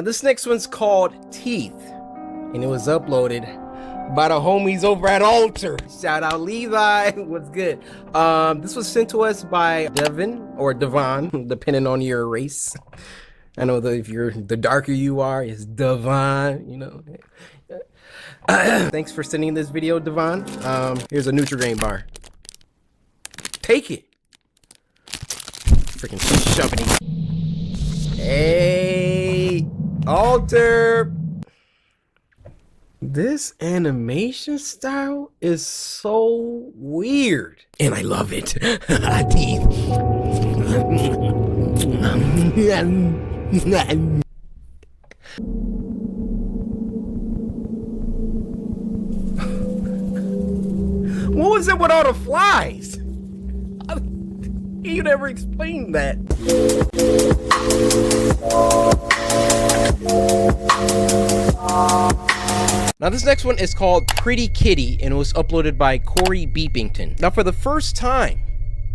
this next one's called Teeth, and it was uploaded by the homies over at Alter. Shout out Levi, what's good? This was sent to us by Devin or Devon, depending on your race. I know that if you're the darker you are, it's Devon, you know. Thanks for sending this video, Devon. Here's a Nutri-Grain bar. Take it. Freaking shoving it. Hey, Alter. This animation style is so weird, and I love it. Teeth. What was it with all the flies? You never explained that. Now this next one is called Pretty Kitty, and it was uploaded by Cory Beepington. Now for the first time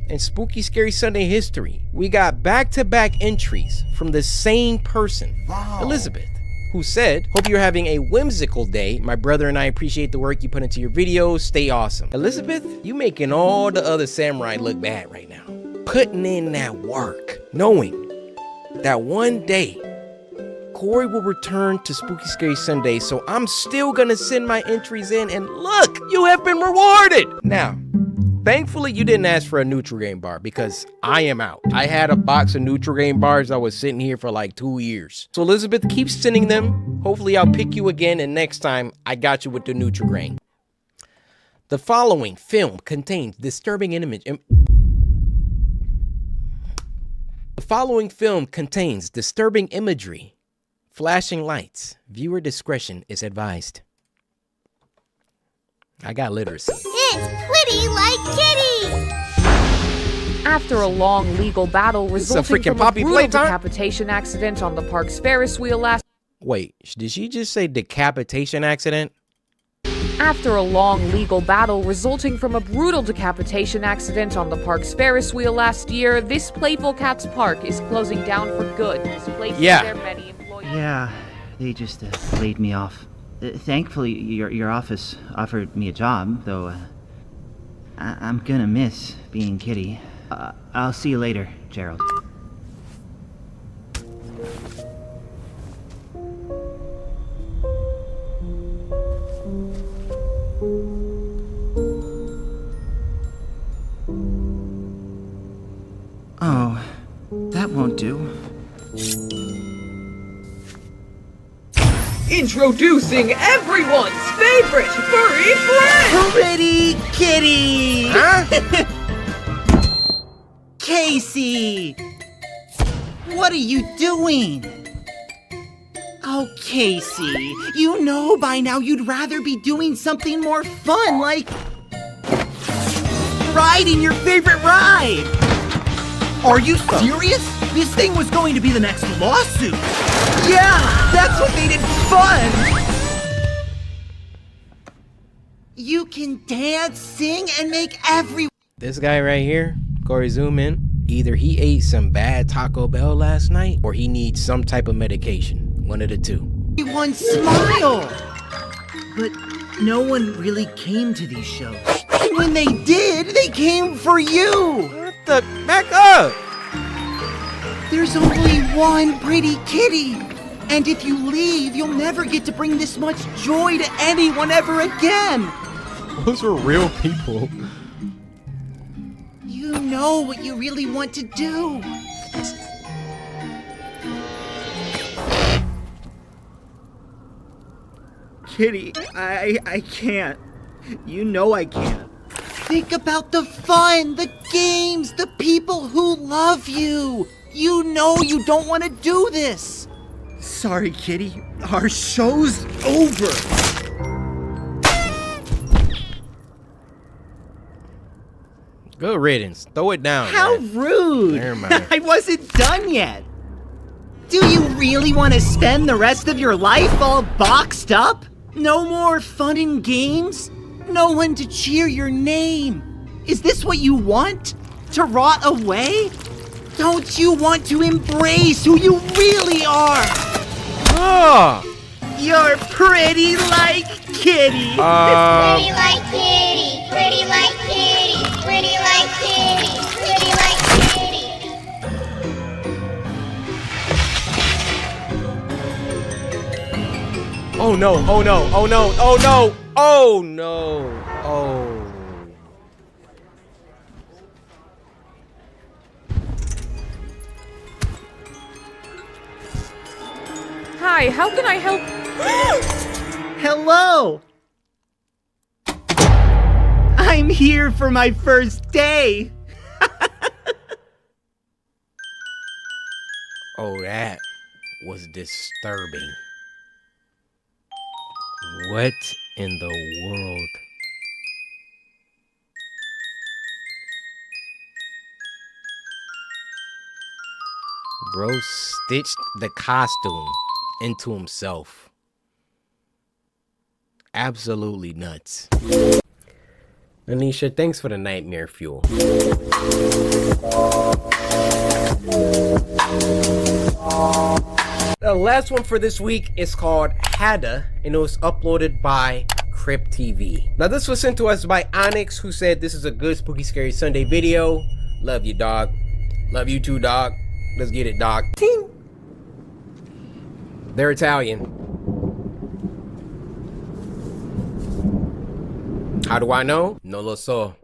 in Spooky Scary Sunday history, we got back-to-back entries from the same person, Elizabeth, who said, "Hope you're having a whimsical day. My brother and I appreciate the work you put into your videos. Stay awesome." Elizabeth, you making all the other samurai look bad right now. Putting in that work, knowing that one day Cory will return to Spooky Scary Sunday, so I'm still gonna send my entries in, and look, you have been rewarded. Now, thankfully you didn't ask for a Nutri-Grain bar, because I am out. I had a box of Nutri-Grain bars that was sitting here for like 2 years. So Elizabeth, keep sending them. Hopefully I'll pick you again, and next time I got you with the Nutri-Grain. The following film contains disturbing image. The following film contains disturbing imagery, flashing lights. Viewer discretion is advised. I got literacy. It's pretty like Kitty! After a long legal battle resulting from a brutal decapitation accident on the park's Ferris wheel last... Wait, did she just say decapitation accident? After a long legal battle resulting from a brutal decapitation accident on the park's Ferris wheel last year, this Playful Cats Park is closing down for good, displacing their many employees. Yeah, they just laid me off. Thankfully, your office offered me a job, though I'm gonna miss being Kitty. I'll see you later, Gerald. Oh, that won't do. Introducing everyone's favorite furry friend! Pretty Kitty! Huh? Casey! What are you doing? Oh, Casey, you know by now you'd rather be doing something more fun, like riding your favorite ride! Are you serious? This thing was going to be the next lawsuit! Yeah, that's what made it fun! You can dance, sing, and make This guy right here, Cory, zoom in. Either he ate some bad Taco Bell last night, or he needs some type of medication. One of the two. everyone smile! But no one really came to these shows. And when they did, they came for you! What the? Back up! There's only one Pretty Kitty! And if you leave, you'll never get to bring this much joy to anyone ever again! Those are real people. You know what you really want to do. Kitty, I can't. You know I can't. Think about the fun, the games, the people who love you. You know you don't want to do this. Sorry, Kitty. Our show's over. Good riddance. Throw it down. How man. rude. Never mind. I wasn't done yet. Do you really want to spend the rest of your life all boxed up? No more fun and games? No one to cheer your name? Is this what you want? To rot away? Don't you want to embrace who you really are? Ah! You're pretty like Kitty. Pretty like Kitty. Pretty like Kitty. Pretty like Kitty. Pretty like Kitty. Oh no, oh no, oh no, oh no, oh no, oh. Hi, how can I help? Hello. I'm here for my first day. Oh, that was disturbing. What in the world? Bro stitched the costume into himself. Absolutely nuts. Anisha, thanks for the nightmare fuel. The last one for this week is called Hada, and it was uploaded by Crypt TV. Now this was sent to us by Onyx, who said this is a good Spooky Scary Sunday video. Love you, dog. Love you too, dog. Let's get it, dog. Ting. They're Italian. How do I know? No lo so.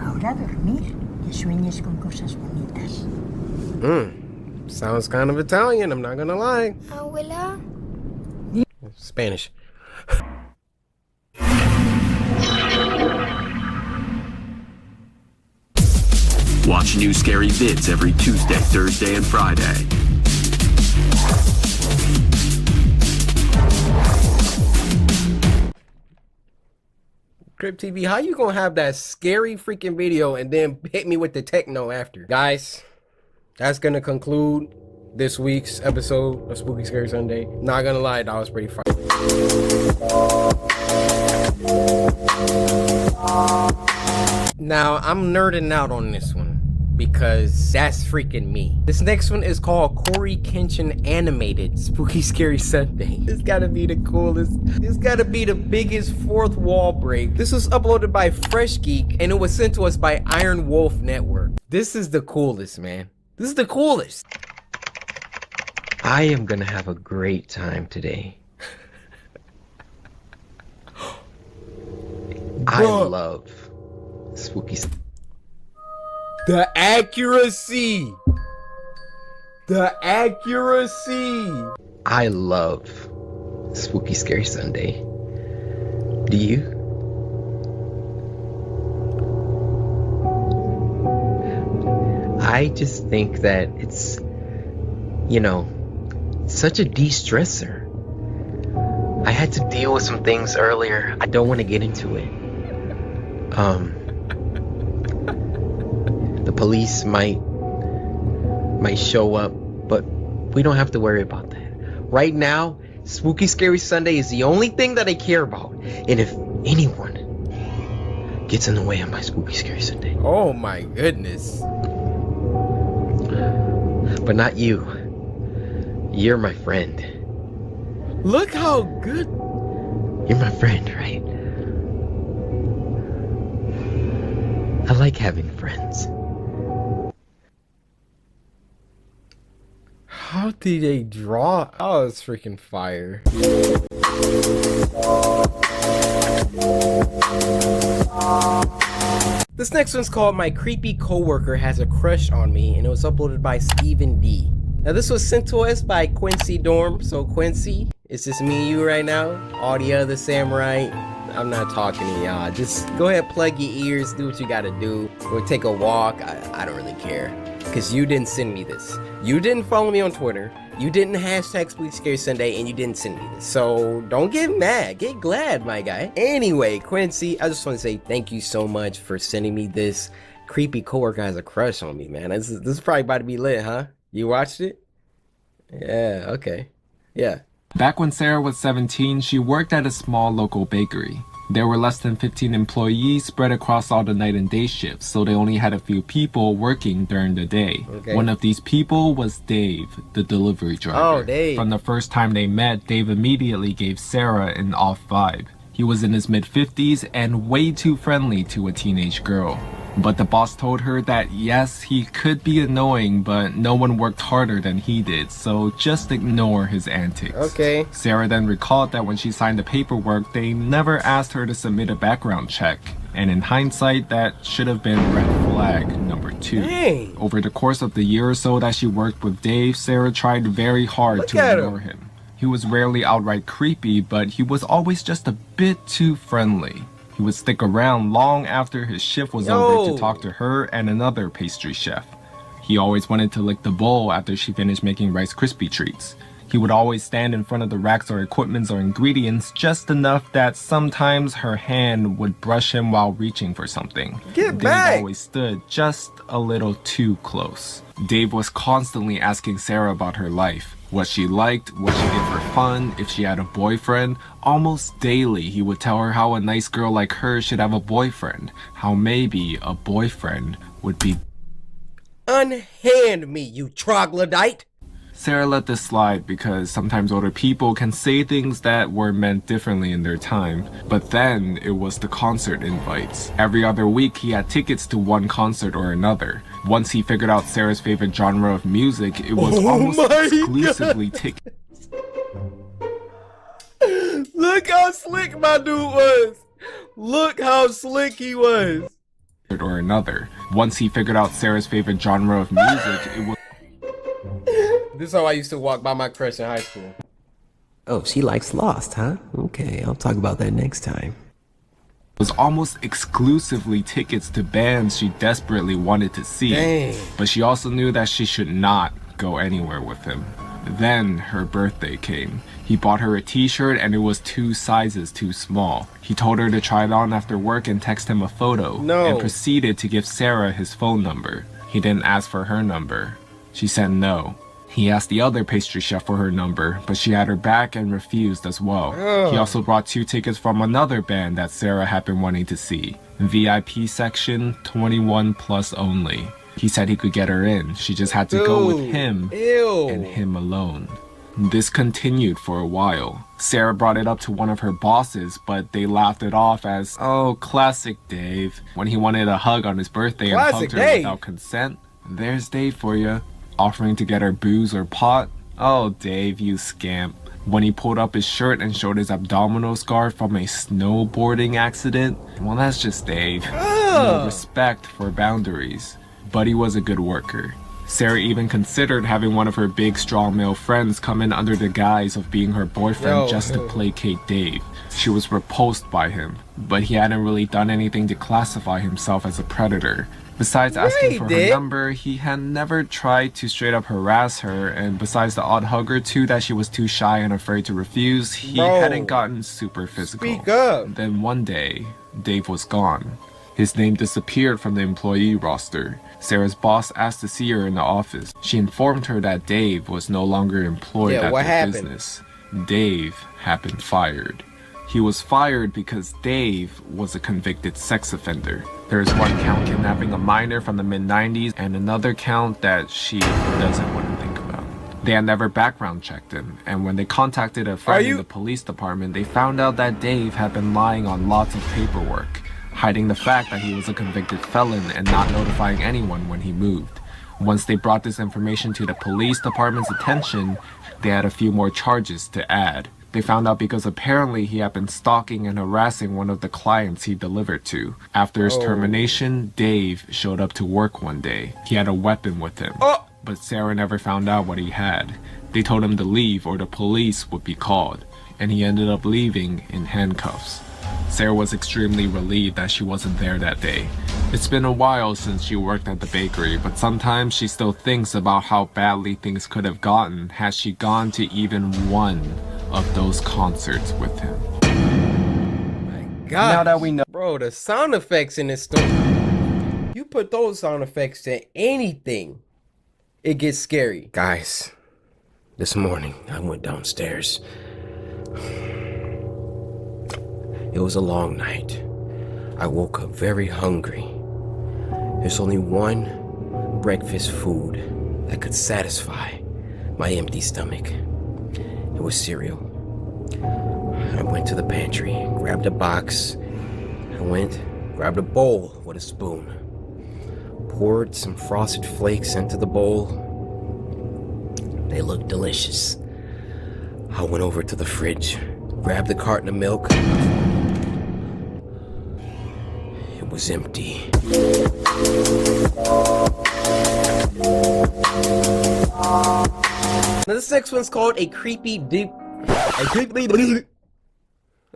Ahora dormir, que sueñes con cosas bonitas. Sounds kind of Italian, I'm not gonna lie. Abuela. Spanish. Watch new scary vids every Tuesday, Thursday, and Friday. Crypt TV, how you gonna have that scary freaking video and then hit me with the techno after? Guys, that's gonna conclude this week's episode of Spooky Scary Sunday. Not gonna lie, that was pretty fun. Now, I'm nerding out on this one because that's freaking me. This next one is called CoryxKenshin Animated Spooky Scary Sunday. This gotta be the coolest. This gotta be the biggest fourth wall break. This was uploaded by Fresh Geek and it was sent to us by Iron Wolf Network. This is the coolest, man. This is the coolest. I am gonna have a great time today. I Bruh. love spooky. The accuracy. The accuracy. I love Spooky Scary Sunday. Do you? I just think that it's, you know, such a de-stressor. I had to deal with some things earlier. I don't want to get into it. The police might show up, but we don't have to worry about that. Right now, Spooky Scary Sunday is the only thing that I care about. And if anyone gets in the way of my Spooky Scary Sunday. Oh my goodness. But not you. You're my friend. Look how good. You're my friend, right? I like having friends. How did they draw? Oh, it's freaking fire. This next one's called My Creepy Coworker Has a Crush on Me, and it was uploaded by Stephen D. Now this was sent to us by Quincy Dorm. So Quincy, it's just me and you right now. All the other samurai, I'm not talking to y'all. Just go ahead, plug your ears, do what you gotta do. Go take a walk. I don't really care. Because you didn't send me this. You didn't follow me on Twitter. You didn't hashtag Spooky Scary Sunday, and you didn't send me this. So don't get mad. Get glad, my guy. Anyway, Quincy, I just want to say thank you so much for sending me this. Creepy coworker has a crush on me, man. This is probably about to be lit, huh? You watched it? Yeah, okay. Yeah. Back when Sarah was 17, she worked at a small local bakery. There were less than 15 employees spread across all the night and day shifts, so they only had a few people working during the day. Okay. One of these people was Dave, the delivery driver. Oh, Dave. From the first time they met, Dave immediately gave Sarah an off vibe. He was in his mid-50s and way too friendly to a teenage girl. But the boss told her that yes, he could be annoying, but no one worked harder than he did, so just ignore his antics. Okay. Sarah then recalled that when she signed the paperwork, they never asked her to submit a background check. And in hindsight, that should have been red flag number 2. Dang. Over the course of the year or so that she worked with Dave, Sarah tried very hard Look to at ignore him. He was rarely outright creepy, but he was always just a bit too friendly. He would stick around long after his shift was over to talk to her and another pastry chef. He always wanted to lick the bowl after she finished making Rice Krispie treats. He would always stand in front of the racks or equipments or ingredients just enough that sometimes her hand would brush him while reaching for something. Get Dave back! always stood just a little too close. Dave was constantly asking Sarah about her life. What she liked, what she did for fun, if she had a boyfriend. Almost daily, he would tell her how a nice girl like her should have a boyfriend. How maybe a boyfriend would be... Unhand me, you troglodyte! Sarah let this slide because sometimes older people can say things that were meant differently in their time. But then it was the concert invites. Every other week he had tickets to one concert or another. Once he figured out Sarah's favorite genre of music, it was almost exclusively tickets. Look how slick my dude was! Look how slick he was! Or another. Once he figured out Sarah's favorite genre of music, it was... This is how I used to walk by my crush in high school. Oh, she likes Lost, huh? Okay, I'll talk about that next time. Was almost exclusively tickets to bands she desperately wanted to see. Dang. But she also knew that she should not go anywhere with him. Then her birthday came. He bought her a t-shirt and it was 2 sizes too small. He told her to try it on after work and text him a photo. And proceeded to give Sarah his phone number. He didn't ask for her number. She said no. He asked the other pastry chef for her number, but she had her back and refused as well. He also brought 2 tickets from another band that Sarah had been wanting to see. VIP section, 21 plus only. He said he could get her in. She just had to go with him and him alone. This continued for a while. Sarah brought it up to one of her bosses, but they laughed it off as, oh, classic Dave. When he wanted a hug on his birthday and hugged her without consent, there's Dave for you. Offering to get her booze or pot? Oh, Dave, you scamp. When he pulled up his shirt and showed his abdominal scar from a snowboarding accident? Well, that's just Dave. No respect for boundaries. But he was a good worker. Sarah even considered having one of her big, strong male friends come in under the guise of being her boyfriend just to placate Dave. She was repulsed by him, but he hadn't really done anything to classify himself as a predator. Besides asking for her number, he had never tried to straight up harass her, and besides the odd hug or two that she was too shy and afraid to refuse, he hadn't gotten super physical. Speak up. Then one day, Dave was gone. His name disappeared from the employee roster. Sarah's boss asked to see her in the office. She informed her that Dave was no longer employed at their business. Dave had been fired. He was fired because Dave was a convicted sex offender. There is one count kidnapping a minor from the mid-90s and another count that she doesn't want to think about. They had never background checked him, and when they contacted a friend in the police department, they found out that Dave had been lying on lots of paperwork, hiding the fact that he was a convicted felon and not notifying anyone when he moved. Once they brought this information to the police department's attention, they had a few more charges to add. They found out because apparently he had been stalking and harassing one of the clients he delivered to. After his termination, Dave showed up to work one day. He had a weapon with him, but Sarah never found out what he had. They told him to leave or the police would be called, and he ended up leaving in handcuffs. Sarah was extremely relieved that she wasn't there that day. It's been a while since she worked at the bakery, but sometimes she still thinks about how badly things could have gotten had she gone to even one of those concerts with him. My God. Now that we know, bro, the sound effects in this story. You put those sound effects to anything, it gets scary. Guys, this morning I went downstairs It was a long night. I woke up very hungry. There's only one breakfast food that could satisfy my empty stomach. It was cereal. I went to the pantry, grabbed a box. Grabbed a bowl with a spoon. Poured some Frosted Flakes into the bowl. They looked delicious. I went over to the fridge, grabbed the carton of milk. It was empty. Now this next one's called a creepy deep...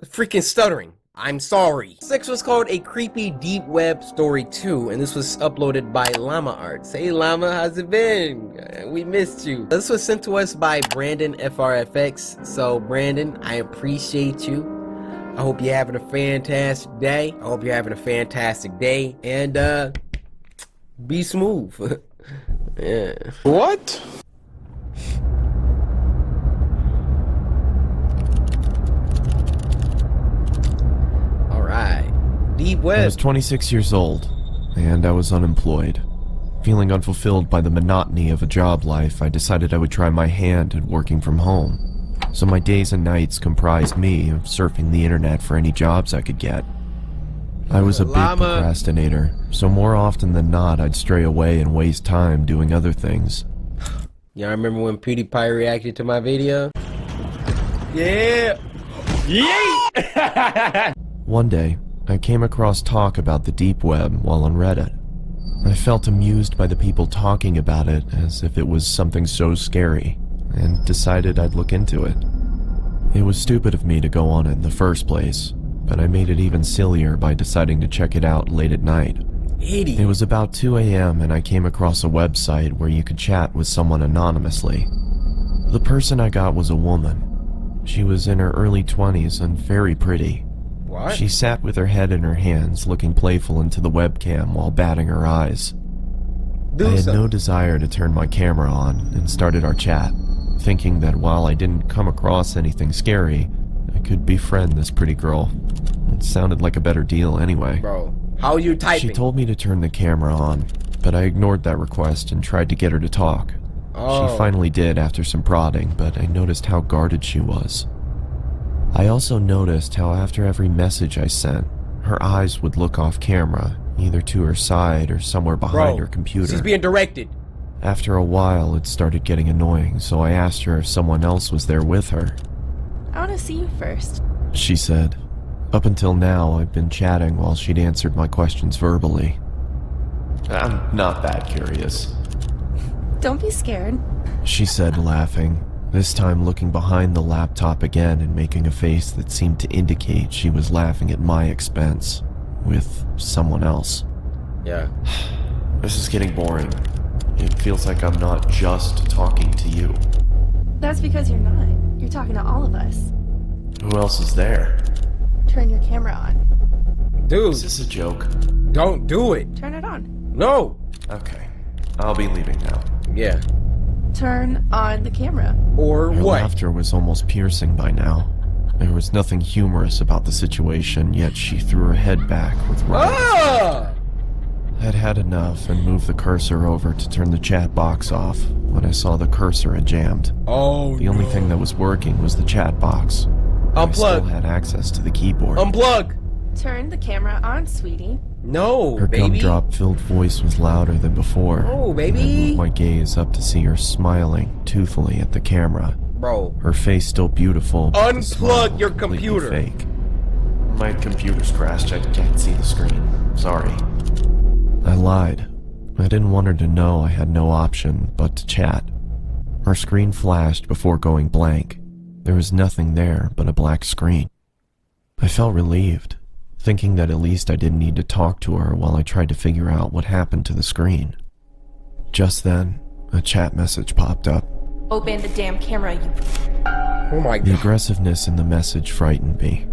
freaking stuttering. I'm sorry. This next one's called a creepy deep web story 2, and this was uploaded by Llama Arts. Hey Llama, how's it been? We missed you. This was sent to us by Brandon FRFX. So Brandon, I appreciate you. I hope you're having a fantastic day. And be smooth. Yeah. What? Deep web. I was 26 years old, and I was unemployed. Feeling unfulfilled by the monotony of a job life, I decided I would try my hand at working from home. So my days and nights comprised me of surfing the internet for any jobs I could get. I was a big procrastinator, so more often than not, I'd stray away and waste time doing other things. Y'all remember when PewDiePie reacted to my video? Yeah! Yeah! One day, I came across talk about the deep web while on Reddit. I felt amused by the people talking about it as if it was something so scary, and decided I'd look into it. It was stupid of me to go on it in the first place, but I made it even sillier by deciding to check it out late at night. It was about 2 a.m. and I came across a website where you could chat with someone anonymously. The person I got was a woman. She was in her early 20s and very pretty. What? She sat with her head in her hands, looking playful into the webcam while batting her eyes. I had no desire to turn my camera on and started our chat, thinking that while I didn't come across anything scary, I could befriend this pretty girl. It sounded like a better deal anyway. Bro, how are you typing? She told me to turn the camera on, but I ignored that request and tried to get her to talk. She finally did after some prodding, but I noticed how guarded she was. I also noticed how after every message I sent, her eyes would look off camera, either to her side or somewhere behind her computer. She's being directed. After a while, it started getting annoying, so I asked her if someone else was there with her. I want to see you first. She said. Up until now, I've been chatting while she'd answered my questions verbally. I'm not that curious. Don't be scared. She said, laughing. This time looking behind the laptop again and making a face that seemed to indicate she was laughing at my expense, with someone else. Yeah. This is getting boring. It feels like I'm not just talking to you. That's because you're not. You're talking to all of us. Who else is there? Turn your camera on. Dude. Is this a joke? Don't do it. Turn it on. No. Okay. I'll be leaving now. Yeah. Turn on the camera. Or Her what? laughter was almost piercing by now. There was nothing humorous about the situation, yet she threw her head back with Ah! I'd had enough and moved the cursor over to turn the chat box off when I saw the cursor had jammed. Oh, The only thing that was working was the chat box. I still had access to the keyboard. Unplug! Turn the camera on, sweetie. No, Her baby. gumdrop-filled voice was louder than before. Oh, baby. And I moved my gaze up to see her smiling toothfully at the camera. Bro. Her face still beautiful, but the smile Unplug your completely computer. fake. My computer's crashed. I can't see the screen. Sorry. I lied. I didn't want her to know I had no option but to chat. Her screen flashed before going blank. There was nothing there but a black screen. I felt relieved, thinking that at least I didn't need to talk to her while I tried to figure out what happened to the screen. Just then, a chat message popped up. Open the damn camera, you... Oh my god. The aggressiveness in the message frightened me.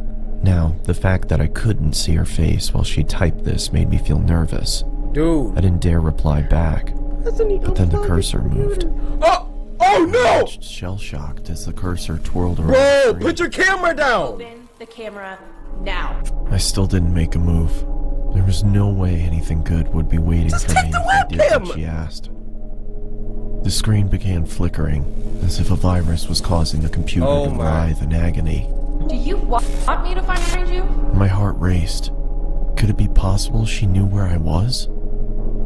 Now, the fact that I couldn't see her face while she typed this made me feel nervous. Dude. I didn't dare reply back, but then the cursor moved. Oh no! Shell-shocked as the cursor twirled around Bro, the screen. put your camera down! Open the camera Now. I still didn't make a move. There was no way anything good would be waiting for me if I did what she asked. The screen began flickering, as if a virus was causing the computer to writhe in agony. Do you want me to find you? My heart raced. Could it be possible she knew where I was?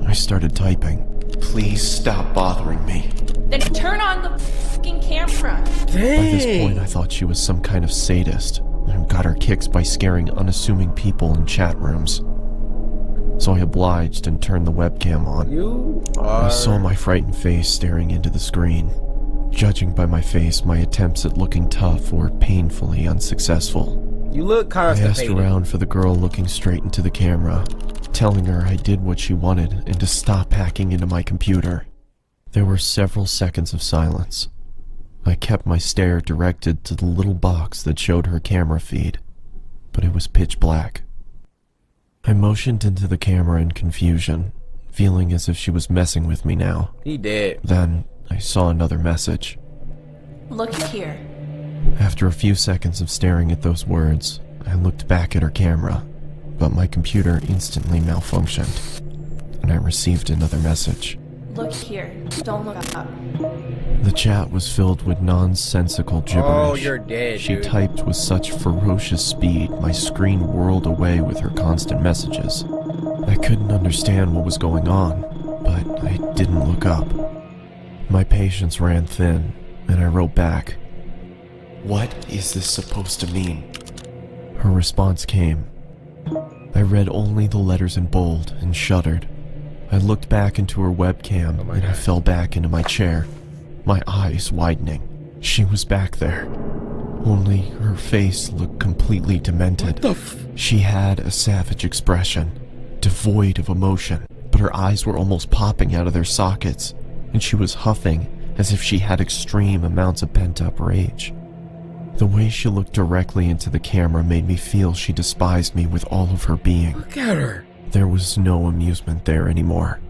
I started typing. Please stop bothering me. Then turn on the fucking camera. By this point, I thought she was some kind of sadist and got her kicks by scaring unassuming people in chat rooms. So I obliged and turned the webcam on. I saw my frightened face staring into the screen. Judging by my face, my attempts at looking tough were painfully unsuccessful. You look constipated. I asked around for the girl looking straight into the camera, telling her I did what she wanted and to stop hacking into my computer. There were several seconds of silence. I kept my stare directed to the little box that showed her camera feed, but it was pitch black. I motioned into the camera in confusion, feeling as if she was messing with me now. He did. Then I saw another message. Look here. After a few seconds of staring at those words, I looked back at her camera, but my computer instantly malfunctioned, and I received another message. Look here. Don't look up. The chat was filled with nonsensical gibberish. Oh, you're dead, She dude. typed with such ferocious speed, my screen whirled away with her constant messages. I couldn't understand what was going on, but I didn't look up. My patience ran thin, and I wrote back, "What is this supposed to mean?" Her response came. I read only the letters in bold and shuddered. I looked back into her webcam and I fell back into my chair, my eyes widening. She was back there, only her face looked completely demented. She had a savage expression, devoid of emotion, but her eyes were almost popping out of their sockets, and she was huffing as if she had extreme amounts of pent-up rage. The way she looked directly into the camera made me feel she despised me with all of her being. Look at her. There was no amusement there anymore.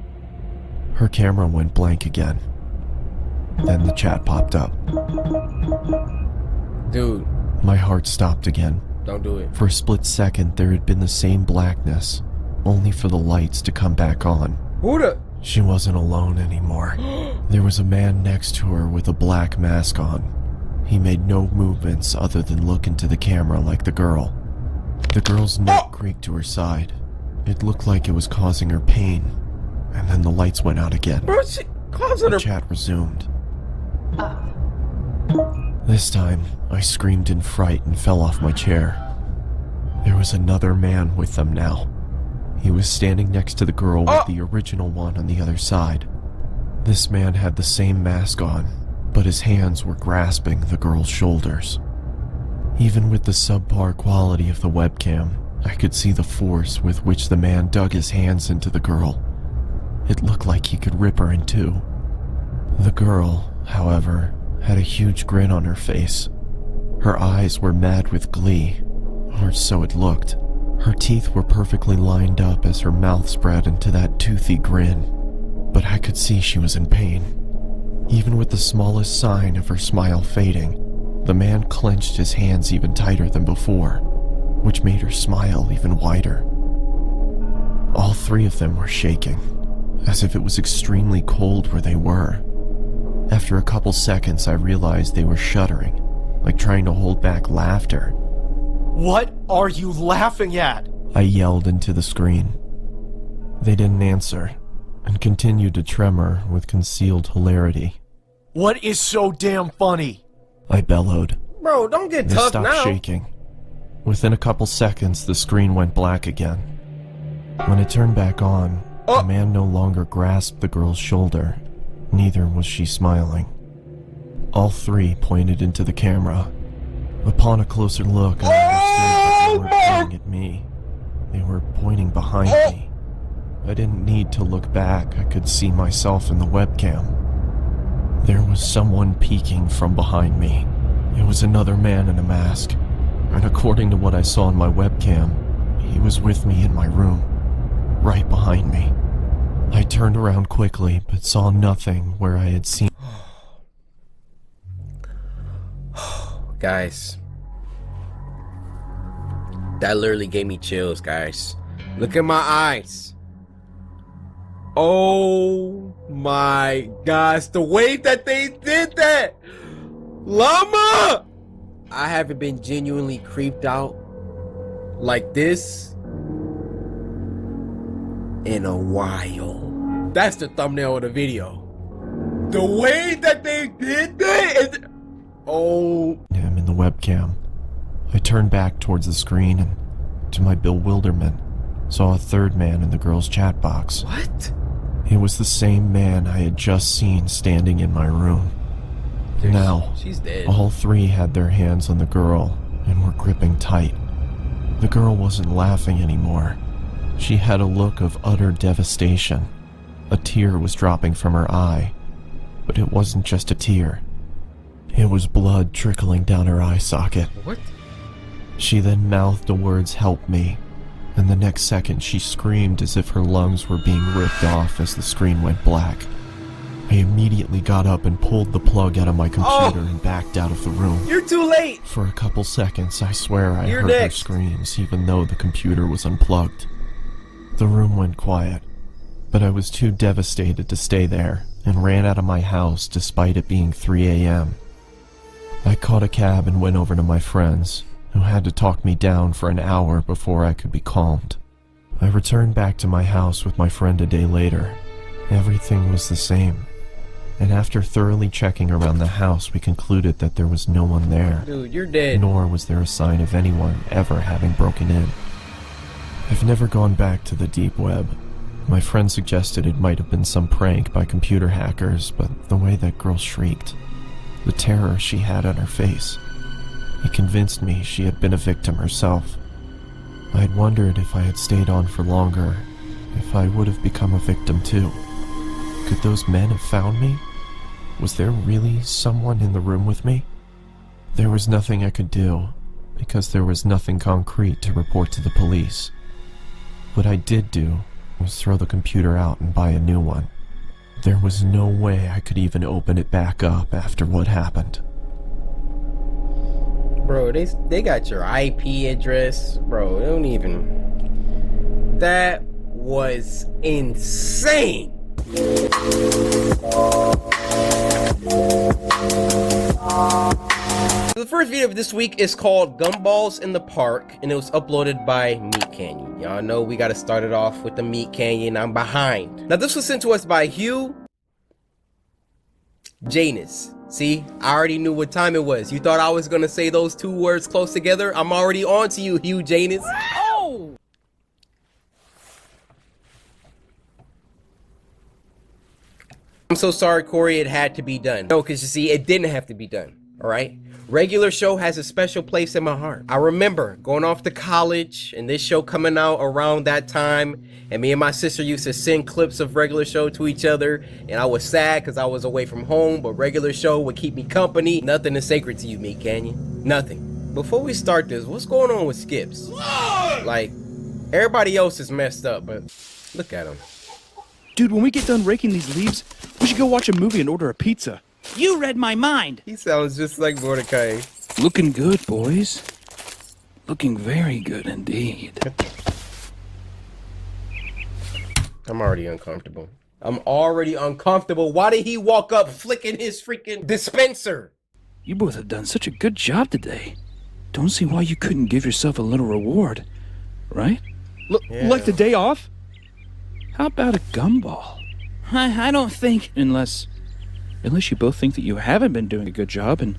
Her camera went blank again. Then the chat popped up. Dude. My heart stopped again. Don't do it. For a split second, there had been the same blackness, only for the lights to come back on. Who the? She wasn't alone anymore. There was a man next to her with a black mask on. He made no movements other than look into the camera like the girl. The girl's neck creaked to her side. It looked like it was causing her pain, and then the lights went out again. Bro, she causing The her. chat resumed. This time, I screamed in fright and fell off my chair. There was another man with them now. He was standing next to the girl with the original one on the other side. This man had the same mask on, but his hands were grasping the girl's shoulders. Even with the subpar quality of the webcam, I could see the force with which the man dug his hands into the girl. It looked like he could rip her in two. The girl, however, had a huge grin on her face. Her eyes were mad with glee, or so it looked. Her teeth were perfectly lined up as her mouth spread into that toothy grin, but I could see she was in pain. Even with the smallest sign of her smile fading, the man clenched his hands even tighter than before, which made her smile even wider. All three of them were shaking, as if it was extremely cold where they were. After a couple seconds, I realized they were shuddering, like trying to hold back laughter. What are you laughing at? I yelled into the screen. They didn't answer, and continued to tremor with concealed hilarity. What is so damn funny? I bellowed. Bro, don't get They tough stopped now. shaking. Within a couple seconds, the screen went black again. When it turned back on, the man no longer grasped the girl's shoulder. Neither was she smiling. All three pointed into the camera. Upon a closer look, I understood that they weren't pointing at me. They were pointing behind me. I didn't need to look back. I could see myself in the webcam. There was someone peeking from behind me. It was another man in a mask. And according to what I saw in my webcam, he was with me in my room, right behind me. I turned around quickly, but saw nothing where I had seen. Guys, That literally gave me chills, guys. Look at my eyes. Oh my gosh, the way that they did that! Llama! I haven't been genuinely creeped out like this in a while. That's the thumbnail of the video. The way that they did that is... Oh. I'm in the webcam. I turned back towards the screen and, to my bewilderment, saw a third man in the girl's chat box. What? It was the same man I had just seen standing in my room. Now, she's dead. All three had their hands on the girl and were gripping tight. The girl wasn't laughing anymore. She had a look of utter devastation. A tear was dropping from her eye, but it wasn't just a tear. It was blood trickling down her eye socket. What? She then mouthed the words, "Help me," and the next second she screamed as if her lungs were being ripped off as the screen went black. I immediately got up and pulled the plug out of my computer and backed out of the room. You're too late! For a couple seconds, I swear I heard her screams, even though the computer was unplugged. The room went quiet, but I was too devastated to stay there and ran out of my house despite it being 3 a.m. I caught a cab and went over to my friends, who had to talk me down for an hour before I could be calmed. I returned back to my house with my friend a day later. Everything was the same, and after thoroughly checking around the house, we concluded that there was no one there. Dude, you're dead. Nor was there a sign of anyone ever having broken in. I've never gone back to the deep web. My friend suggested it might have been some prank by computer hackers, but the way that girl shrieked, the terror she had on her face, it convinced me she had been a victim herself. I'd wondered if I had stayed on for longer, if I would have become a victim too. Could those men have found me? Was there really someone in the room with me? There was nothing I could do, because there was nothing concrete to report to the police. What I did do was throw the computer out and buy a new one. There was no way I could even open it back up after what happened. Bro, they got your IP address. Bro, they don't even... That was insane! The first video of this week is called Gumballs in the Park, and it was uploaded by Meat Canyon. Y'all know we gotta start it off with the Meat Canyon. I'm behind. Now this was sent to us by Hugh Janus. See, I already knew what time it was. You thought I was gonna say those two words close together? I'm already on to you, Hugh Janus. Oh! I'm so sorry, Cory, it had to be done. No, because you see, it didn't have to be done, all right? Regular Show has a special place in my heart. I remember going off to college and this show coming out around that time, and me and my sister used to send clips of Regular Show to each other, and I was sad because I was away from home, but Regular Show would keep me company. Nothing is sacred to you, Meat Canyon. Nothing. Before we start this, what's going on with Skips? Like, everybody else is messed up, but look at him. Dude, when we get done raking these leaves, we should go watch a movie and order a pizza. You read my mind. He sounds just like Mordecai. Looking good, boys. Looking very good indeed. I'm already uncomfortable. I'm already uncomfortable. Why did he walk up flicking his freaking dispenser? You both have done such a good job today. Don't see why you couldn't give yourself a little reward, right? Like the day off? How about a gumball? I don't think... Unless you both think that you haven't been doing a good job, and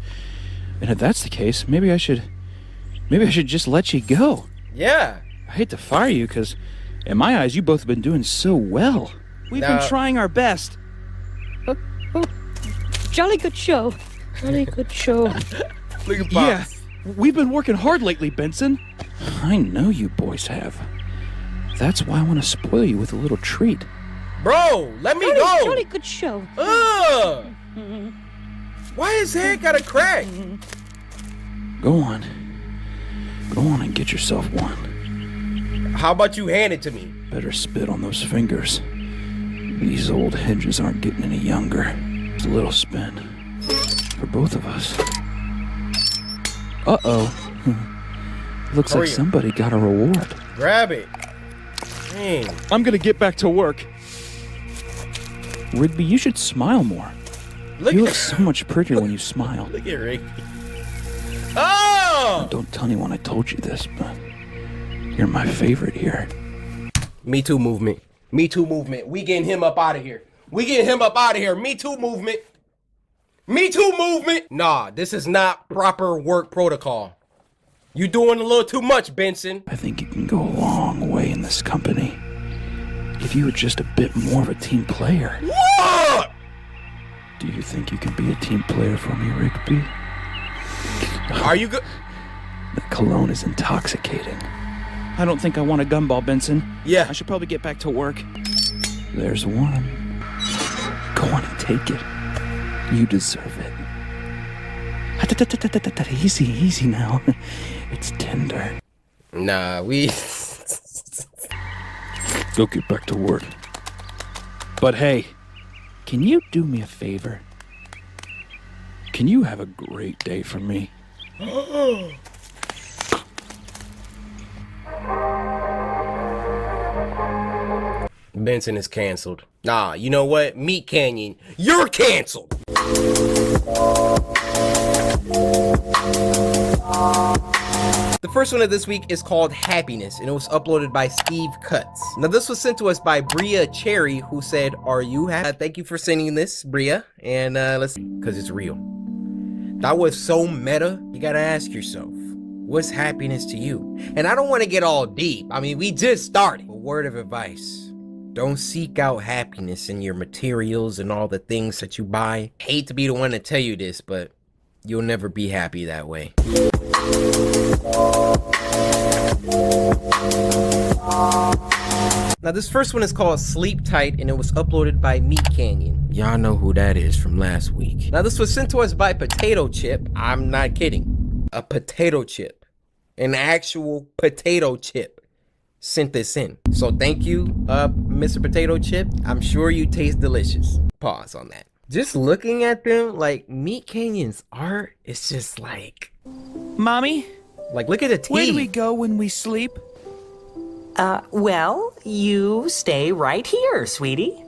if that's the case, maybe I should just let you go. Yeah. I hate to fire you, because in my eyes, you both have been doing so well. We've been trying our best. Jolly good show. Jolly good show. Look at Pops. Yeah, we've been working hard lately, Benson. I know you boys have. That's why I want to spoil you with a little treat. Bro, let me go. Jolly good show. Ugh. Why his head got a crack? Go on and get yourself one. How about you hand it to me? Better spit on those fingers. These old hedges aren't getting any younger. It's a little spin. For both of us. Uh-oh. Looks like somebody got a reward. Grab it. Dang. I'm gonna get back to work. Rigby, you should smile more. You look so much prettier when you smile. Look at Rigby. Oh! Don't tell anyone I told you this, but you're my favorite here. Me Too movement. Me Too movement. We getting him up out of here. We getting him up out of here. Me Too movement. Me Too movement. Nah, this is not proper work protocol. You doing a little too much, Benson. I think you can go a long way in this company if you were just a bit more of a team player. What? Do you think you can be a team player for me, Rigby? Are you good? That cologne is intoxicating. I don't think I want a gumball, Benson. Yeah. I should probably get back to work. There's one. Go on and take it. You deserve it. Easy, easy now. It's tender. Nah, we... Go get back to work. But hey, can you do me a favor? Can you have a great day for me? Benson is canceled. Nah, you know what? Meat Canyon, you're canceled. The first one of this week is called Happiness, and it was uploaded by Steve Cuts. Now, this was sent to us by Bria Cherry, who said, "Are you happy?" Thank you for sending this, Bria. And let's, because it's real. That was so meta. You gotta ask yourself, what's happiness to you? And I don't want to get all deep. I mean, we just started. A word of advice: don't seek out happiness in your materials and all the things that you buy. Hate to be the one to tell you this, but you'll never be happy that way. Now, this first one is called Sleep Tight, and it was uploaded by Meat Canyon. Y'all know who that is from last week. Now, this was sent to us by Potato Chip. I'm not kidding. A potato chip. An actual potato chip sent this in. So thank you, Mr. Potato Chip. I'm sure you taste delicious. Pause on that. Just looking at them, like, Meat Canyon's art is just like... Mommy? Like, look at the teeth. Where do we go when we sleep? Well, you stay right here, sweetie.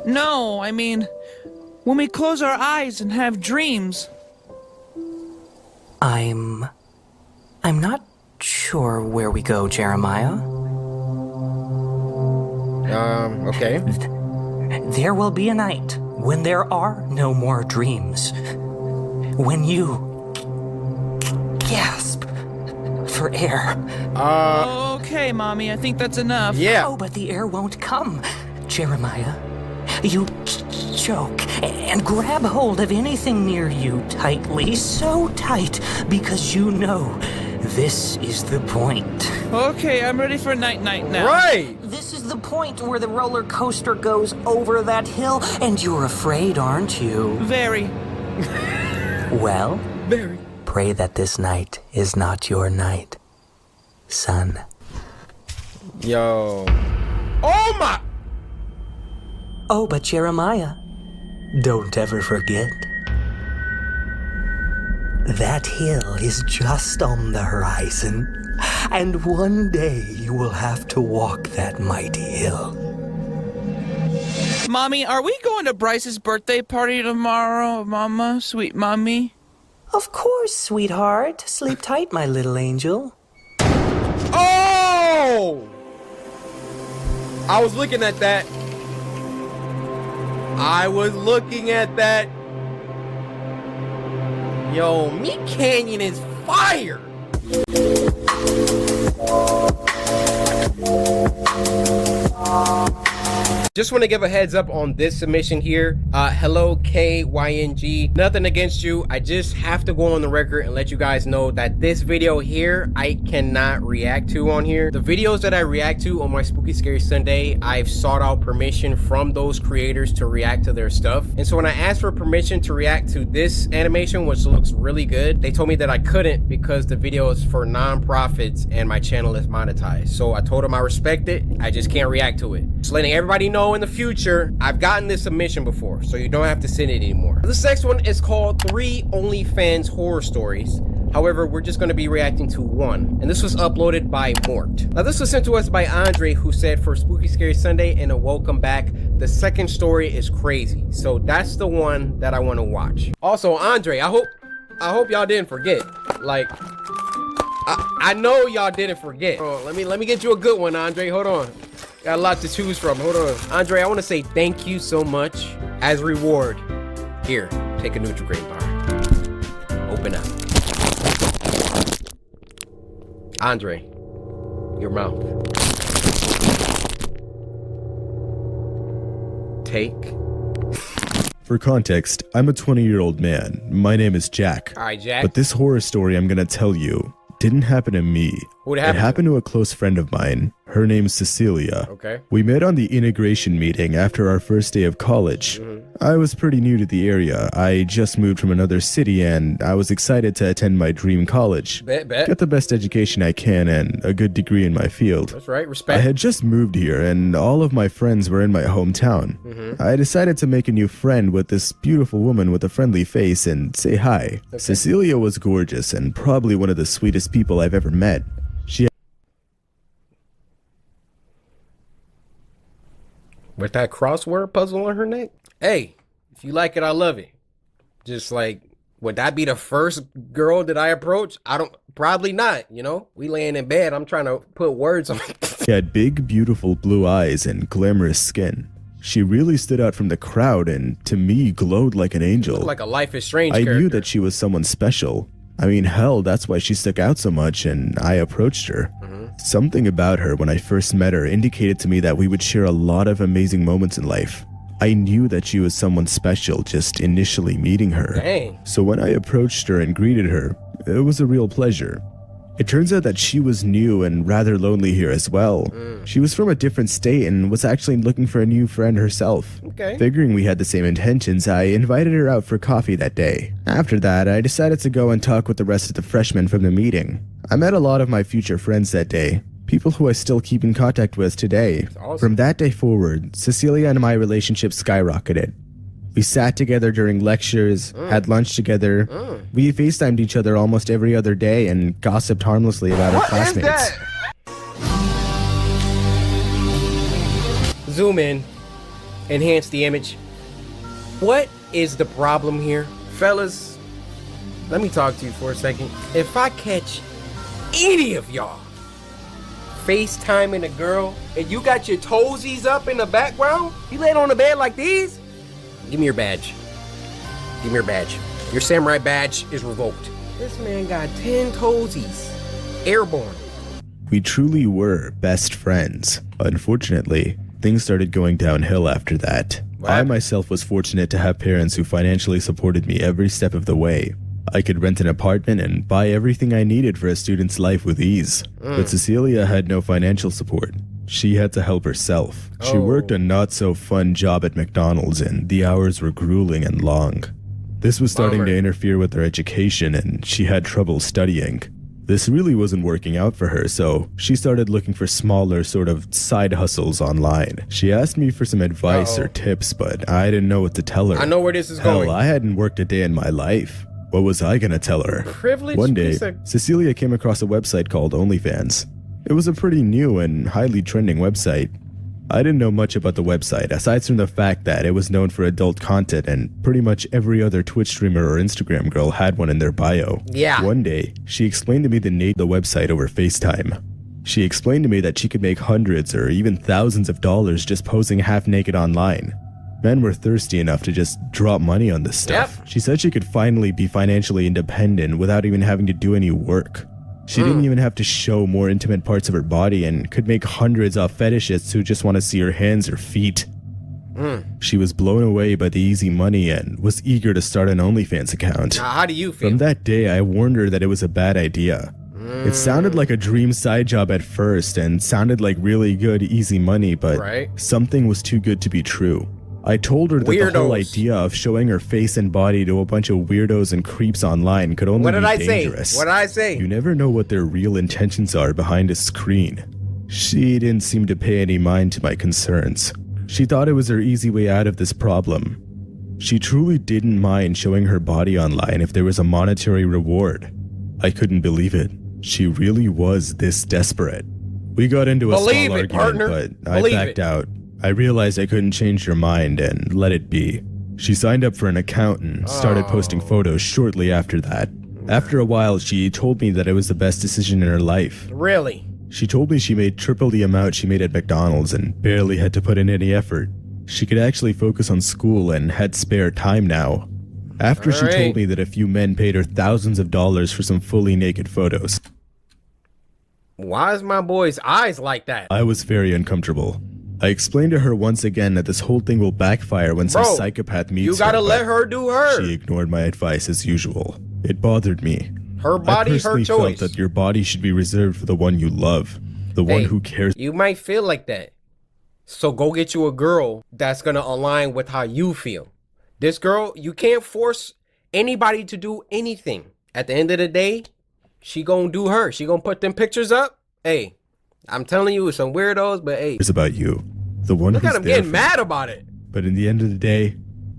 No, I mean, when we close our eyes and have dreams. I'm not sure where we go, Jeremiah. Okay. There will be a night when there are no more dreams. When you gasp for air. Okay, Mommy, I think that's enough. Yeah. Oh, but the air won't come, Jeremiah. You choke and grab hold of anything near you tightly, so tight, because you know this is the point. Okay, I'm ready for night-night now. Right! This is the point where the roller coaster goes over that hill, and you're afraid, aren't you? Very. Well, very. Pray that this night is not your night, son. Yo. Oh my! Oh, but Jeremiah, don't ever forget. That hill is just on the horizon, and one day you will have to walk that mighty hill. Mommy, are we going to Bryce's birthday party tomorrow, Mama? Sweet Mommy? Of course, sweetheart. Sleep tight, my little angel. Oh! I was looking at that. I was looking at that. Yo, Meat Canyon is fire. Just want to give a heads up on this submission here. Hello KYNG. Nothing against you. I just have to go on the record and let you guys know that this video here, I cannot react to on here. The videos that I react to on my Spooky Scary Sunday, I've sought out permission from those creators to react to their stuff. And so when I asked for permission to react to this animation, which looks really good, they told me that I couldn't because the video is for non-profits and my channel is monetized. So I told them I respect it. I just can't react to it. Just letting everybody know in the future, I've gotten this submission before, so you don't have to send it anymore. This next one is called 3 OnlyFans Horror Stories. However, we're just going to be reacting to one, and this was uploaded by Mort. Now, this was sent to us by Andre, who said, for Spooky Scary Sunday and a welcome back, the second story is crazy. So that's the one that I want to watch. Also, Andre, I hope y'all didn't forget. Like, I know y'all didn't forget. Oh, let me get you a good one, Andre. Hold on. Got a lot to choose from. Hold on. Andre, I want to say thank you so much. As reward, here, take a Nutri-Grain bar. Open up. Andre, your mouth. Take. For context, I'm a 20-year-old man. My name is Jack. All right, Jack. But this horror story I'm gonna tell you didn't happen to me. Who'd it happen It happened to a close friend of mine. Her name's Cecilia. Okay. We met on the integration meeting after our first day of college. I was pretty new to the area. I just moved from another city and I was excited to attend my dream college. Bet. Get the best education I can and a good degree in my field. That's right, respect. I had just moved here and all of my friends were in my hometown. I decided to make a new friend with this beautiful woman with a friendly face and say hi. Okay. Cecilia was gorgeous and probably one of the sweetest people I've ever met. She With that crossword puzzle on her neck? Hey, if you like it, I love it. Just like, would that be the first girl that I approach? Probably not, you know? We laying in bed, I'm trying to put words on She had big, beautiful blue eyes and glamorous skin. She really stood out from the crowd and, to me, glowed like an angel. Like a Life is Strange I character. knew that she was someone special. I mean, hell, that's why she stuck out so much and I approached her. Something about her when I first met her indicated to me that we would share a lot of amazing moments in life. I knew that she was someone special just initially meeting her. Dang. So when I approached her and greeted her, it was a real pleasure. It turns out that she was new and rather lonely here as well. She was from a different state and was actually looking for a new friend herself. Okay. Figuring we had the same intentions, I invited her out for coffee that day. After that, I decided to go and talk with the rest of the freshmen from the meeting. I met a lot of my future friends that day, people who I still keep in contact with today. Awesome. From that day forward, Cecilia and my relationship skyrocketed. We sat together during lectures, had lunch together. We FaceTimed each other almost every other day and gossiped harmlessly about our classmates. Zoom in, enhance the image. What is the problem here? Fellas, let me talk to you for a second. If I catch any of y'all FaceTiming a girl and you got your toesies up in the background, you laid on the bed like these, give me your badge. Give me your badge. Your samurai badge is revoked. This man got 10 toesies. Airborne. We truly were best friends. Unfortunately, things started going downhill after that. I myself was fortunate to have parents who financially supported me every step of the way. I could rent an apartment and buy everything I needed for a student's life with ease. But Cecilia had no financial support. She had to help herself. She worked a not-so-fun job at McDonald's and the hours were grueling and long. This was starting to interfere with her education and she had trouble studying. This really wasn't working out for her, so she started looking for smaller sort of side hustles online. She asked me for some advice or tips, but I didn't know what to tell her. I know where this is going. Hell, I hadn't worked a day in my life. What was I gonna tell her? Privileged One day, piece of- Cecilia came across a website called OnlyFans. It was a pretty new and highly trending website. I didn't know much about the website, aside from the fact that it was known for adult content and pretty much every other Twitch streamer or Instagram girl had one in their bio. Yeah. One day, she explained to me the name of the website over FaceTime. She explained to me that she could make hundreds or even thousands of dollars just posing half naked online. Men were thirsty enough to just drop money on this stuff. She said she could finally be financially independent without even having to do any work. She didn't even have to show more intimate parts of her body and could make hundreds off fetishists who just want to see her hands or feet. She was blown away by the easy money and was eager to start an OnlyFans account. How do you feel? From that day, I warned her that it was a bad idea. It sounded like a dream side job at first and sounded like really good, easy money, but something was too good to be true. I told her that the whole idea of showing her face and body to a bunch of weirdos and creeps online could only be dangerous. What did I say? You never know what their real intentions are behind a screen. She didn't seem to pay any mind to my concerns. She thought it was her easy way out of this problem. She truly didn't mind showing her body online if there was a monetary reward. I couldn't believe it. She really was this desperate. We got into a Believe small it, partner. argument, but I Believe backed it. out. I realized I couldn't change her mind and let it be. She signed up for an account and started posting photos shortly after that. After a while, she told me that it was the best decision in her life. Really? She told me she made triple the amount she made at McDonald's and barely had to put in any effort. She could actually focus on school and had spare time now. After she told me that a few men paid her thousands of dollars for some fully naked photos. Why is my boy's eyes like that? I was very uncomfortable. I explained to her once again that this whole thing will backfire when some psychopath meets her. You gotta let but her do her. She ignored my advice as usual. It bothered me. Her body, I personally her choice. felt that your body should be reserved for the one you love, the one who cares. You might feel like that. So go get you a girl that's gonna align with how you feel. This girl, you can't force anybody to do anything. At the end of the day, she gonna do her. She gonna put them pictures up. Hey, I'm telling you, it's some weirdos, but hey. It's about you. The one Look who's at him there getting for mad you. about it. But in the end of the day,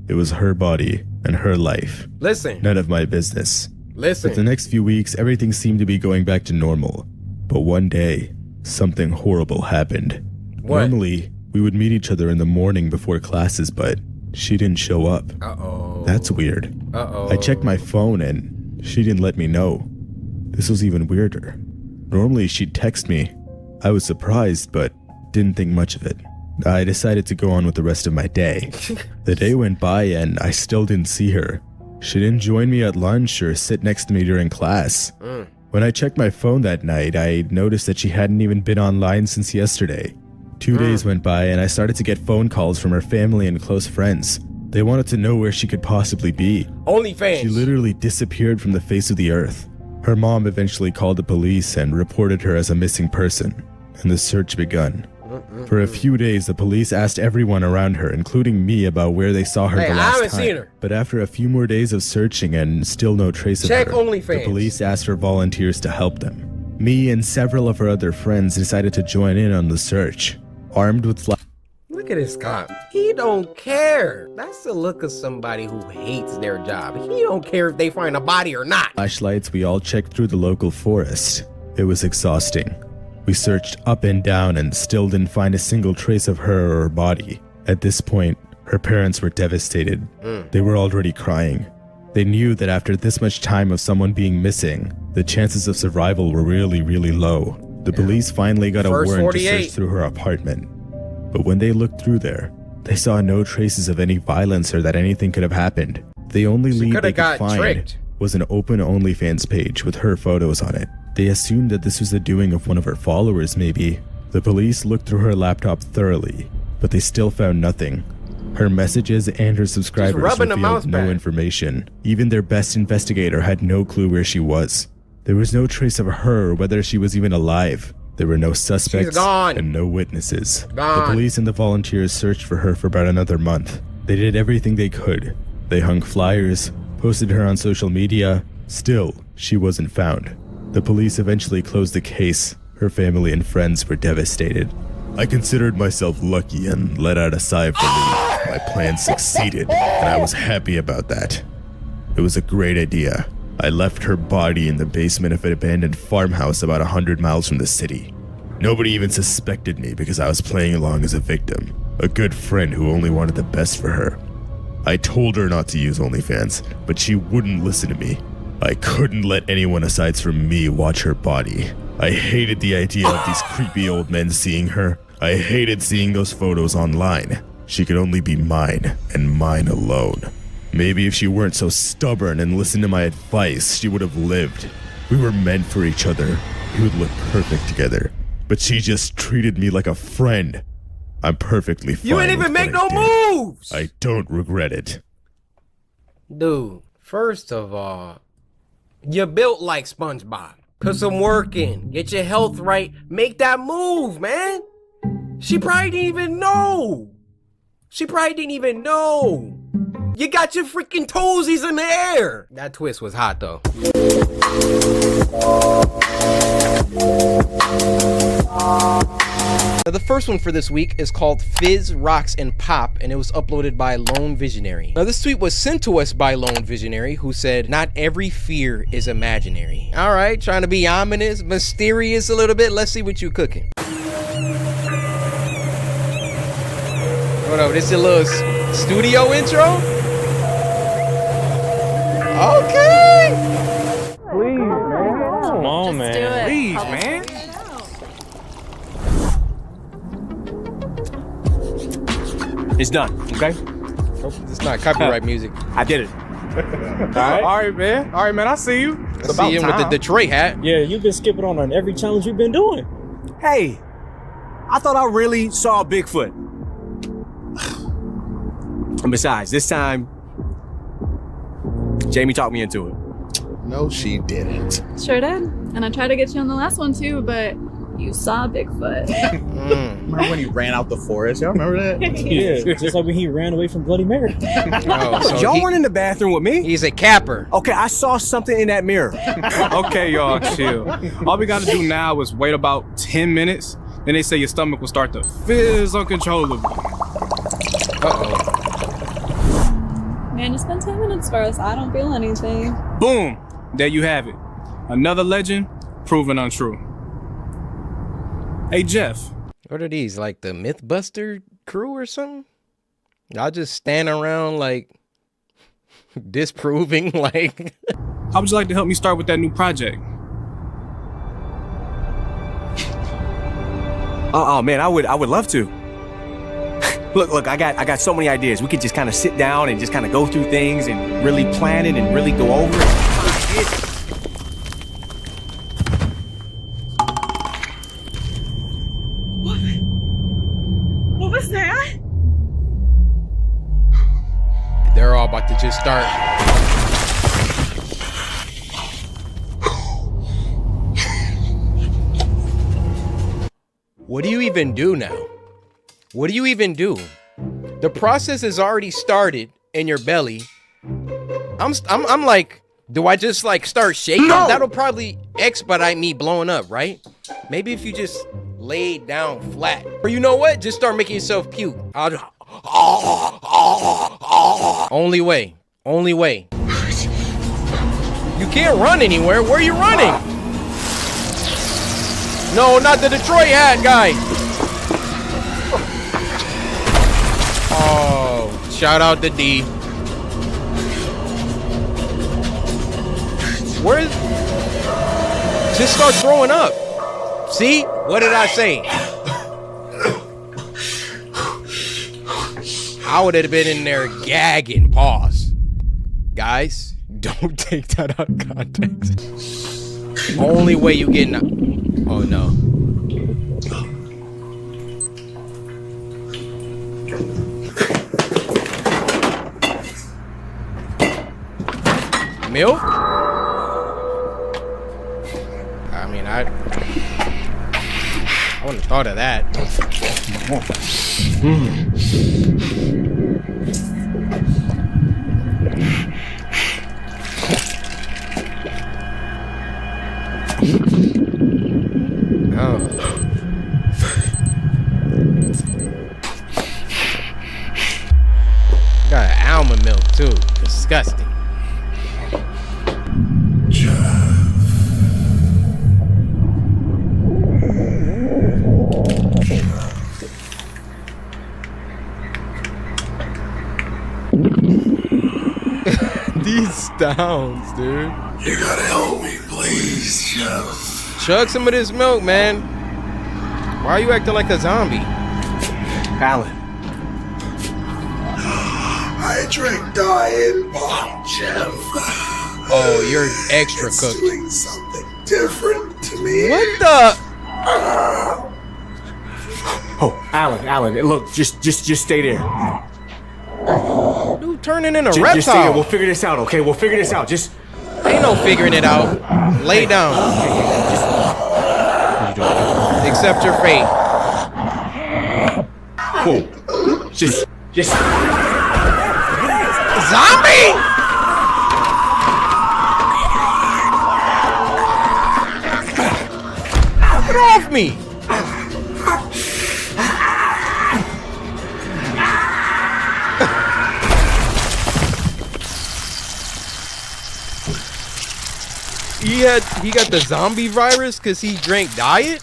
it was her body and her life. Listen. None of my business. Listen. For the next few weeks, everything seemed to be going back to normal. But one day, something horrible happened. What? Normally, we would meet each other in the morning before classes, but she didn't show up. Uh-oh. That's weird. Uh-oh. I checked my phone and she didn't let me know. This was even weirder. Normally, she'd text me. I was surprised, but didn't think much of it. I decided to go on with the rest of my day. The day went by and I still didn't see her. She didn't join me at lunch or sit next to me during class. When I checked my phone that night, I noticed that she hadn't even been online since yesterday. 2 days went by and I started to get phone calls from her family and close friends. They wanted to know where she could possibly be. OnlyFans. She literally disappeared from the face of the earth. Her mom eventually called the police and reported her as a missing person, and the search begun. For a few days, the police asked everyone around her, including me, about where they saw her Hey, the I last haven't time. seen her. But after a few more days of searching and still no trace of Check her, OnlyFans. the police asked for volunteers to help them. Me and several of her other friends decided to join in on the search, armed with Look at this cop. He don't care. That's the look of somebody who hates their job. He don't care if they find a body or not. flashlights. We all checked through the local forest. It was exhausting. We searched up and down and still didn't find a single trace of her or her body. At this point, her parents were devastated. They were already crying. They knew that after this much time of someone being missing, the chances of survival were really, really low. The police finally got a First warrant to 48. search through her apartment. But when they looked through there, they saw no traces of any violence or that anything could have happened. The only lead coulda they could got find tricked. was an open OnlyFans page with her photos on it. They assumed that this was the doing of one of her followers, maybe. The police looked through her laptop thoroughly, but they still found nothing. Her messages and her subscribers rubbing the mouse revealed no pad. information. Even their best investigator had no clue where she was. There was no trace of her or whether she was even alive. There were no suspects gone. and no witnesses. Gone. The police and the volunteers searched for her for about another month. They did everything they could. They hung flyers, posted her on social media. Still, she wasn't found. The police eventually closed the case. Her family and friends were devastated. I considered myself lucky and let out a sigh of relief. My plan succeeded, and I was happy about that. It was a great idea. I left her body in the basement of an abandoned farmhouse about 100 miles from the city. Nobody even suspected me because I was playing along as a victim, a good friend who only wanted the best for her. I told her not to use OnlyFans, but she wouldn't listen to me. I couldn't let anyone aside from me watch her body. I hated the idea of these creepy old men seeing her. I hated seeing those photos online. She could only be mine, and mine alone. Maybe if she weren't so stubborn and listened to my advice, she would have lived. We were meant for each other. We would look perfect together. But she just treated me like a friend. I'm perfectly fine. You ain't even with make what no I did. moves. I don't regret it. Dude, first of all, you're built like SpongeBob. Put some work in. Get your health right. Make that move, man. She probably didn't even know. You got your freaking toesies in the air. That twist was hot, though. Now, the first one for this week is called Fizz, Rocks, and Pop, and it was uploaded by Lone Visionary. Now, this tweet was sent to us by Lone Visionary, who said, "Not every fear is imaginary." All right, trying to be ominous, mysterious a little bit. Let's see what you cooking. Hold on, this is a little studio intro? Okay! Please, man. Come on, man. Do it. Please, man. It's done, okay? It's not copyright music. I did it. All right, man. All right, man. I see you. I see him with the Detroit hat. Yeah, you've been skipping on every challenge you've been doing. Hey, I thought I really saw Bigfoot. And besides, this time, Jamie talked me into it. No, she didn't. Sure did. And I tried to get you on the last one too, but you saw Bigfoot. Remember when he ran out the forest? Y'all remember that? Yeah, just like when he ran away from Bloody Mary. Oh, so y'all weren't in the bathroom with me? He's a capper. Okay, I saw something in that mirror. Okay, y'all, chill. All we gotta do now is wait about 10 minutes, then they say your stomach will start to fizz uncontrollably. Uh-oh. Man, it's been 10 minutes for us. I don't feel anything. Boom! There you have it. Another legend proven untrue. Hey, Jeff. What are these, like the Mythbuster crew or something? Y'all just stand around like disproving like... How would you like to help me start with that new project? Oh man, I would love to. Look, I got so many ideas. We could just kind of sit down and just kind of go through things and really plan it and really go over it. What was that? They're all about to just start. What do you even do now? What do you even do? The process has already started in your belly. I'm like, do I just like start shaking? No! That'll probably expedite me blowing up, right? Maybe if you just lay down flat. Or you know what? Just start making yourself puke. Only way. Only way. You can't run anywhere. Where are you running? No, not the Detroit hat guy. Oh, shout out to D. Where is... Just start throwing up. See? What did I say? I would have been in there gagging. Pause. Guys, don't take that out of context. Only way you get... Oh, no. Milk? I mean, I wouldn't have thought of that. Oh. Got almond milk too. Disgusting. These sounds, dude. You gotta help me, please, Chef. Chug some of this milk, man. Why are you acting like a zombie? Alan. I drink Diet Bomb, Chef. Oh, you're extra It's cooked. doing something different to me. What the? Oh, Alan, look, just stay there. Dude, turning into a Just stay there. reptile. We'll figure this out, okay? We'll figure this out. Just Ain't no figuring it out. Lay down. Accept your fate. Whoa. Just Zombie! Get off me! he got the zombie virus because he drank diet?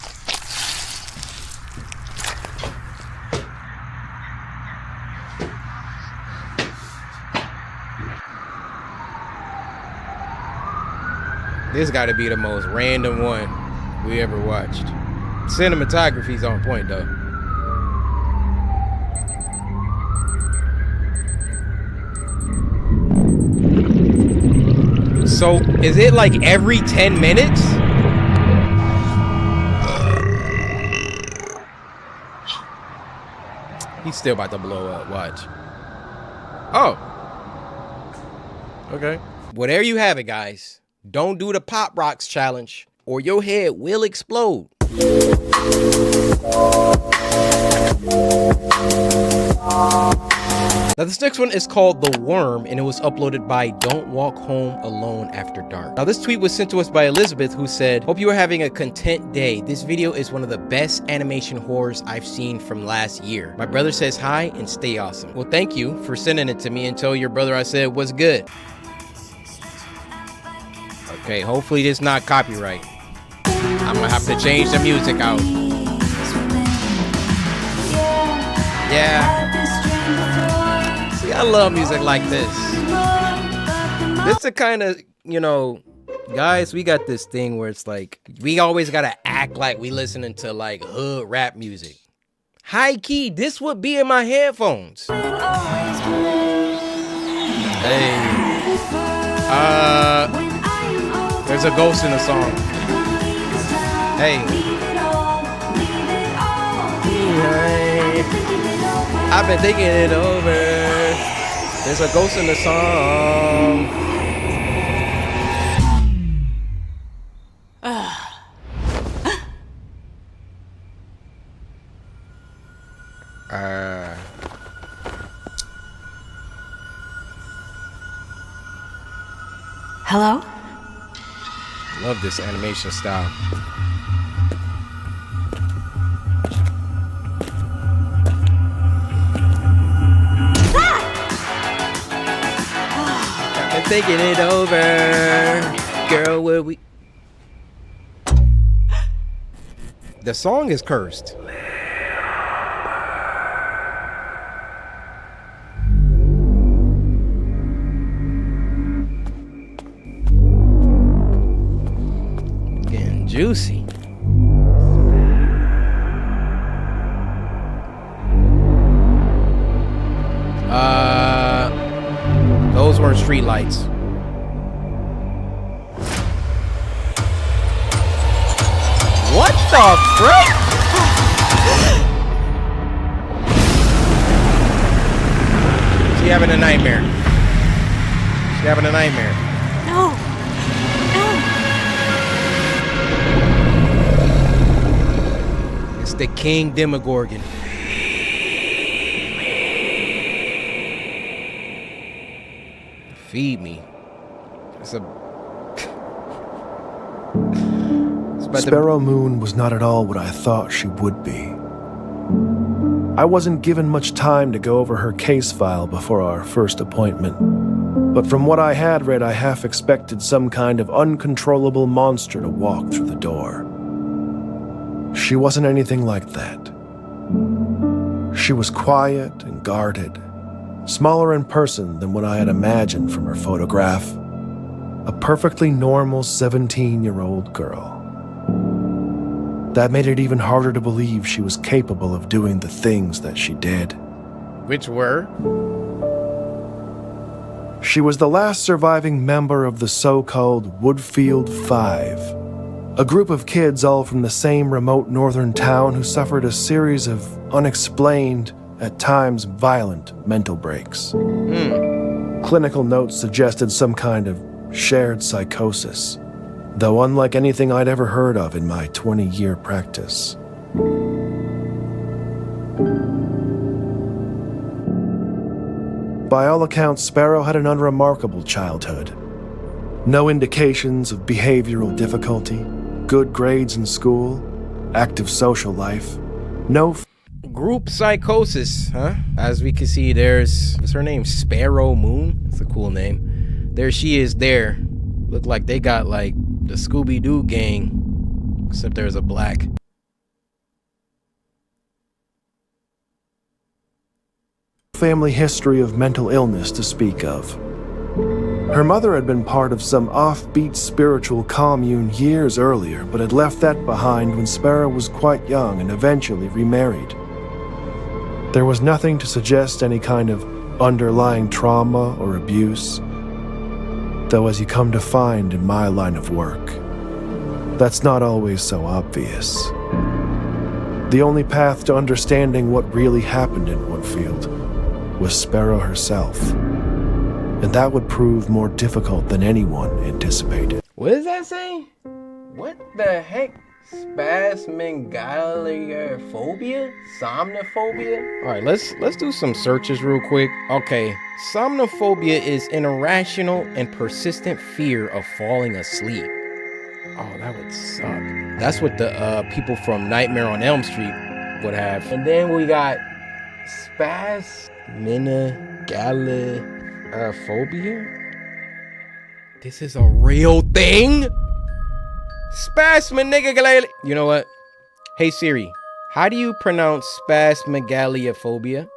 This got to be the most random one we ever watched. Cinematography's on point though. So is it like every 10 minutes? He's still about to blow up. Watch. Oh. Okay. Well, there you have it, guys. Don't do the Pop Rocks challenge or your head will explode. Now this next one is called The Worm, and it was uploaded by Don't Walk Home Alone After Dark. Now this tweet was sent to us by Elizabeth, who said, "Hope you are having a content day. This video is one of the best animation horrors I've seen from last year. My brother says hi and stay awesome." Well, thank you for sending it to me, and tell your brother I said was good. Okay, hopefully this not copyright. I'm gonna have to change the music out. Yeah. See, I love music like this. This is the kind of, you know, guys, we got this thing where it's like, we always gotta act like we listening to like hood rap music. High key, this would be in my headphones. Hey. There's a ghost in the song. Hey. I've been thinking it over. There's a ghost in the song. Hello? Love this animation style. I've been thinking it over. Girl, where we... The song is cursed. Getting juicy. Those weren't street lights. What the frick? She having a nightmare. She having a nightmare. No. It's the King Demogorgon. Feed me. It's a... Sparrow Moon was not at all what I thought she would be. I wasn't given much time to go over her case file before our first appointment, but from what I had read, I half expected some kind of uncontrollable monster to walk through the door. She wasn't anything like that. She was quiet and guarded, smaller in person than what I had imagined from her photograph. A perfectly normal 17-year-old girl. That made it even harder to believe she was capable of doing the things that she did. Which were? She was the last surviving member of the so-called Woodfield Five, a group of kids all from the same remote northern town who suffered a series of unexplained, at times violent, mental breaks. Clinical notes suggested some kind of shared psychosis, though unlike anything I'd ever heard of in my 20-year practice. By all accounts, Sparrow had an unremarkable childhood. No indications of behavioral difficulty, good grades in school, active social life, no group psychosis, huh? As we can see, there's, what's her name? Sparrow Moon? That's a cool name. There she is there. Look like they got like The Scooby-Doo gang, except there's a black. Family history of mental illness to speak of. Her mother had been part of some offbeat spiritual commune years earlier, but had left that behind when Sparrow was quite young and eventually remarried. There was nothing to suggest any kind of underlying trauma or abuse, though as you come to find in my line of work, that's not always so obvious. The only path to understanding what really happened in Woodfield was Sparrow herself, and that would prove more difficult than anyone anticipated. What does that say? What the heck? Spasmegalophobia? Somnophobia? Alright, let's do some searches real quick. Okay, somnophobia is an irrational and persistent fear of falling asleep. Oh, that would suck. That's what the people from Nightmare on Elm Street would have. And then we got spasmegalophobia. This is a real thing? Spasmegalophobia. You know what? Hey Siri, how do you pronounce spasmegalophobia?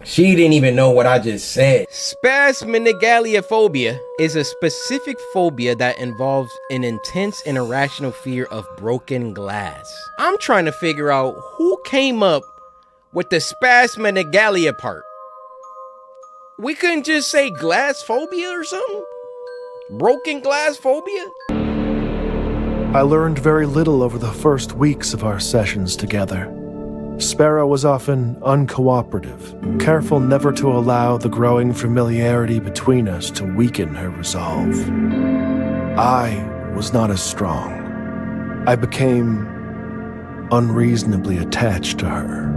She didn't even know what I just said. Spasmegalophobia is a specific phobia that involves an intense and irrational fear of broken glass. I'm trying to figure out who came up with the spasmegalophobia part. We couldn't just say glass phobia or something? Broken glass phobia? I learned very little over the first weeks of our sessions together. Sparrow was often uncooperative, careful never to allow the growing familiarity between us to weaken her resolve. I was not as strong. I became unreasonably attached to her.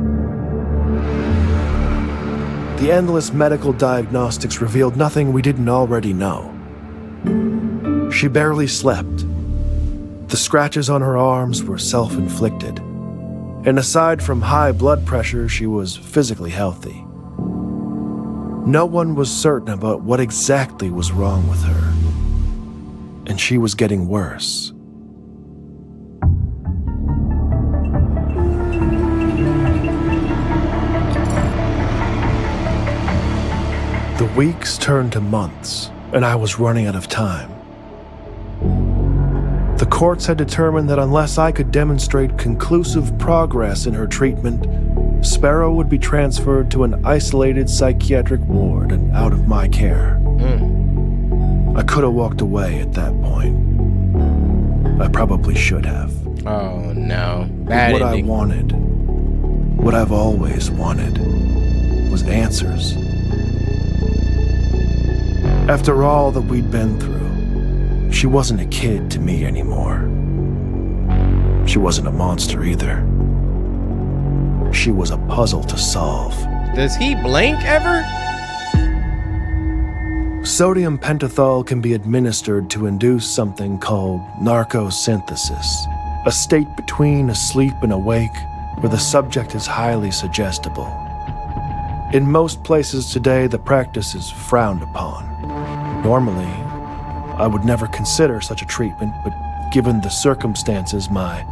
The endless medical diagnostics revealed nothing we didn't already know. She barely slept. The scratches on her arms were self-inflicted. And aside from high blood pressure, she was physically healthy. No one was certain about what exactly was wrong with her. And she was getting worse. The weeks turned to months, and I was running out of time. The courts had determined that unless I could demonstrate conclusive progress in her treatment, Sparrow would be transferred to an isolated psychiatric ward and out of my care. I could have walked away at that point. I probably should have. Oh no. Bad What ending. I wanted, what I've always wanted, was answers. After all that we'd been through, she wasn't a kid to me anymore. She wasn't a monster either. She was a puzzle to solve. Does he blink ever? Sodium pentothal can be administered to induce something called narcosynthesis, a state between asleep and awake where the subject is highly suggestible. In most places today, the practice is frowned upon. Normally, I would never consider such a treatment, but given the circumstances, my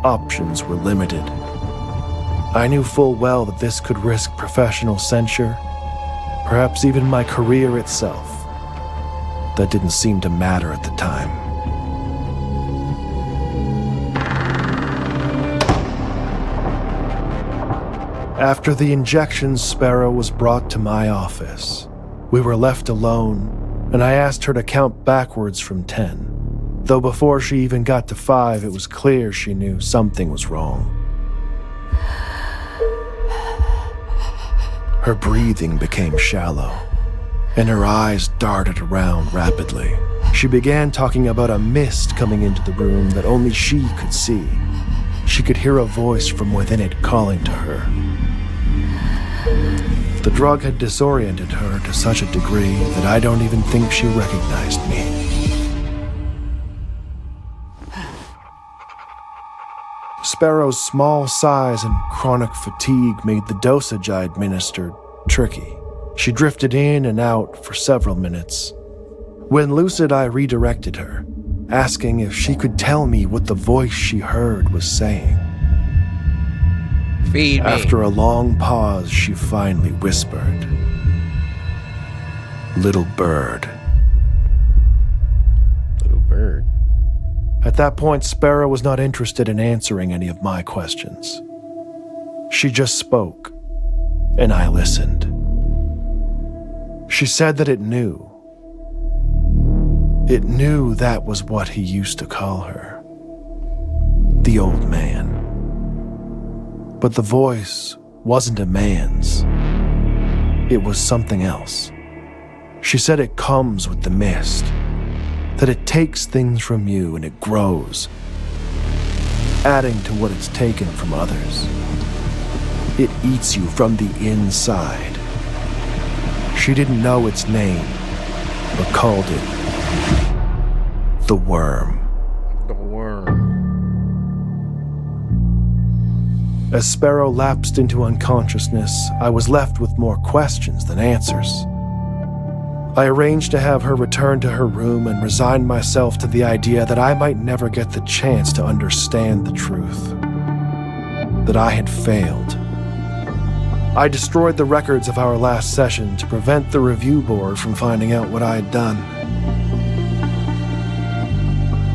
options were limited. I knew full well that this could risk professional censure, perhaps even my career itself. That didn't seem to matter at the time. After the injections, Sparrow was brought to my office. We were left alone, and I asked her to count backwards from 10. Though before she even got to 5, it was clear she knew something was wrong. Her breathing became shallow, and her eyes darted around rapidly. She began talking about a mist coming into the room that only she could see. She could hear a voice from within it calling to her. The drug had disoriented her to such a degree that I don't even think she recognized me. Sparrow's small size and chronic fatigue made the dosage I administered tricky. She drifted in and out for several minutes, When lucid, I redirected her, asking if she could tell me what the voice she heard was saying. Feed me. After a long pause, she finally whispered, "Little bird." Little bird. At that point, Sparrow was not interested in answering any of my questions. She just spoke, and I listened. She said that it knew. It knew that was what he used to call her. The old man. But the voice wasn't a man's. It was something else. She said it comes with the mist, that it takes things from you and it grows, adding to what it's taken from others. It eats you from the inside. She didn't know its name, but called it the worm. The worm. As Sparrow lapsed into unconsciousness, I was left with more questions than answers. I arranged to have her return to her room and resigned myself to the idea that I might never get the chance to understand the truth. That I had failed. I destroyed the records of our last session to prevent the review board from finding out what I had done.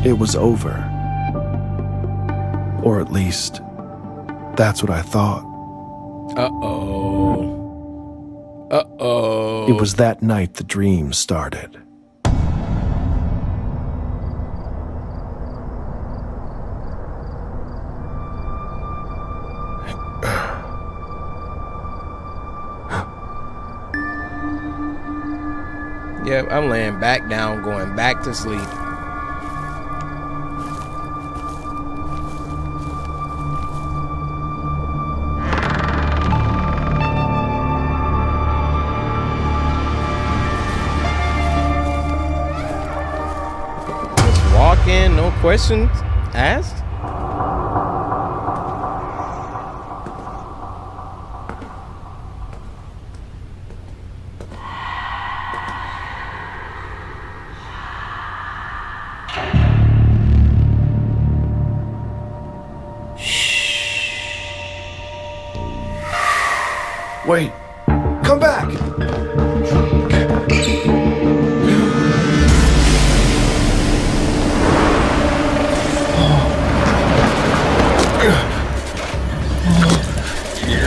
It was over. Or at least, that's what I thought. Uh-oh. Uh-oh. It was that night the dream started. Yep, I'm laying back down, going back to sleep. Just walk in, no questions asked? Wait, come back!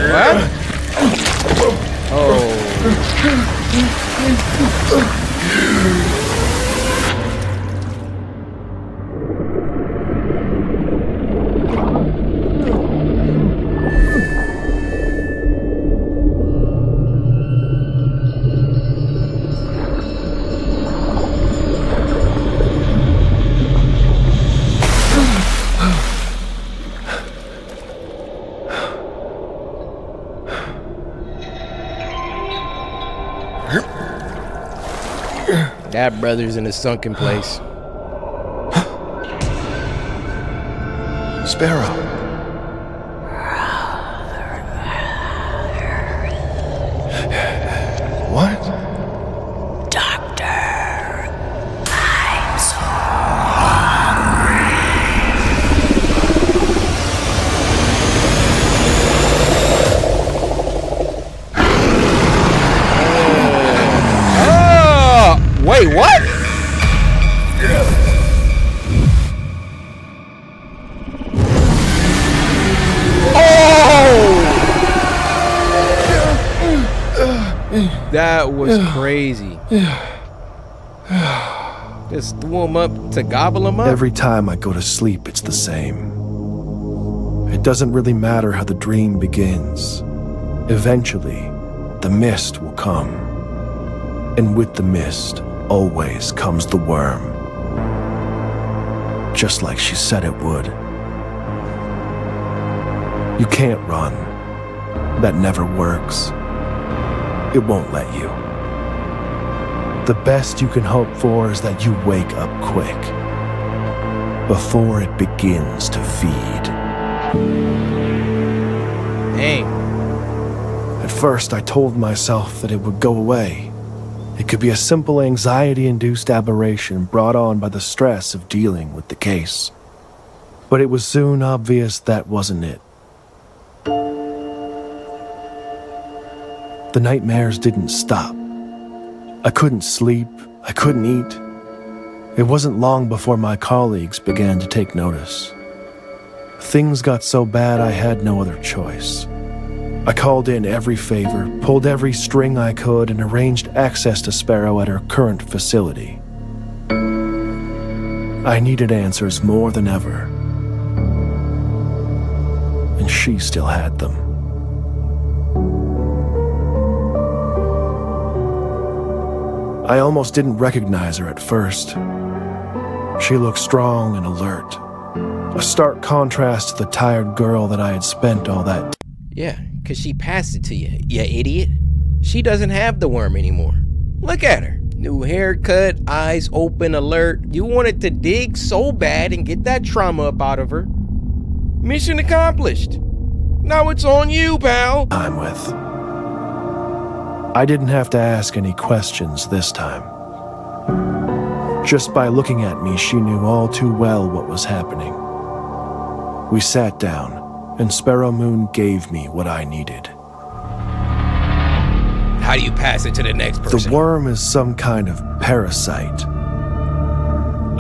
What? Oh. That brother's in a sunken place. Sparrow. What? Doctor, I'm so Wait, what? Oh! That was crazy. Just threw him up to gobble him up? Every time I go to sleep, it's the same. It doesn't really matter how the dream begins. Eventually, the mist will come. And with the mist, always comes the worm. Just like she said it would. You can't run. That never works. It won't let you. The best you can hope for is that you wake up quick, before it begins to feed. Dang. At first, I told myself that it would go away, It could be a simple anxiety-induced aberration brought on by the stress of dealing with the case. But it was soon obvious that wasn't it. The nightmares didn't stop. I couldn't sleep, I couldn't eat. It wasn't long before my colleagues began to take notice. Things got so bad I had no other choice. I called in every favor, pulled every string I could, and arranged access to Sparrow at her current facility. I needed answers more than ever. And she still had them. I almost didn't recognize her at first. She looked strong and alert. A stark contrast to the tired girl that I had spent all that. Yeah, because she passed it to you, you idiot. She doesn't have the worm anymore. Look at her. New haircut, eyes open, alert. You wanted to dig so bad and get that trauma up out of her. Mission accomplished. Now it's on you, pal. I'm with. I didn't have to ask any questions this time. Just by looking at me, she knew all too well what was happening. We sat down, and Sparrow Moon gave me what I needed. How do you pass it to the next person? The worm is some kind of parasite.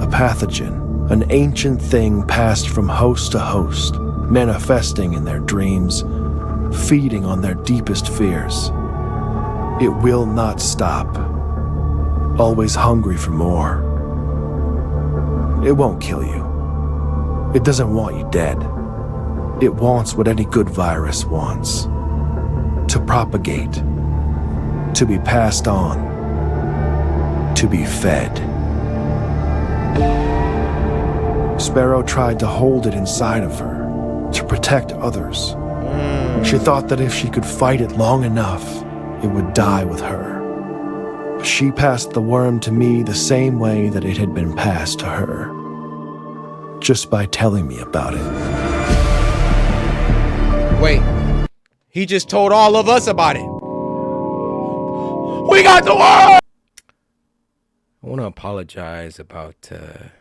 A pathogen, an ancient thing passed from host to host, manifesting in their dreams, feeding on their deepest fears. It will not stop, always hungry for more. It won't kill you. It doesn't want you dead. It wants what any good virus wants. To propagate. To be passed on. To be fed. Sparrow tried to hold it inside of her, to protect others. She thought that if she could fight it long enough, it would die with her. She passed the worm to me the same way that it had been passed to her. Just by telling me about it. Wait, he just told all of us about it. We got the worm! I want to apologize about that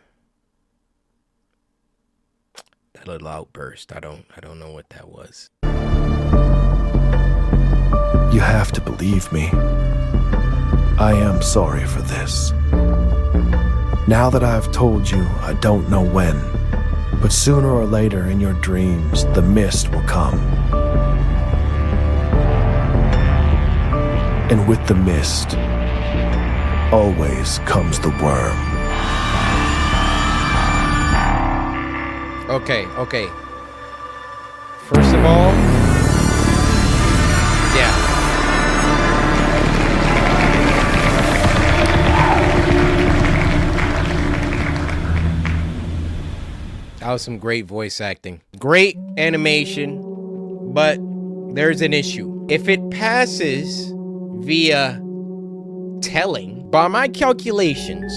little outburst. I don't know what that was. You have to believe me. I am sorry for this. Now that I've told you, I don't know when, but sooner or later in your dreams, the mist will come. And with the mist, always comes the worm. Okay. First of all, yeah. That was some great voice acting. Great animation, but there's an issue. If it passes via telling, by my calculations,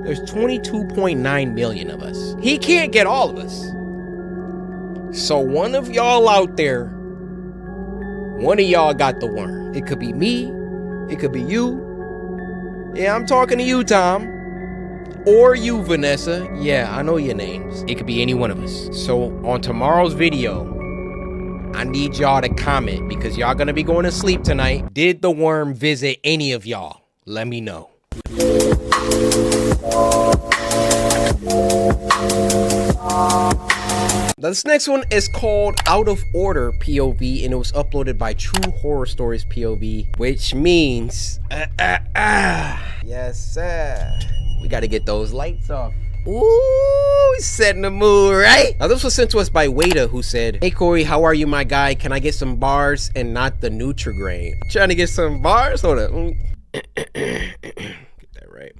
there's 22.9 million of us. He can't get all of us. So one of y'all out there, one of y'all got the worm. It could be me, it could be you. Yeah, I'm talking to you, Tom. Or you, Vanessa. Yeah, I know your names. It could be any one of us. So on tomorrow's video, I need y'all to comment because y'all gonna be going to sleep tonight. Did the worm visit any of y'all? Let me know. This next one is called Out of Order POV, and it was uploaded by True Horror Stories POV, which means yes sir, we got to get those lights off. Ooh, setting the mood, right? Now this was sent to us by Wada, who said, "Hey Cory, how are you, my guy? Can I get some bars and not the Nutrigrain?" Trying to get some bars? Hold up. Get that right.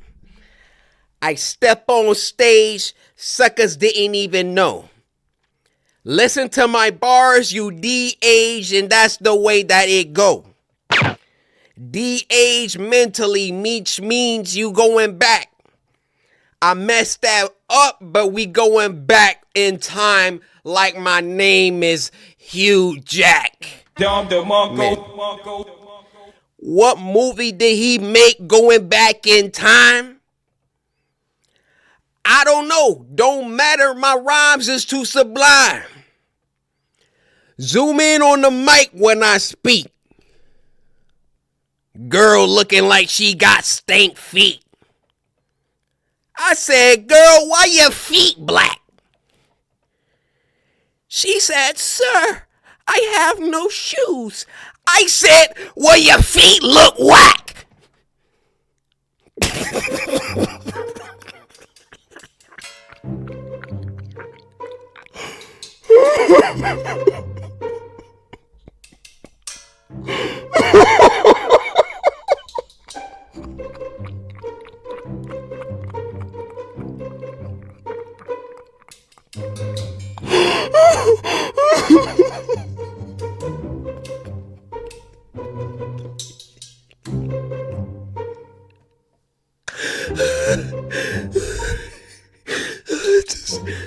I step on stage, suckers didn't even know. Listen to my bars, you de-age, and that's the way that it go. De-age mentally means you going back. I messed that up, but we going back in time like my name is Hugh Jack. Man. What movie did he make going back in time? I don't know. Don't matter. My rhymes is too sublime. Zoom in on the mic when I speak. Girl looking like she got stank feet. I said, girl, why your feet black? She said, sir, I have no shoes. I said, well, your feet look whack.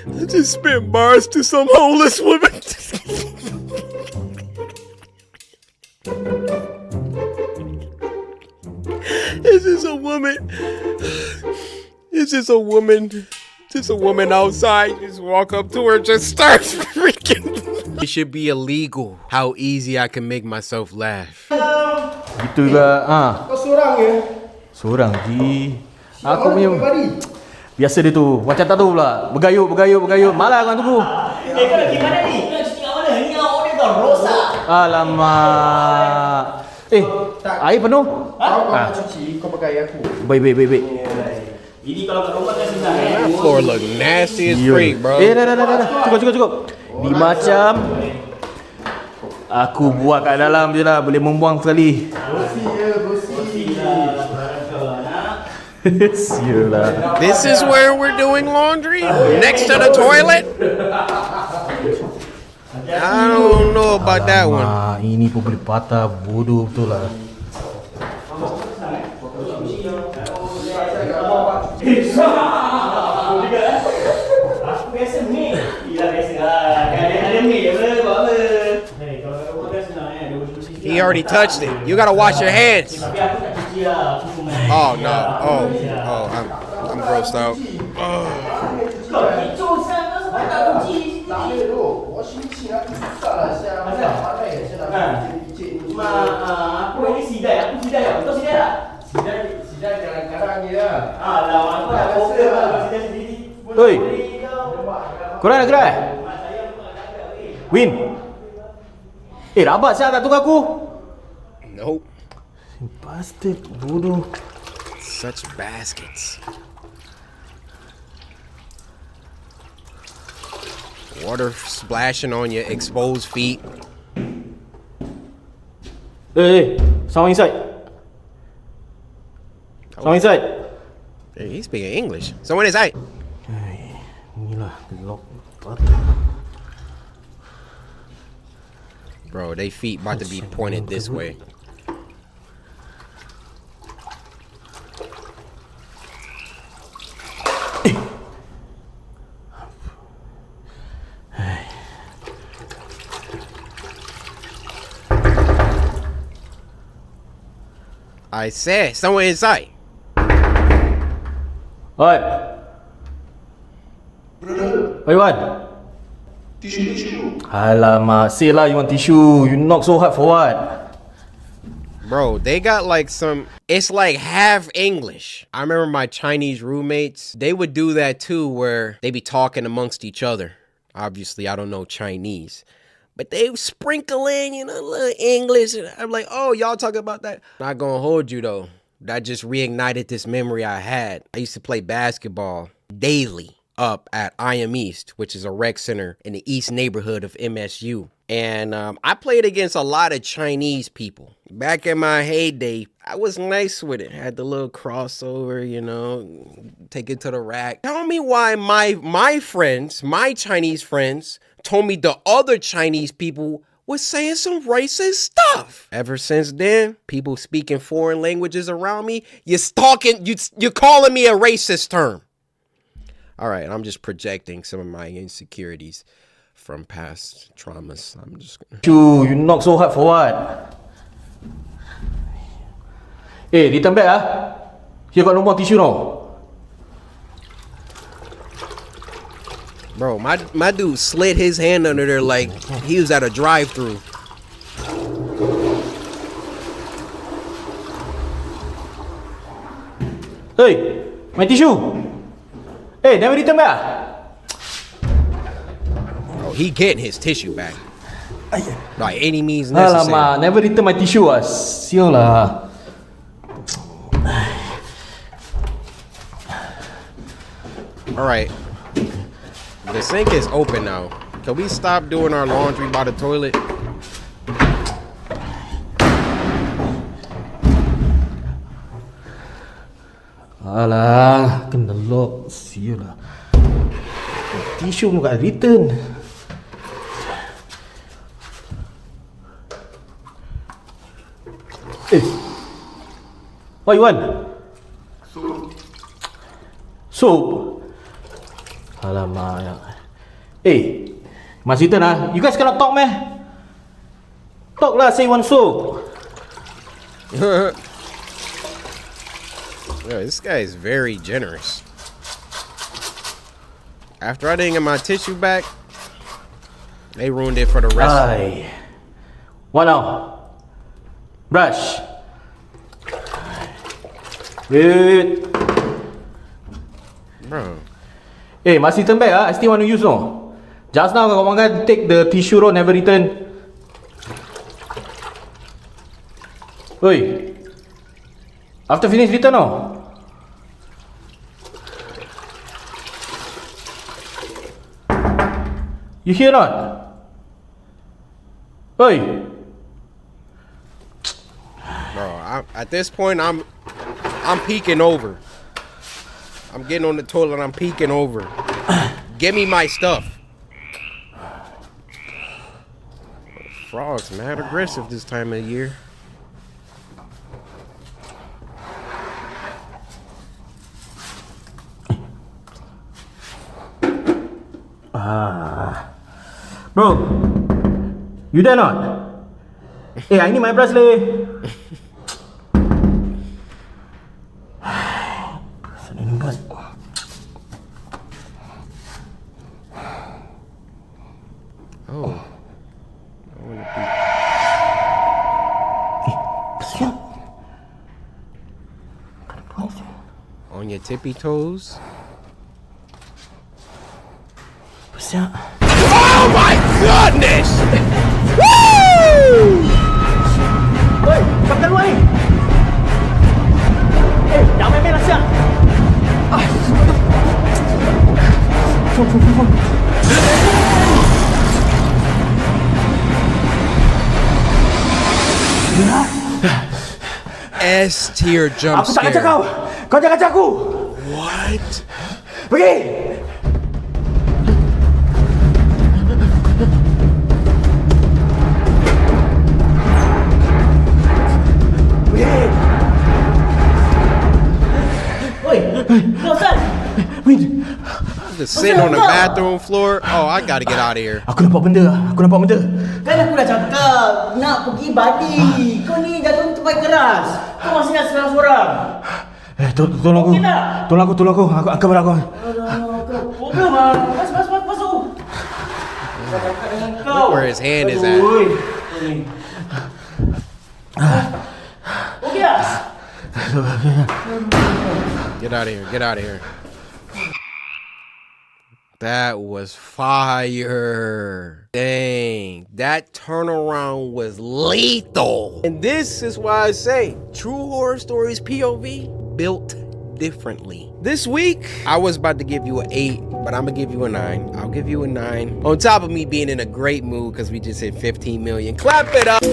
I just spit bars to some homeless woman. This is a woman. It's just a woman. Just a woman outside. Just walk up to her, just start freaking. It should be illegal. How easy I can make myself laugh. Gitu juga. Kau seorang ya? Seorang ji. Aku punya. Biasa dia tu. Macam tak tahu pula. Bergayut. Malah kan tunggu. Kau nak gimana ni? Kau nak cuci kat mana? Ni awak dia dah rosak. Alamak. Air penuh? Kau cuci, kau pakai aku. Baik. Ini kalau kat rumah kan susah. That floor look nasty as freak, bro. Dah. Cukup. Ni macam aku buat kat dalam je lah. Boleh membuang sekali. Bersih lah. This is where we're doing laundry? Next to the toilet? I don't know about that one. Ini pun boleh patah. Bodoh betul lah. Aku biasa ni. Iya biasa lah. Ada ni je buat apa? Kalau kau buat senang ya. He already touched it. You gotta wash your hands. Oh no. Oh, I'm grossed out. Aku ini sidai. Aku sidai. Kau sidai tak? Sidai kadang-kadang je lah. Lama aku dah problem lah. Kau sidai sendiri. Oi. Korang nak gerak? Win. Rabat siapa tak tunggu aku? Nope. Bastard, bodoh. Such baskets. Water splashing on your exposed feet. Hey, someone inside. Someone inside. Hey, he's speaking English. Someone inside. Inilah gelap. Bro, they feet about to be pointed this way. I said, someone inside. Oi. What you want? Tissue. Alamak, say lah you want tissue. You knock so hard for what? Bro, they got like it's like half English. I remember my Chinese roommates, they would do that too, where they be talking amongst each other. Obviously, I don't know Chinese. But they sprinkle in, a little English. And I'm like, oh, y'all talking about that? Not gonna hold you though. That just reignited this memory I had. I used to play basketball daily up at IM East, which is a rec center in the East neighborhood of MSU. And I played against a lot of Chinese people. Back in my heyday, I was nice with it. Had the little crossover, take it to the rack. Tell me why my friends, my Chinese friends, told me the other Chinese people was saying some racist stuff. Ever since then, people speaking foreign languages around me, you're calling me a racist term. All right, I'm just projecting some of my insecurities from past traumas. I'm just gonna... You knock so hard for what? return back ah. Here got no more tissue no. Bro, my dude slid his hand under there like he was at a drive-thru. Hey, my tissue. Hey, never return back. Oh, he getting his tissue back. By any means necessary. Alamak, never return my tissue ah. Sial lah. Alright. The sink is open now. Can we stop doing our laundry by the toilet? Alah, kena lock. Sial lah. Tissue pun kat return. What you want? Soup. Alamak. Mas Ethan ah, you guys cannot talk meh? Talk lah, say you want soup. Yo, this guy is very generous. After I didn't get my tissue back, they ruined it for the rest. Aye. What now? Brush. Wait. Bro. Hey, must return back ah. I still want to use no. Just now kau makan take the tissue roll never return. Oi. After finish return no. You hear not? Oi. Bro, at this point I'm peeking over. I'm getting on the toilet, I'm peeking over. Give me my stuff. Frog's mad aggressive this time of year. Bro, you there not? Hey, I need my brush leh. Oh. I wanna be on your tippy toes. Oh my goodness! Woo! Oi, kau keluar ni. Jangan main-main lah siap. S tier jump Aku tak scare. kacau kau. Kau jangan kacau aku. What? Pergi. Just sitting on the bathroom floor. Oh, I gotta get out of here. Aku nampak benda. Kan aku dah cakap nak pergi badi. Kau ni jatuh tempat keras. Kau masih nak seorang-seorang. Tolong aku. Tolong aku. Aku angkat barang aku. Problem ah. Masuk. Look where his hand is at. Okey ah. Get out of here. That was fire. Dang, that turnaround was lethal. And this is why I say true horror stories POV built differently. This week, I was about to give you an 8, but I'm gonna give you a 9. I'll give you a 9. On top of me being in a great mood because we just hit 15 million. Clap it up.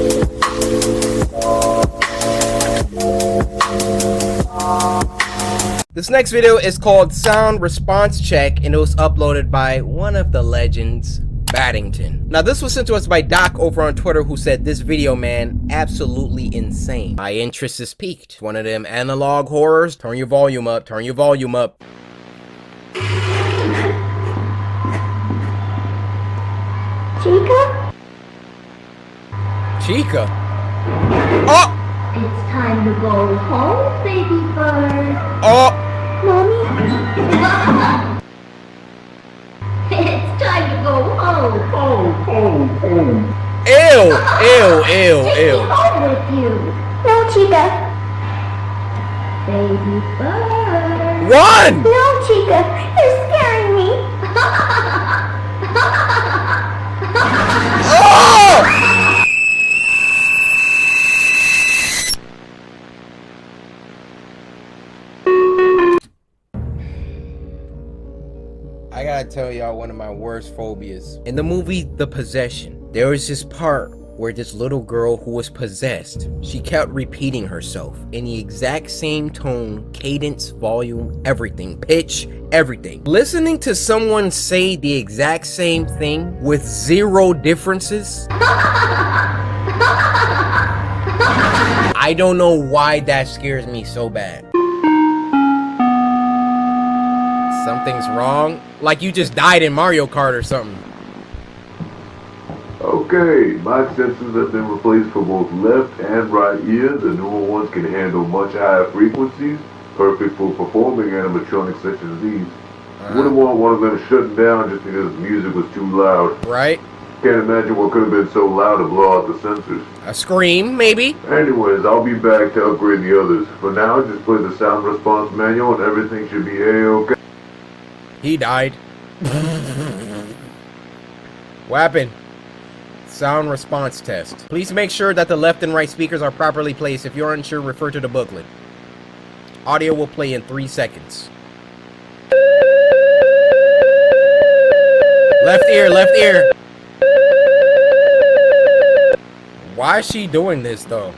This next video is called Sound Response Check, and it was uploaded by one of the legends, Baddington. Now, this was sent to us by Doc over on Twitter, who said, this video, man, absolutely insane. My interest is piqued. One of them analog horrors. Turn your volume up. Chica? Oh! It's time to go home, baby bird. Oh! Mommy? It's time to go home. Home. Ew! Ew! Take Ew! me home with you. No, Chica. Baby bird. Run! No, Chica. You're scaring me. Oh! I gotta tell y'all one of my worst phobias. In the movie The Possession, there was this part where this little girl who was possessed, she kept repeating herself in the exact same tone, cadence, volume, everything, pitch, everything. Listening to someone say the exact same thing with zero differences, I don't know why that scares me so bad. Something's wrong? Like you just died in Mario Kart or something. Okay, my sensors have been replaced for both left and right ear. The newer ones can handle much higher frequencies, perfect for performing animatronics such as these. Wouldn't want one of them shutting down just because the music was too loud. Right? Can't imagine what could have been so loud to blow out the sensors. A scream, maybe? Anyways, I'll be back to upgrade the others. For now, just play the sound response manual and everything should be A-okay. He died. What happened? Sound response test. Please make sure that the left and right speakers are properly placed. If you're unsure, refer to the booklet. Audio will play in 3 seconds. Left ear, left ear. Why is she doing this though?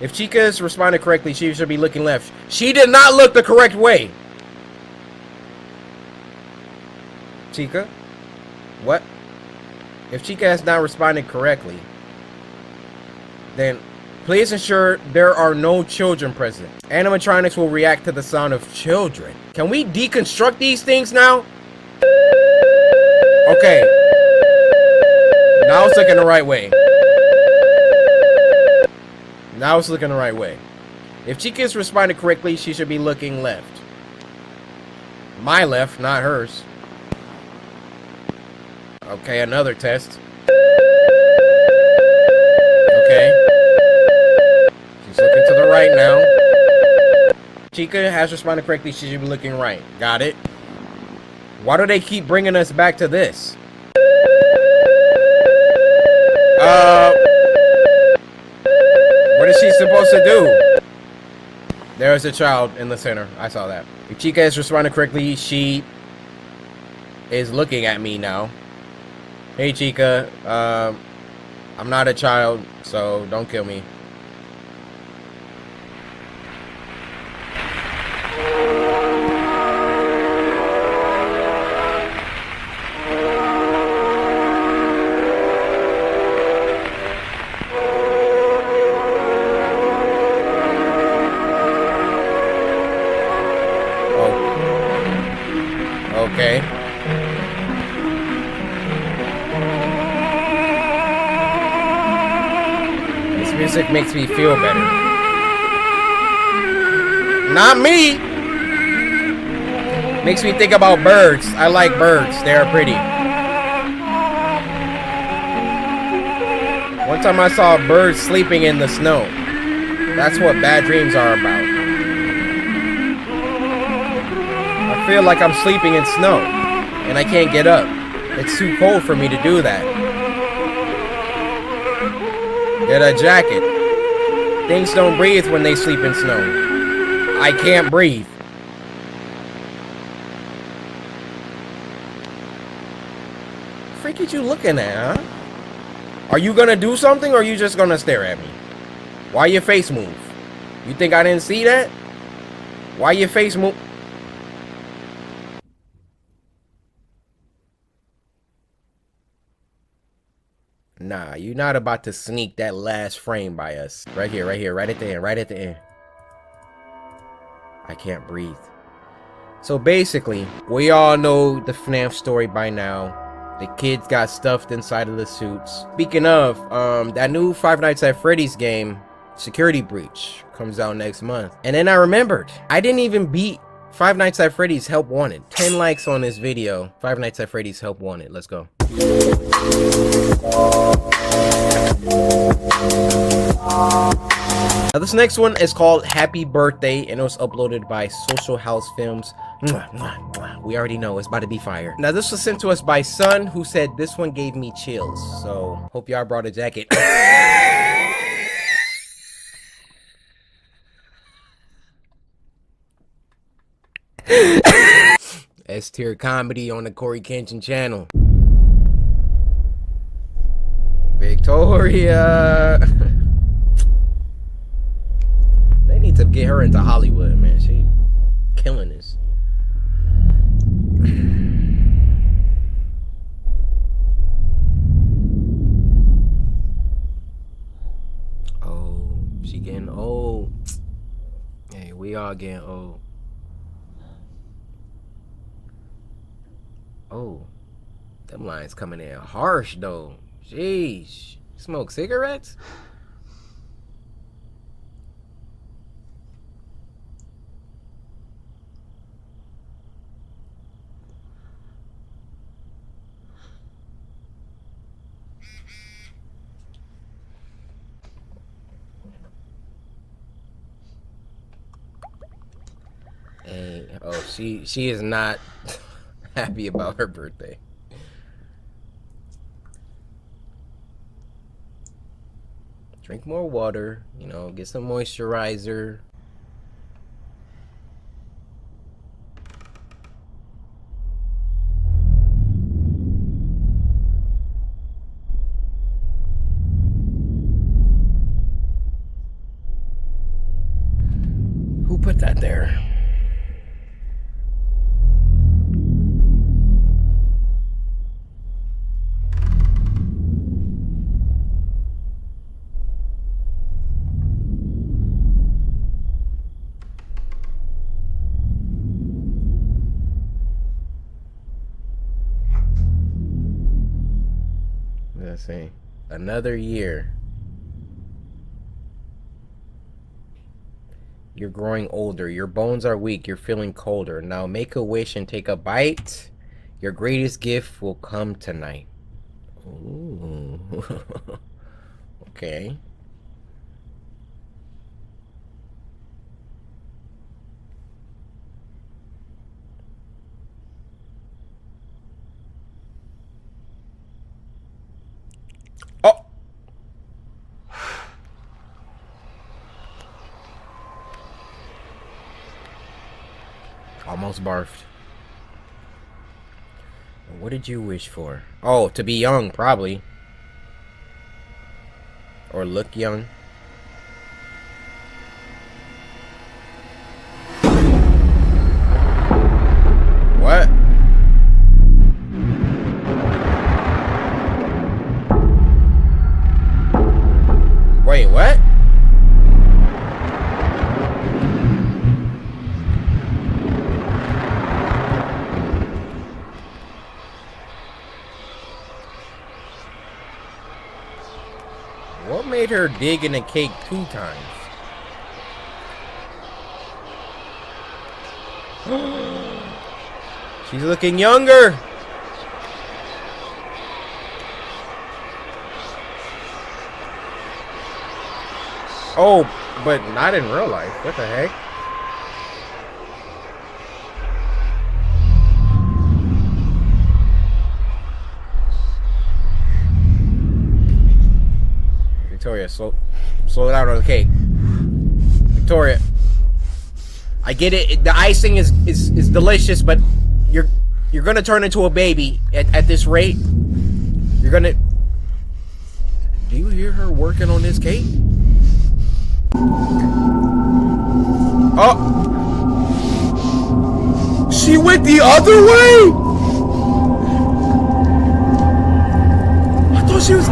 If Chica is responding correctly, she should be looking left. She did not look the correct way. Chica? What? If Chica has not responded correctly, then please ensure there are no children present. Animatronics will react to the sound of children. Can we deconstruct these things now? Okay. Now it's looking the right way. Now it's looking the right way. If Chica has responded correctly, she should be looking left. My left, not hers. Okay, another test. Okay. She's looking to the right now. Chica has responded correctly. She should be looking right. Got it. Why do they keep bringing us back to this? What is she supposed to do? There's a child in the center. I saw that. If Chica has responded correctly, she is looking at me now. Hey Chica, I'm not a child, so don't kill me. Oh. Okay. Music makes me feel better. Not me! Makes me think about birds. I like birds. They are pretty. One time I saw a bird sleeping in the snow. That's what bad dreams are about. I feel like I'm sleeping in snow and I can't get up. It's too cold for me to do that. Get a jacket. Things don't breathe when they sleep in snow. I can't breathe. Freak are you looking at, huh? Are you gonna do something or are you just gonna stare at me? Why your face move? You think I didn't see that? Why your face move? Nah, you're not about to sneak that last frame by us. Right here, right at the end, right at the end. I can't breathe. So basically, we all know the FNAF story by now. The kids got stuffed inside of the suits. Speaking of, that new Five Nights at Freddy's game Security Breach comes out next month. And then I remembered, I didn't even beat Five Nights at Freddy's Help Wanted. 10 likes on this video. Five Nights at Freddy's Help Wanted. Let's go. Now this next one is called Happy Birthday, and it was uploaded by Social House Films. We already know it's about to be fire. Now this was sent to us by Sun, who said this one gave me chills. So hope y'all brought a jacket. S-tier comedy on the CoryxKenshin channel. Victoria. They need to get her into Hollywood, man. She killing this. Oh, she getting old. Hey, we all getting old. Oh, them lines coming in harsh though. Jeez, smoke cigarettes? Hey, oh, she is not happy about her birthday. Drink more water, you know, get some moisturizer. Who put that there? Let's see. Another year. You're growing older. Your bones are weak. You're feeling colder. Now make a wish and take a bite. Your greatest gift will come tonight. Ooh. Okay. Almost barfed. What did you wish for? Oh, to be young, probably. Or look young. What? Wait, what? What made her dig in the cake 2 times? She's looking younger. Oh, but not in real life. What the heck? Victoria, slow down on the cake. Victoria, I get it. The icing is delicious, but you're gonna turn into a baby at this rate. You're gonna. Do you hear her working on this cake? Oh, she went the other way. I thought she was.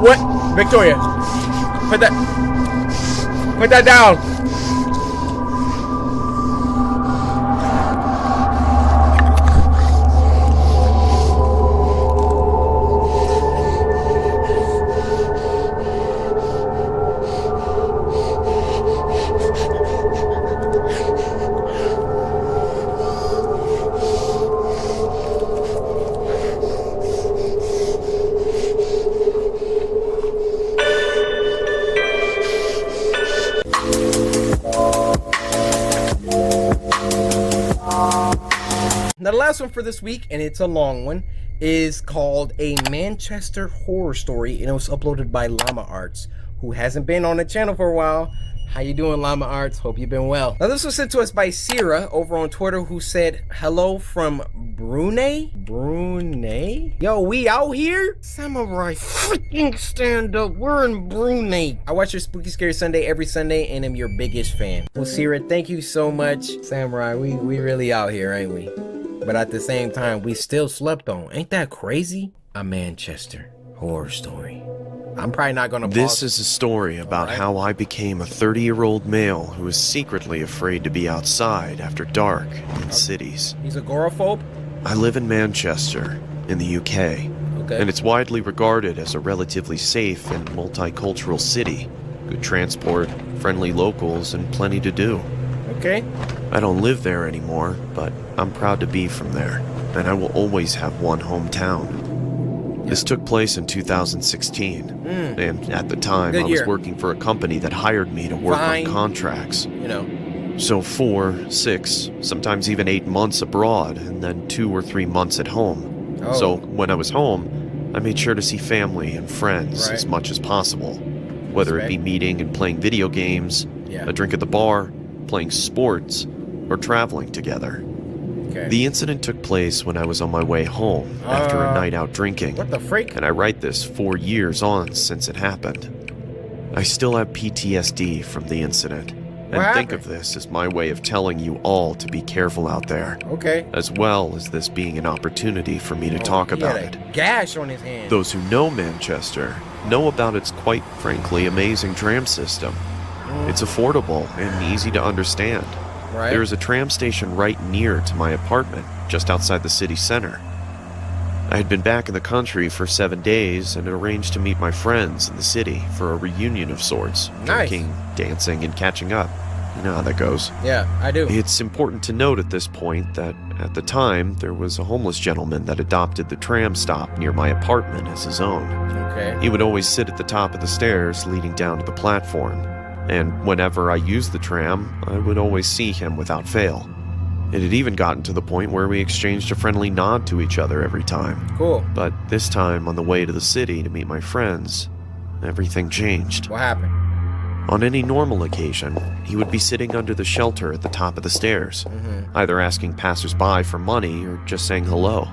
What? Victoria. Put that down. Now the last one for this week, and it's a long one, is called A Manchester Horror Story, and it was uploaded by Llama Arts, who hasn't been on the channel for a while. How you doing, Llama Arts? Hope you've been well. Now this was sent to us by Sierra over on Twitter, who said, hello from Brunei? Brunei? Yo, we out here? Samurai, freaking stand up. We're in Brunei. I watch your Spooky Scary Sunday every Sunday, and I'm your biggest fan. Well, Sierra, thank you so much. Samurai, we really out here, ain't we? But at the same time, we still slept on. Ain't that crazy? A Manchester Horror Story. I'm probably not gonna pause. This is a story about how I became a 30-year-old male who is secretly afraid to be outside after dark in cities. He's agoraphobe? I live in Manchester, in the UK, and it's widely regarded as a relatively safe and multicultural city. Good transport, friendly locals, and plenty to do. Okay. I don't live there anymore, but I'm proud to be from there, and I will always have one hometown. This took place in 2016, and at the time I was working for a company that hired me to work on contracts. You know. So 4, 6, sometimes even 8 months abroad, and then 2 or 3 months at home. Oh. So when I was home, I made sure to see family and friends as much as possible, whether it be meeting and playing video games, a drink at the bar, playing sports, or traveling together. The incident took place when I was on my way home after a night out drinking. What the freak? And I write this 4 years on since it happened. I still have PTSD from the incident, and think of this as my way of telling you all to be careful out there. Okay. As well as this being an opportunity for me to talk about it. Gash on his hand. Those who know Manchester know about its quite frankly amazing tram system. It's affordable and easy to understand. There is a tram station right near to my apartment, just outside the city center. I had been back in the country for 7 days and arranged to meet my friends in the city for a reunion of sorts. Drinking, dancing, and catching up. You know how that goes. Yeah, I do. It's important to note at this point that at the time, there was a homeless gentleman that adopted the tram stop near my apartment as his own. Okay. He would always sit at the top of the stairs leading down to the platform. And whenever I used the tram, I would always see him without fail. It had even gotten to the point where we exchanged a friendly nod to each other every time. Cool. But this time, on the way to the city to meet my friends, everything changed. What happened? On any normal occasion, he would be sitting under the shelter at the top of the stairs, either asking passersby for money or just saying hello.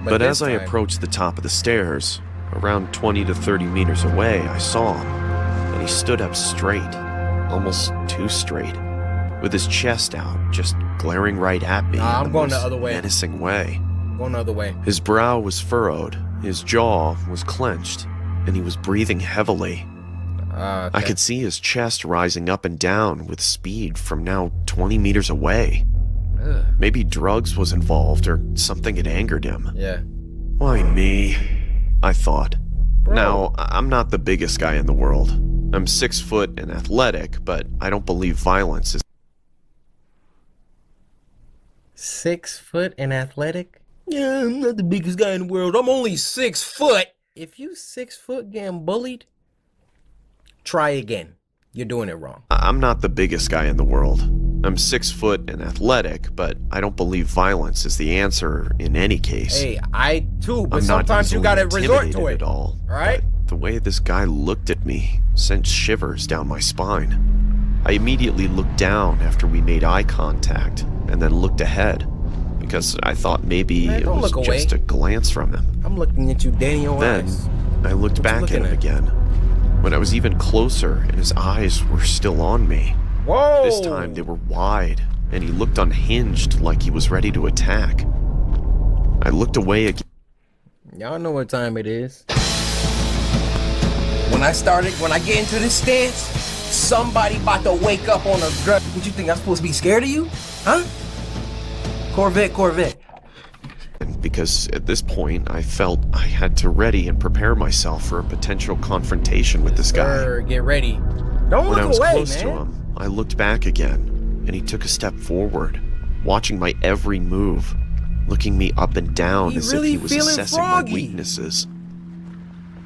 But as I approached the top of the stairs, around 20 to 30 meters away, I saw him. And he stood up straight, almost too straight, with his chest out, just glaring right at me I'm going the other way. menacing way. Going the other way. His brow was furrowed, his jaw was clenched, and he was breathing heavily. I could see his chest rising up and down with speed from now 20 meters away. Maybe drugs was involved or something had angered him. Yeah. Why me? I thought. Now, I'm not the biggest guy in the world. I'm 6 foot and athletic, but I don't believe violence is... 6 foot and athletic? Yeah, I'm not the biggest guy in the world. I'm only 6 foot. If you 6 foot getting bullied, try again. You're doing it wrong. I'm not the biggest guy in the world. I'm 6 foot and athletic, but I don't believe violence is the answer in any case. Hey, I too, but I'm sometimes you gotta resort to intimidated it. at all. Alright? The way this guy looked at me sent shivers down my spine. I immediately looked down after we made eye contact, and then looked ahead, because I thought maybe it was just a glance from him. I'm looking at you, Daniel. Then, I looked back at him again, when I was even closer and his eyes were still on me. Whoa! This time they were wide, and he looked unhinged like he was ready to attack. I looked away again. Y'all know what time it is. When I get into this stance, somebody about to wake up on a drug. What you think, I'm supposed to be scared of you? Huh? Corvette. Because at this point, I felt I had to ready and prepare myself for a potential confrontation with this guy. Get ready. Don't When I look was away, close man. to him, I looked back again, and he took a step forward, watching my every move, looking me up and down as if he was assessing my weaknesses.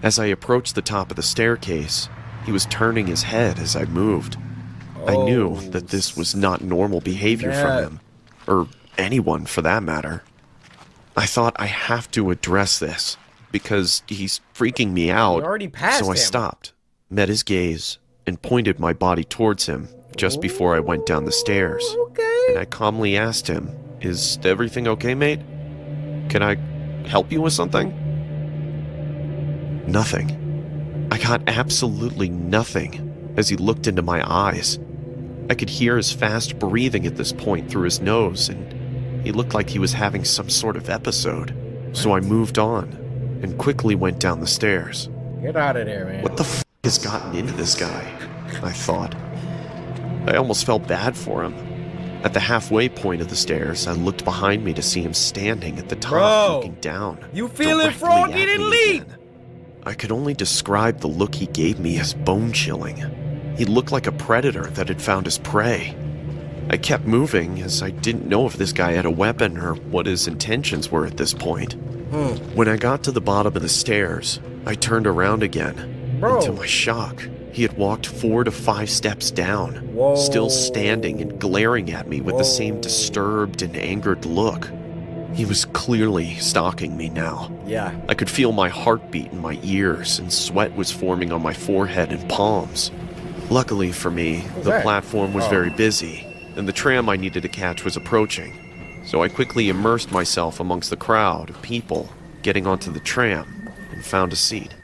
As I approached the top of the staircase, he was turning his head as I moved. I knew that this was not normal behavior from him, or anyone for that matter. I thought I have to address this, because he's freaking me out. You already passed so I him. stopped, met his gaze, and pointed my body towards him just before I went down the stairs. And I calmly asked him, "Is everything okay, mate? Can I help you with something?" Nothing. I got absolutely nothing as he looked into my eyes. I could hear his fast breathing at this point through his nose, and he looked like he was having some sort of episode. So I moved on and quickly went down the stairs. Get out of there, man. What the f has gotten into this guy? I thought. I almost felt bad for him. At the halfway point of the stairs, I looked behind me to see him standing at the top, looking down. You feeling directly froggy? at Then me leave. again. I could only describe the look he gave me as bone-chilling. He looked like a predator that had found his prey. I kept moving as I didn't know if this guy had a weapon or what his intentions were at this point. When I got to the bottom of the stairs, I turned around again. And to my shock, he had walked 4 to 5 steps down, still standing and glaring at me with the same disturbed and angered look. He was clearly stalking me now. Yeah. I could feel my heartbeat in my ears, and sweat was forming on my forehead and palms. Luckily for me, the platform was very busy, and the tram I needed to catch was approaching. So I quickly immersed myself amongst the crowd of people getting onto the tram and found a seat.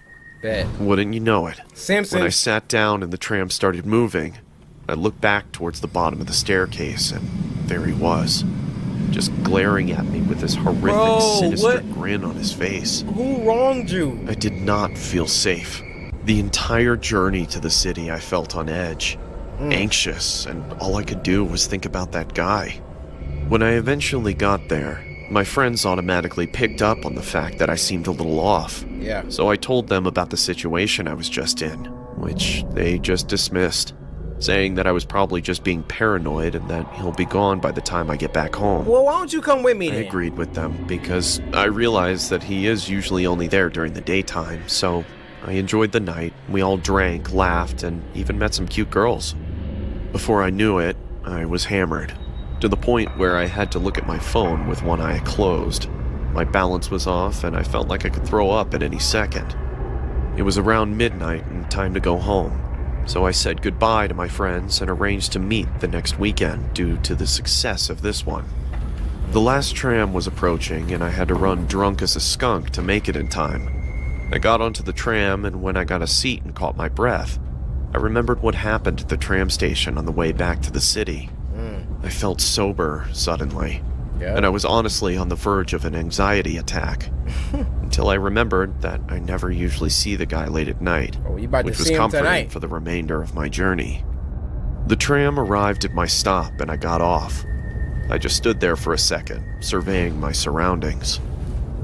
Bet. Wouldn't you know it? Simpsons. When I sat down and the tram started moving, I looked back towards the bottom of the staircase, and there he was, just glaring at me with this horrific, sinister grin on his face. Who wronged you? I did not feel safe. The entire journey to the city, I felt on edge, anxious, and all I could do was think about that guy. When I eventually got there, my friends automatically picked up on the fact that I seemed a little off. Yeah. So I told them about the situation I was just in, which they just dismissed, saying that I was probably just being paranoid and that he'll be gone by the time I get back home. Well, why don't you come with me I then? agreed with them because I realized that he is usually only there during the daytime, so I enjoyed the night. We all drank, laughed, and even met some cute girls. Before I knew it, I was hammered, to the point where I had to look at my phone with one eye closed. My balance was off, and I felt like I could throw up at any second. It was around midnight and time to go home, so I said goodbye to my friends and arranged to meet the next weekend due to the success of this one. The last tram was approaching, and I had to run drunk as a skunk to make it in time. I got onto the tram, and when I got a seat and caught my breath, I remembered what happened at the tram station on the way back to the city. I felt sober suddenly, and I was honestly on the verge of an anxiety attack, until I remembered that I never usually see the guy late at night, which was comforting for the remainder of my journey. The tram arrived at my stop, and I got off. I just stood there for a second, surveying my surroundings.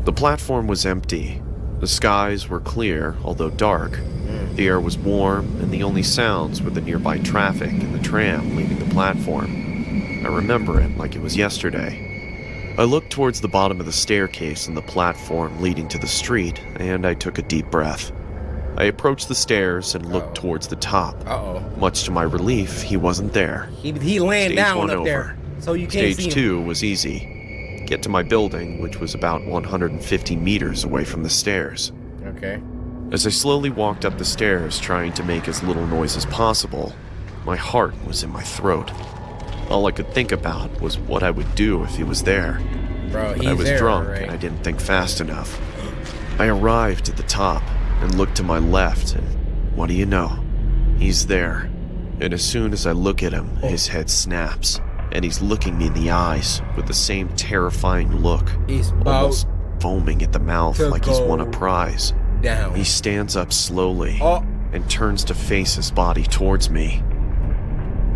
The platform was empty. The skies were clear, although dark. The air was warm, and the only sounds were the nearby traffic and the tram leaving the platform. I remember it like it was yesterday. I looked towards the bottom of the staircase and the platform leading to the street, and I took a deep breath. I approached the stairs and looked towards the top. Much to my relief, he wasn't there. He laying Stage down 1 up over. there, so you can't see Stage him. 2 was easy. Get to my building, which was about 150 meters away from the stairs. Okay. As I slowly walked up the stairs, trying to make as little noise as possible, my heart was in my throat. All I could think about was what I would do if he was there. Bro, But I was there, drunk right? and I didn't think fast enough. I arrived at the top and looked to my left, and what do you know? He's there. And as soon as I look at him, his head snaps, and he's looking me in the eyes with the same terrifying look, almost foaming at the mouth like he's won a prize. Down. He stands up slowly, and turns to face his body towards me.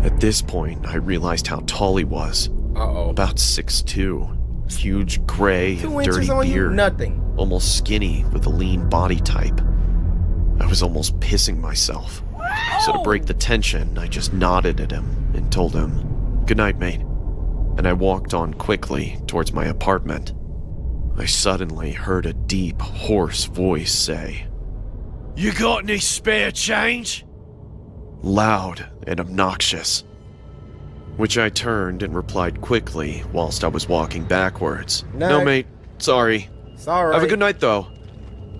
At this point, I realized how tall he was. About 6'2". Huge gray and 2 inches dirty on you, beard. nothing. Almost skinny with a lean body type. I was almost pissing myself. So to break the tension, I just nodded at him and told him, "Good night, mate." And I walked on quickly towards my apartment. I suddenly heard a deep, hoarse voice say, "You got any spare change?" Loud and obnoxious. Which I turned and replied quickly whilst I was walking backwards. "No, mate. Sorry. Sorry. Have a good night, though."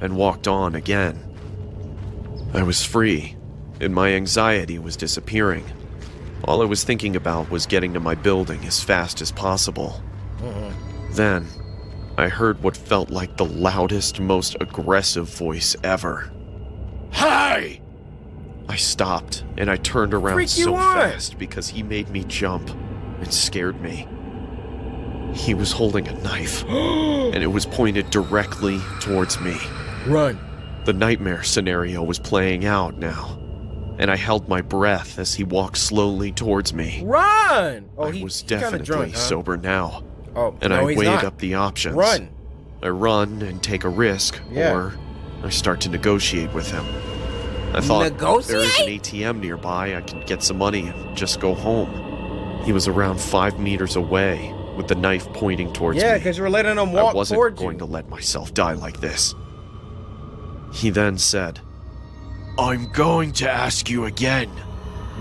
And walked on again. I was free, and my anxiety was disappearing. All I was thinking about was getting to my building as fast as possible. Then, I heard what felt like the loudest, most aggressive voice ever. "Hey!" I stopped, and I turned around so fast because he made me jump and scared me. He was holding a knife, and it was pointed directly towards me. Run. The nightmare scenario was playing out now, and I held my breath as he walked slowly towards me. Run! I was definitely drunk, huh? sober now, Oh, and no, I he's weighed not. up the options. Run. I run and take a risk, Yeah. or I start to negotiate with him. I thought, there is an ATM nearby, I can get some money and just go home. He was around 5 meters away, with the knife pointing towards Yeah, me. because you're letting him walk I wasn't towards going you. to let myself die like this. He then said, "I'm going to ask you again.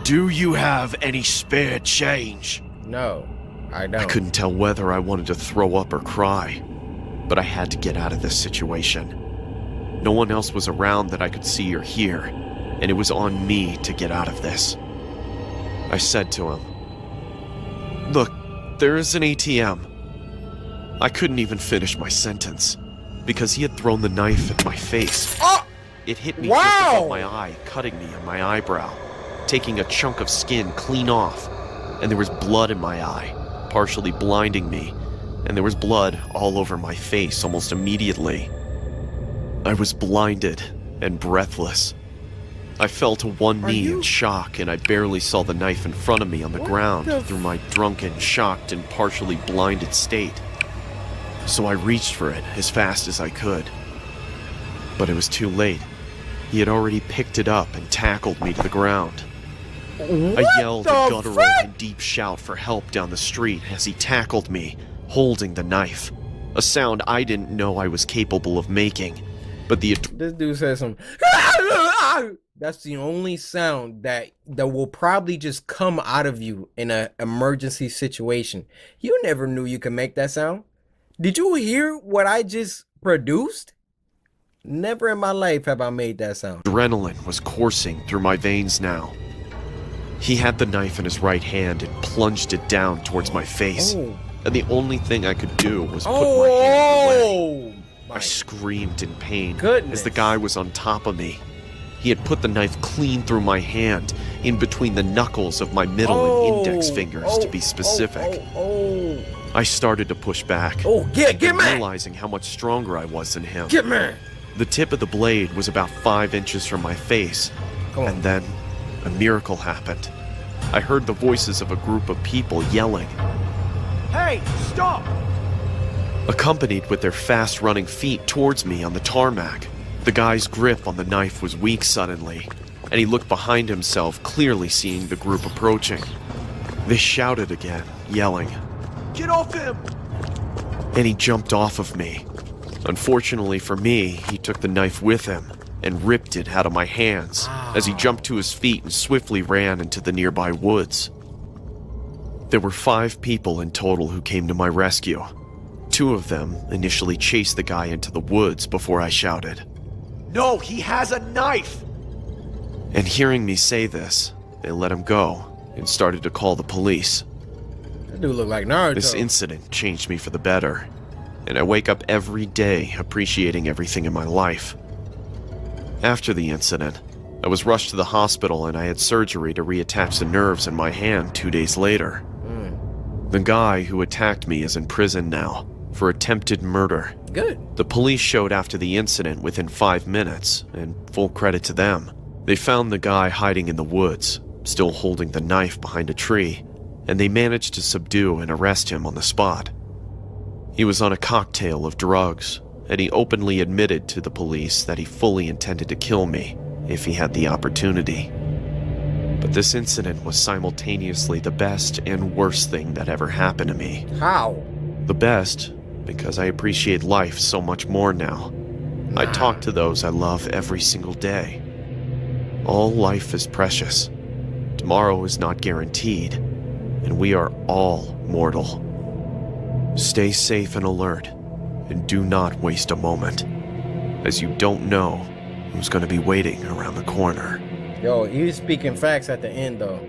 Do you have any spare change?" No, I don't. I couldn't tell whether I wanted to throw up or cry, but I had to get out of this situation. No one else was around that I could see or hear, and it was on me to get out of this. I said to him, "Look, there is an ATM." I couldn't even finish my sentence, because he had thrown the knife at my face. It hit me just above my eye, cutting me on my eyebrow, taking a chunk of skin clean off, and there was blood in my eye, partially blinding me, and there was blood all over my face almost immediately. I was blinded and breathless. I fell to one knee in shock, and I barely saw the knife in front of me on the ground through my drunken, shocked, and partially blinded state. So I reached for it as fast as I could. But it was too late. He had already picked it up and tackled me to the ground. I yelled a guttural and deep shout for help down the street as he tackled me, holding the knife. A sound I didn't know I was capable of making. But this dude says some. That's the only sound that will probably just come out of you in an emergency situation. You never knew you could make that sound. Did you hear what I just produced? Never in my life have I made that sound. Adrenaline was coursing through my veins now. He had the knife in his right hand and plunged it down towards my face. And the only thing I could do was put my hand away. I screamed in pain as the guy was on top of me. He had put the knife clean through my hand, in between the knuckles of my middle and index fingers, to be specific. I started to push back, realizing how much stronger I was than him. Get me! The tip of the blade was about 5 inches from my face, and then a miracle happened. I heard the voices of a group of people yelling. Hey, stop! Accompanied with their fast-running feet towards me on the tarmac. The guy's grip on the knife was weak suddenly, and he looked behind himself, clearly seeing the group approaching. They shouted again, yelling, "Get off him!" And he jumped off of me. Unfortunately for me, he took the knife with him and ripped it out of my hands as he jumped to his feet and swiftly ran into the nearby woods. There were 5 people in total who came to my rescue. 2 of them initially chased the guy into the woods before I shouted, "No, he has a knife!" And hearing me say this, they let him go and started to call the police. That dude look like Naruto. This incident changed me for the better, and I wake up every day appreciating everything in my life. After the incident, I was rushed to the hospital and I had surgery to reattach the nerves in my hand 2 days later. The guy who attacked me is in prison now for attempted murder. Good. The police showed after the incident within 5 minutes, and full credit to them. They found the guy hiding in the woods, still holding the knife behind a tree, and they managed to subdue and arrest him on the spot. He was on a cocktail of drugs, and he openly admitted to the police that he fully intended to kill me if he had the opportunity. But this incident was simultaneously the best and worst thing that ever happened to me. How? The best, because I appreciate life so much more now. I talk to those I love every single day. All life is precious. Tomorrow is not guaranteed, and we are all mortal. Stay safe and alert, and do not waste a moment, as you don't know who's going to be waiting around the corner. Yo, he was speaking facts at the end, though.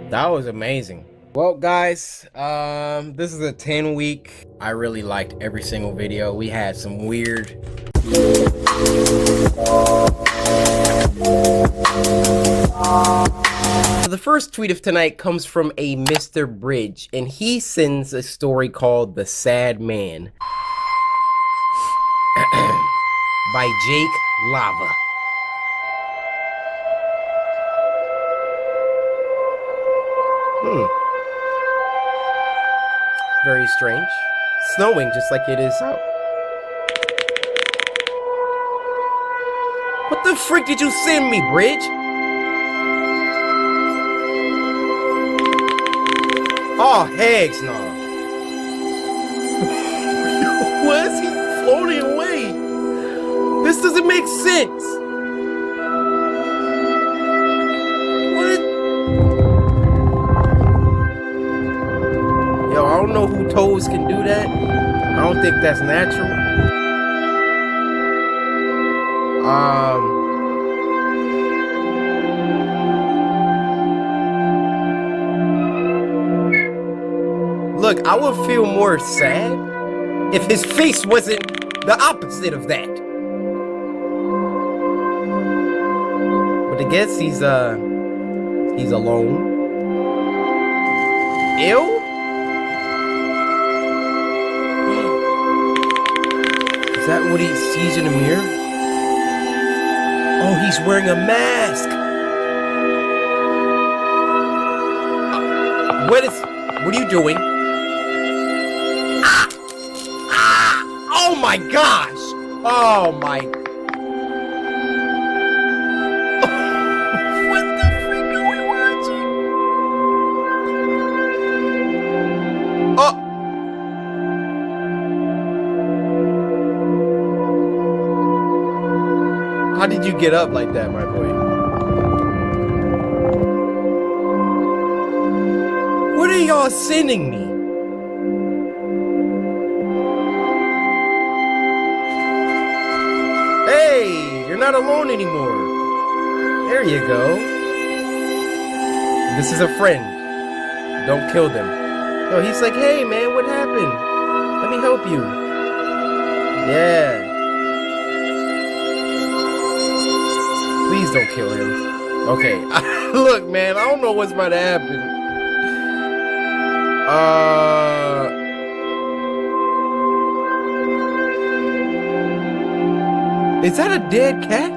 That was amazing. Well, guys, this is a 10-week. I really liked every single video. We had some weird... The first tweet of tonight comes from a Mr. Bridge, and he sends a story called The Sad Man by Jake Llama. Very strange. Snowing just like it is out. What the frick did you send me, Bridge? Oh, heck no. Why is he floating away? This doesn't make sense. What? Yo, I don't know who toes can do that. I don't think that's natural. Look, I would feel more sad if his face wasn't the opposite of that. But I guess he's alone. Ew? Is that what he sees in the mirror? Oh, he's wearing a mask. What are you doing? Oh my gosh! Oh my... What the freak are we watching? Oh! How did you get up like that, my boy? What are y'all sending me? Not alone anymore. There you go. This is a friend. Don't kill them. Oh, he's like, hey man, what happened? Let me help you. Yeah. Please don't kill him. Okay. Look, man, I don't know what's about to happen. Is that a dead cat?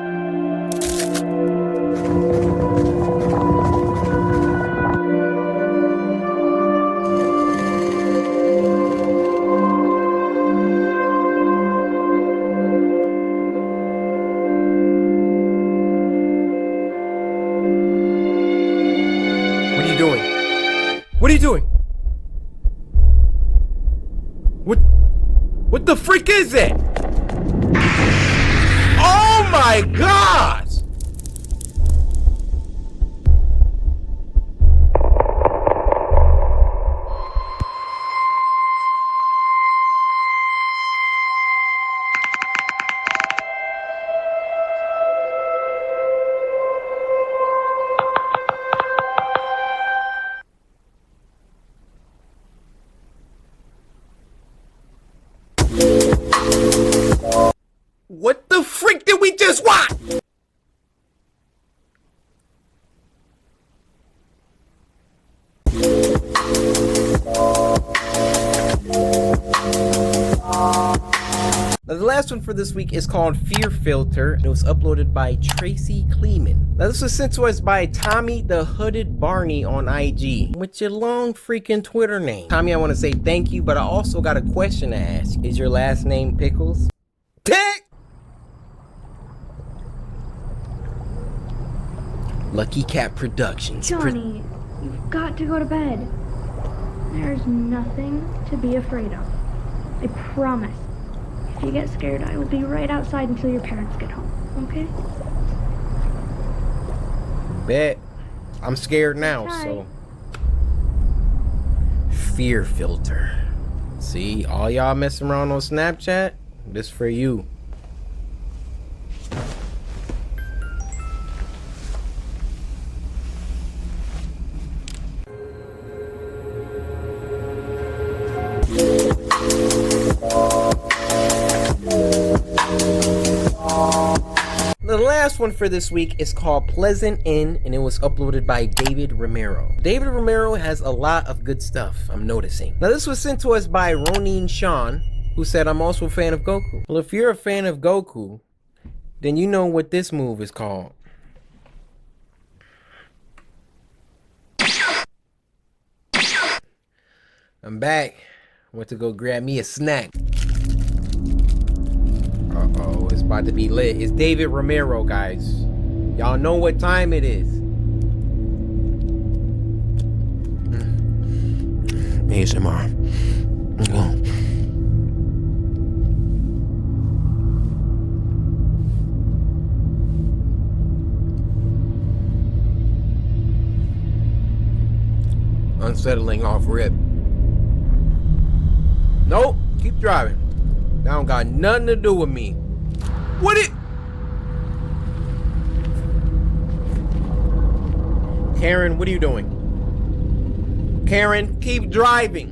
What are you doing? What are you doing? What the freak is that? Oh my gosh! What the freak did we just watch? Now, the last one for this week is called Fear Filter, and it was uploaded by Tracy Kleeman. Now, this was sent to us by Tommy the Hooded Barney on IG, with your long freaking Twitter name. Tommy, I want to say thank you, but I also got a question to ask. Is your last name Pickles? Pick! Lucky Cat Productions. Johnny, you've got to go to bed. There's nothing to be afraid of. I promise. If you get scared, I will be right outside until your parents get home, okay? Bet. I'm scared now, Bye. so. Fear Filter. See, all y'all messing around on Snapchat, this for you. The last one for this week is called Pleasant Inn, and it was uploaded by David Romero. David Romero has a lot of good stuff, I'm noticing. Now, this was sent to us by Ronin Sean, who said, I'm also a fan of Goku. Well, if you're a fan of Goku, then you know what this move is called. I'm back. Went to go grab me a snack. Uh-oh, it's about to be lit. It's David Romero, guys. Y'all know what time it is. ASMR. Unsettling off rip. Nope, keep driving. That don't got nothing to do with me. What it? Karen, what are you doing? Karen, keep driving.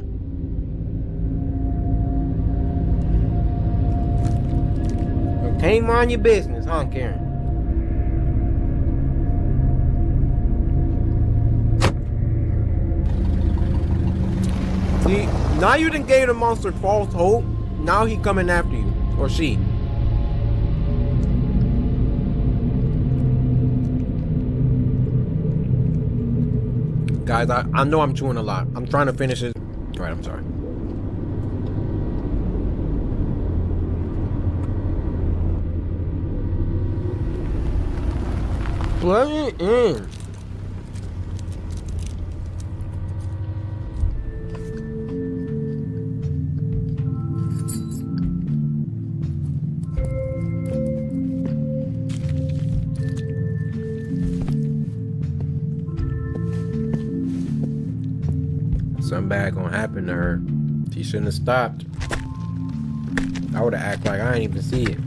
Can't mind your business, huh, Karen? See, now you done gave the monster false hope. Now he coming after you, or she. Guys, I know I'm chewing a lot. I'm trying to finish it. All right, I'm sorry. Plug it in. Something bad gonna happen to her. She shouldn't have stopped. I would have acted like I didn't even see it.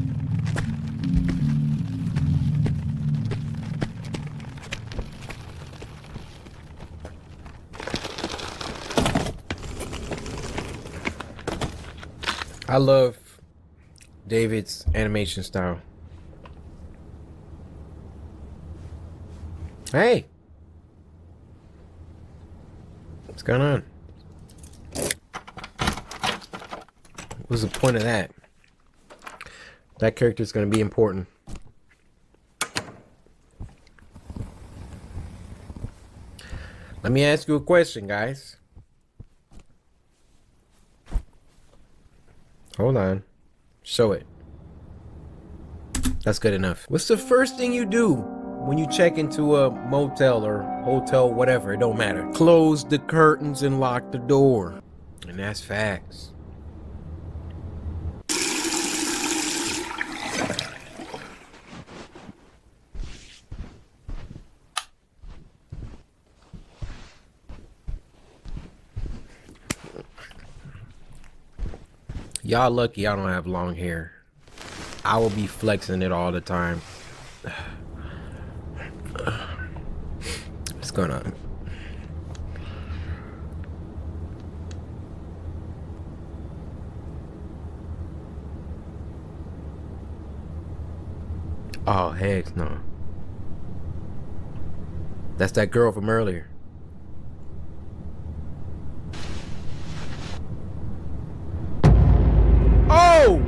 I love David's animation style. Hey! What's going on? What's the point of that? That character's gonna be important. Let me ask you a question, guys. Hold on. Show it. That's good enough. What's the first thing you do when you check into a motel or hotel, whatever? It don't matter. Close the curtains and lock the door. And that's facts. Y'all lucky I don't have long hair. I will be flexing it all the time. What's going on? Oh, heck no. That's that girl from earlier. Oh!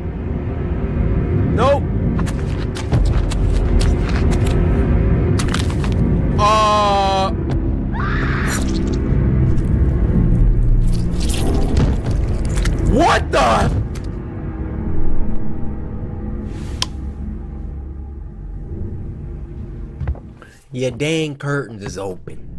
Your dang curtains is open.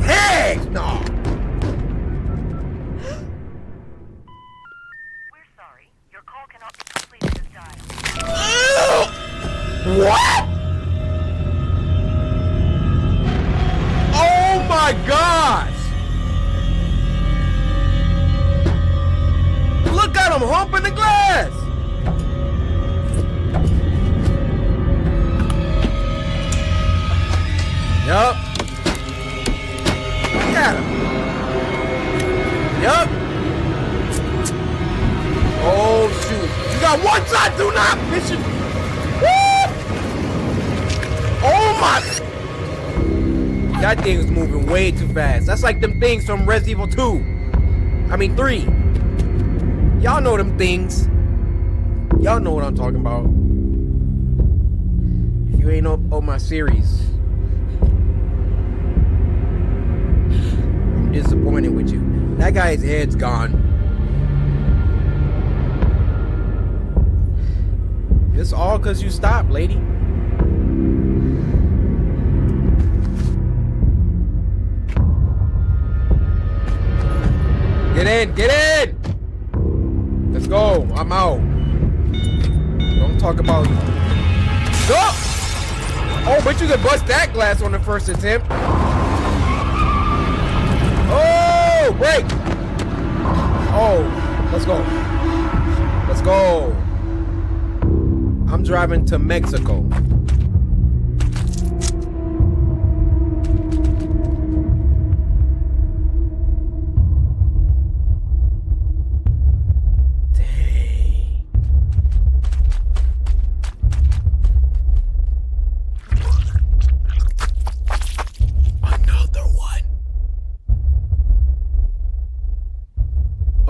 Heck no! What? Oh my gosh! Look at him humping the glass! Yup. Look at him. Yup. Oh shoot. You got one shot, do not miss it. Woo! Oh my! That thing was moving way too fast. That's like them things from Resident Evil 2. I mean 3. Y'all know them things. Y'all know what I'm talking about. If you ain't on my series, I'm disappointed with you. That guy's head's gone. It's all because you stopped, lady. Get in, get in! Let's go, I'm out. Don't talk about it. Oh! Oh, but you could bust that glass on the first attempt. Oh, break! Oh, let's go. Let's go. I'm driving to Mexico.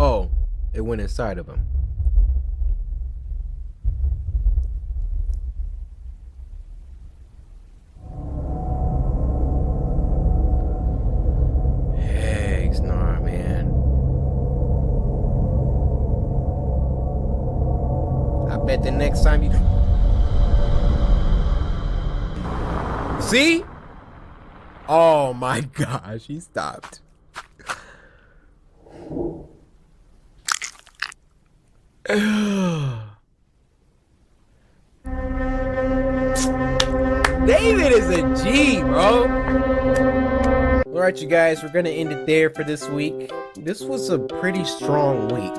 Oh, it went inside of him. Heck, nah, man. I bet the next time you... See? Oh my gosh, he stopped. David is a G, bro. Alright, you guys, we're gonna end it there for this week. This was a pretty strong week.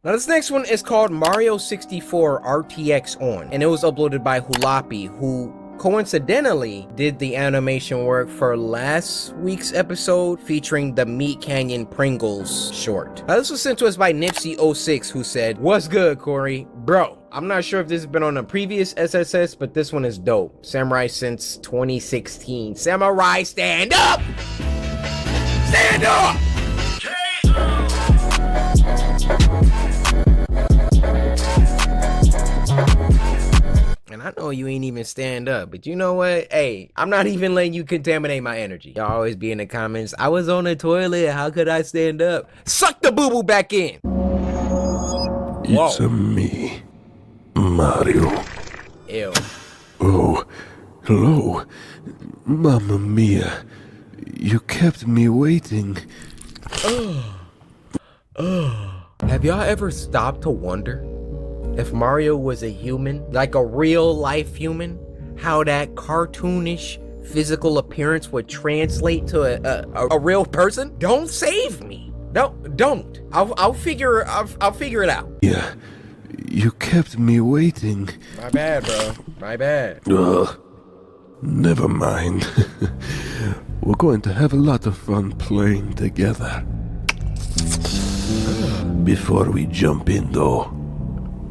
Now this next one is called Mario 64 RTX On, and it was uploaded by Hulapi, who coincidentally did the animation work for last week's episode featuring the Meat Canyon Pringles short. Now this was sent to us by Nipsey06, who said, "What's good, Cory? Bro, I'm not sure if this has been on a previous SSS, but this one is dope. Samurai since 2016. Samurai, stand up! Stand up!" And I know you ain't even stand up, but you know what? Hey, I'm not even letting you contaminate my energy. Y'all always be in the comments, "I was on the toilet, how could I stand up?" Suck the boo-boo back in. It's a me, Mario. Ew. Oh, hello. Mamma mia. You kept me waiting. Have y'all ever stopped to wonder if Mario was a human, like a real life human, how that cartoonish physical appearance would translate to a real person? Don't save me. Don't. I'll figure it out. Yeah, you kept me waiting. My bad, bro. My bad. Never mind. We're going to have a lot of fun playing together. Before we jump in, though,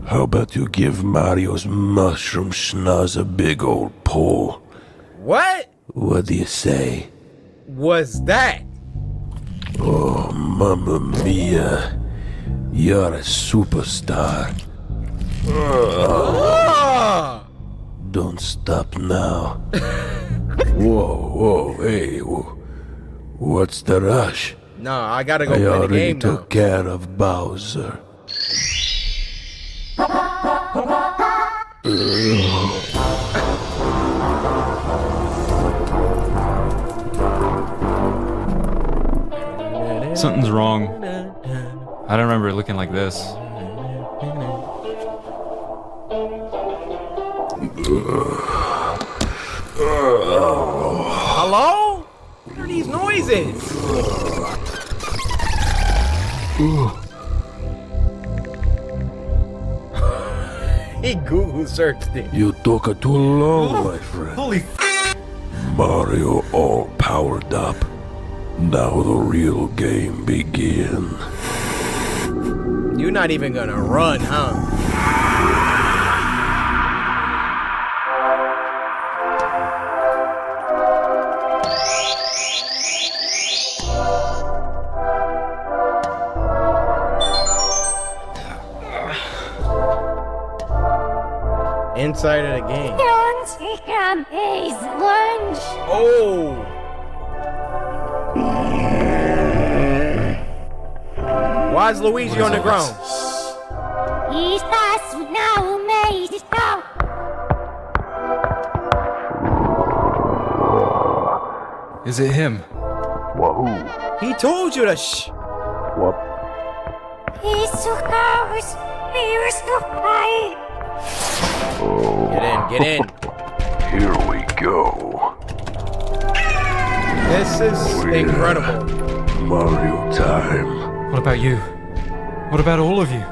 how about you give Mario's mushroom schnoz a big old pull? What? What do you say? Was that? Oh, mamma mia. You're a superstar. Don't stop now. Whoa, hey, what's the rush? No, I gotta go I play the already game now. took care of Bowser. Something's wrong. I don't remember it looking like this. Hello? What are these noises? He Google searched it. You took too long, my friend. Holy Mario all powered up. Now the real game begins. You're not even gonna run, huh? Inside of the game. Don't take a maze lunch. Oh! Why is Luigi on the ground? Is it him? Wahoo. He told you to shh. What? Get in. Here we go. This is incredible. Mario time. What about you? What about all of you?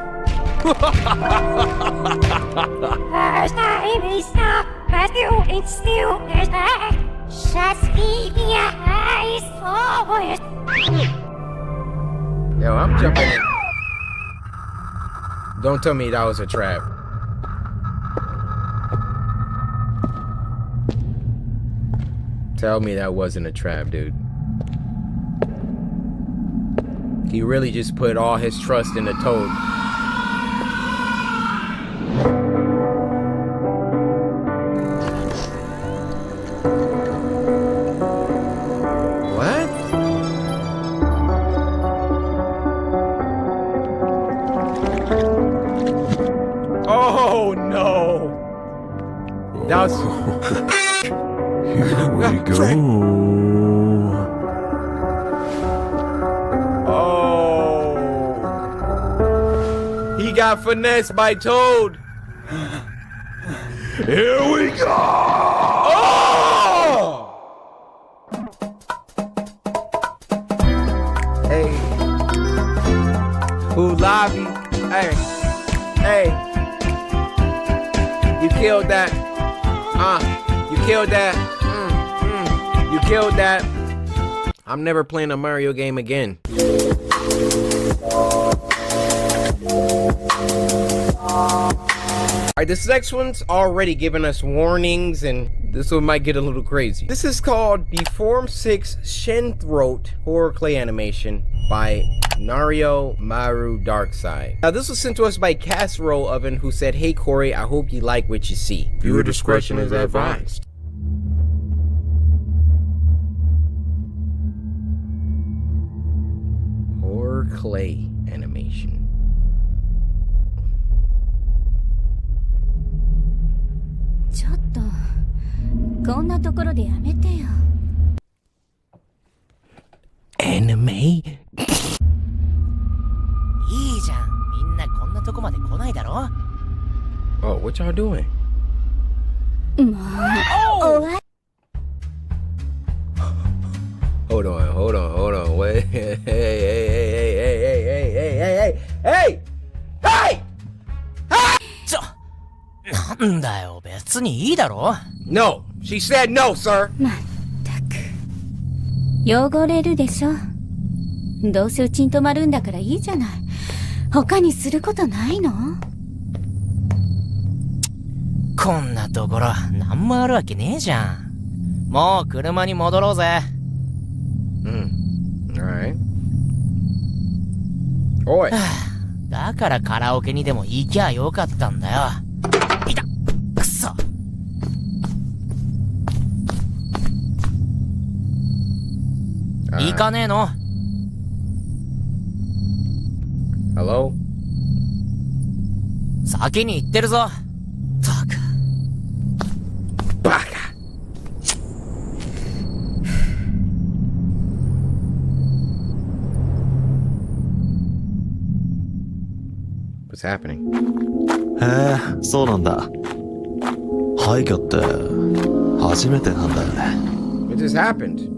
Yo, I'm jumping in. Don't tell me that was a trap. Tell me that wasn't a trap, dude. He really just put all his trust in the Toad. What? Oh no! That was. Here we go. Oh. He got finessed by Toad. Here we go. Oh! Hey. Who lobby? Hey. Hey. You killed that. You killed that. You killed that. I'm never playing a Mario game again. Alright, this next one's already giving us warnings, and this one might get a little crazy. This is called the Form 6 Shenthroat Horror Clay Animation by Nario Maru Darkside. Now, this was sent to us by Casserole Oven, who said, "Hey Cory, I hope you like what you see. Viewer discretion is advised." Horror clay animation. Anime? いいじゃん。みんなこんなとこまで来ないだろ。 Oh, what y'all doing? Oh! Hold on. Wait. Hey! なんだよ、別にいいだろ。 No! She said no, sir! 汚れるでしょ。どうせうちに泊まるんだからいいじゃない。他にすることないの？こんなところ、なんもあるわけねえじゃん。もう車に戻ろうぜ。Alright. Oi. だからカラオケにでも行きゃよかったんだよ。いた！くそ！行かねえの？ Hello? 先に行ってるぞ。たく。バカ。What's happening? へえ、そうなんだ。廃墟って初めてなんだよね。What just happened?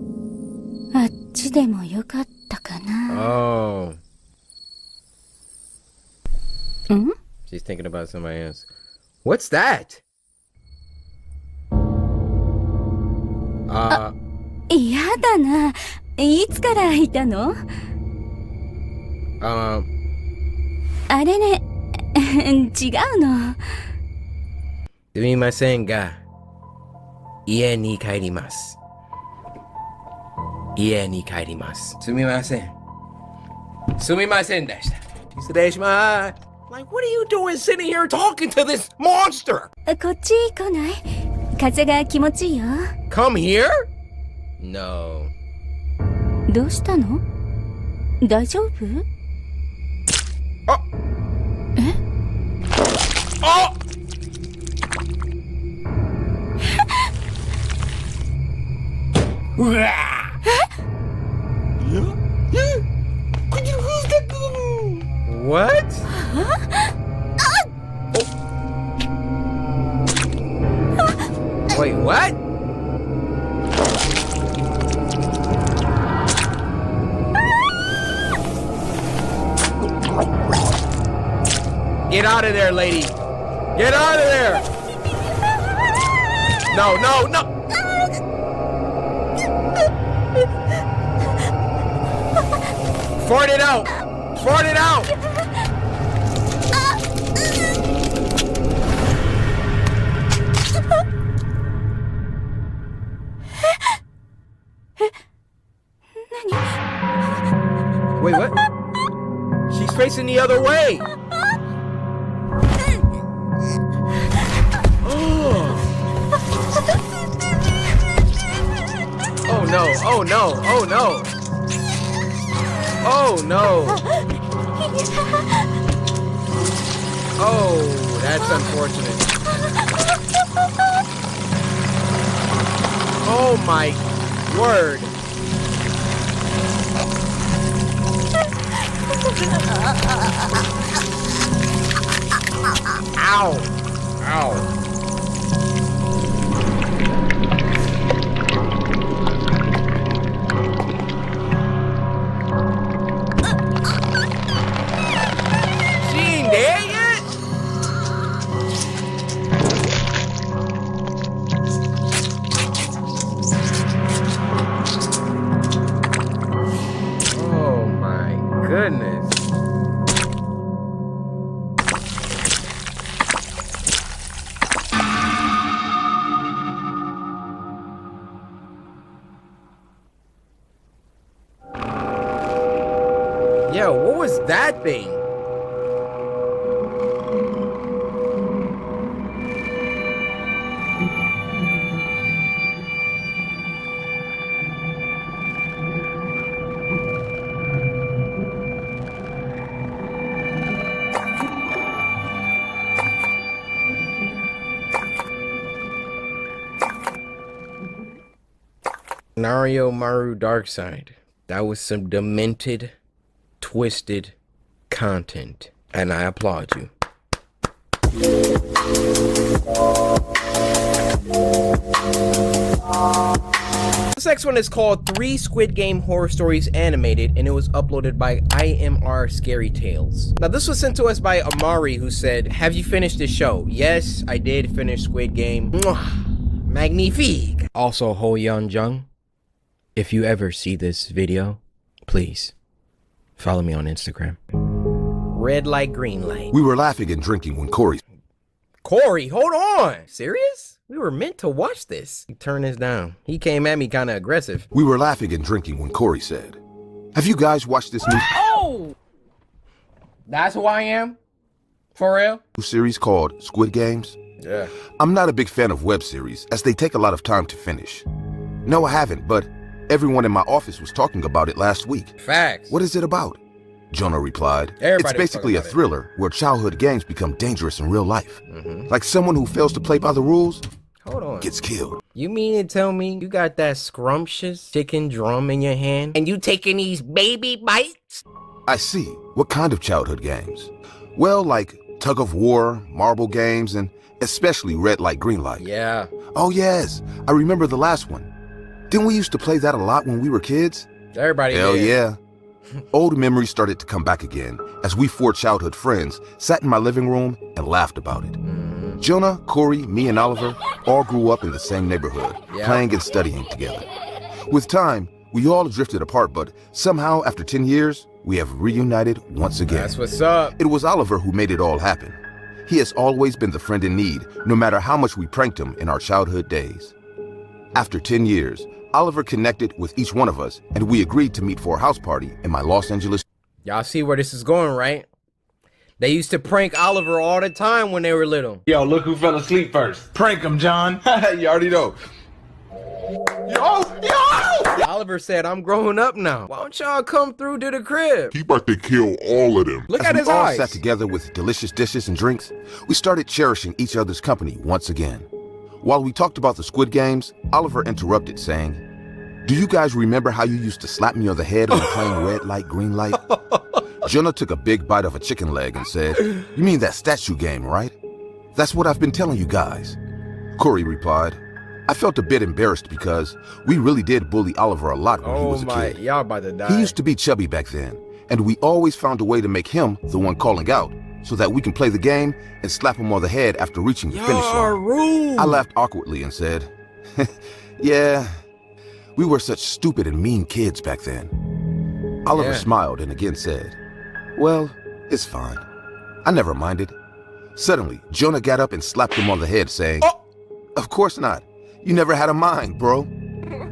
あっちでもよかったかな。Oh. ん？ She's thinking about somebody else. What's that? 嫌だな。いつからいたの？あれね、違うの。すみませんが、家に帰ります。家に帰ります。すみません。すみませんでした。失礼します。Like, what are you doing sitting here talking to this monster? こっち来ない？風が気持ちいいよ。Come here? No. どうしたの？大丈夫？え？あ！うわ！What? Wait, what? Get out of there, lady. Get out of there. No, no, no. Fart it out. Fart it out. Wait, what? She's facing the other way. Oh no, oh no, oh no. Oh no. Oh, that's unfortunate. Oh my word. Ow. Ow. Yo, what was that thing? Nario Maru Darkside. That was some demented, twisted content, and I applaud you. This next one is called 3 Squid Game Horror Stories Animated, and it was uploaded by IMR Scary Tales. Now this was sent to us by Amari, who said, have you finished the show? Yes, I did finish Squid Game. Mwah. Magnifique. Also, Ho Yeon Jung, if you ever see this video, please follow me on Instagram. Red light, green light. We were laughing and drinking when Cory... Cory, hold on. Serious? We were meant to watch this. Turn this down. He came at me kind of aggressive. We were laughing and drinking when Cory said, have you guys watched this movie? Oh! That's who I am? For real? Series called Squid Games. Yeah. I'm not a big fan of web series, as they take a lot of time to finish. No, I haven't, but everyone in my office was talking about it last week. Facts. What is it about? Jonah replied, Everybody it's basically a thriller where childhood games become dangerous in real life. Like someone who fails to play by the rules Hold on. gets killed. You mean to tell me you got that scrumptious chicken drum in your hand and you taking these baby bites? I see. What kind of childhood games? Well, like tug of war, marble games, and especially red light, green light. Yeah. Oh yes, I remember the last one. Didn't we used to play that a lot when we were kids? Everybody Hell did. yeah. Old memories started to come back again as we four childhood friends sat in my living room and laughed about it. Jonah, Cory, me, and Oliver all grew up in the same neighborhood, playing and studying together. With time, we all drifted apart, but somehow after 10 years, we have reunited once again. That's what's up. It was Oliver who made it all happen. He has always been the friend in need, no matter how much we pranked him in our childhood days. After 10 years, Oliver connected with each one of us, and we agreed to meet for a house party in my Los Angeles. Y'all see where this is going, right? They used to prank Oliver all the time when they were little. Yo, look who fell asleep first. Prank him, John. You already know. Oliver said, I'm growing up now. Why don't y'all come through to the crib? He about to kill all of them. Look As at we his all eyes. sat together with delicious dishes and drinks, we started cherishing each other's company once again. While we talked about the Squid Games, Oliver interrupted saying, do you guys remember how you used to slap me on the head when playing red light, green light? Jonah took a big bite of a chicken leg and said, you mean that statue game, right? That's what I've been telling you guys. Cory replied, I felt a bit embarrassed because we really did bully Oliver a lot when he was a kid. Y'all about to die. He used to be chubby back then, and we always found a way to make him the one calling out so that we can play the game and slap him on the head after reaching the finish line. Rude. I laughed awkwardly and said, yeah, we were such stupid and mean kids back then. Oliver smiled and again said, well, it's fine. I never minded. Suddenly, Jonah got up and slapped him on the head, saying, of course not. You never had a mind, bro.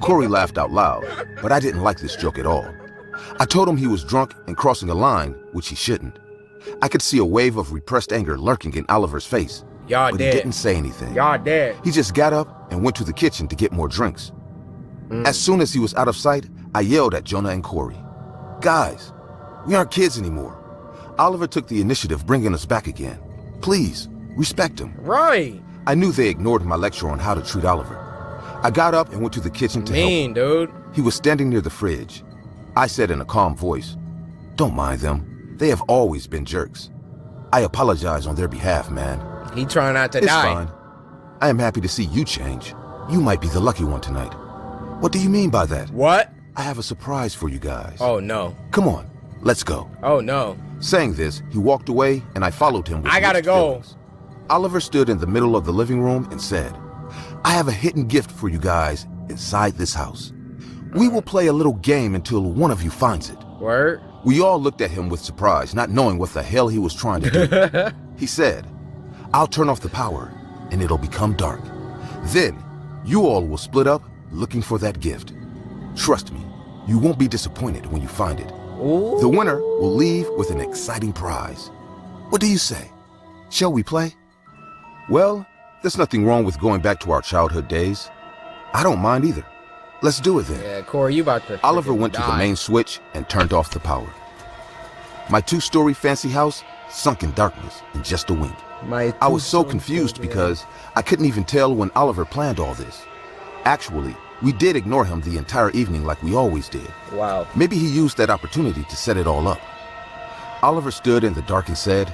Cory laughed out loud, but I didn't like this joke at all. I told him he was drunk and crossing a line, which he shouldn't. I could see a wave of repressed anger lurking in Oliver's face, Y'all but dead. he didn't say anything. Y'all dead. He just got up and went to the kitchen to get more drinks. As soon as he was out of sight, I yelled at Jonah and Cory, guys, we aren't kids anymore. Oliver took the initiative, bringing us back again. Please, respect him. Right. I knew they ignored my lecture on how to treat Oliver. I got up and went to the kitchen to help him. Dude. He was standing near the fridge. I said in a calm voice, don't mind them. They have always been jerks. I apologize on their behalf, man. He trying not to It's die. fine. I am happy to see you change. You might be the lucky one tonight. What do you mean by that? What? I have a surprise for you guys. Oh, no. Come on, let's go. Oh, no. Saying this, he walked away and I followed him with I gotta mixed go. feelings. Oliver stood in the middle of the living room and said, I have a hidden gift for you guys inside this house. We will play a little game until one of you finds it. Word? We all looked at him with surprise, not knowing what the hell he was trying to do. He said, I'll turn off the power and it'll become dark. Then you all will split up looking for that gift. Trust me, you won't be disappointed when you find it. Ooh. The winner will leave with an exciting prize. What do you say? Shall we play? Well, there's nothing wrong with going back to our childhood days. I don't mind either. Let's do it then. Yeah, Cory, you about to Oliver freaking went to the die. main switch and turned off the power. My two-story fancy house sunk in darkness in just a wink. I was so confused because I couldn't even tell when Oliver planned all this. Actually, we did ignore him the entire evening like we always did. Wow. Maybe he used that opportunity to set it all up. Oliver stood in the dark and said,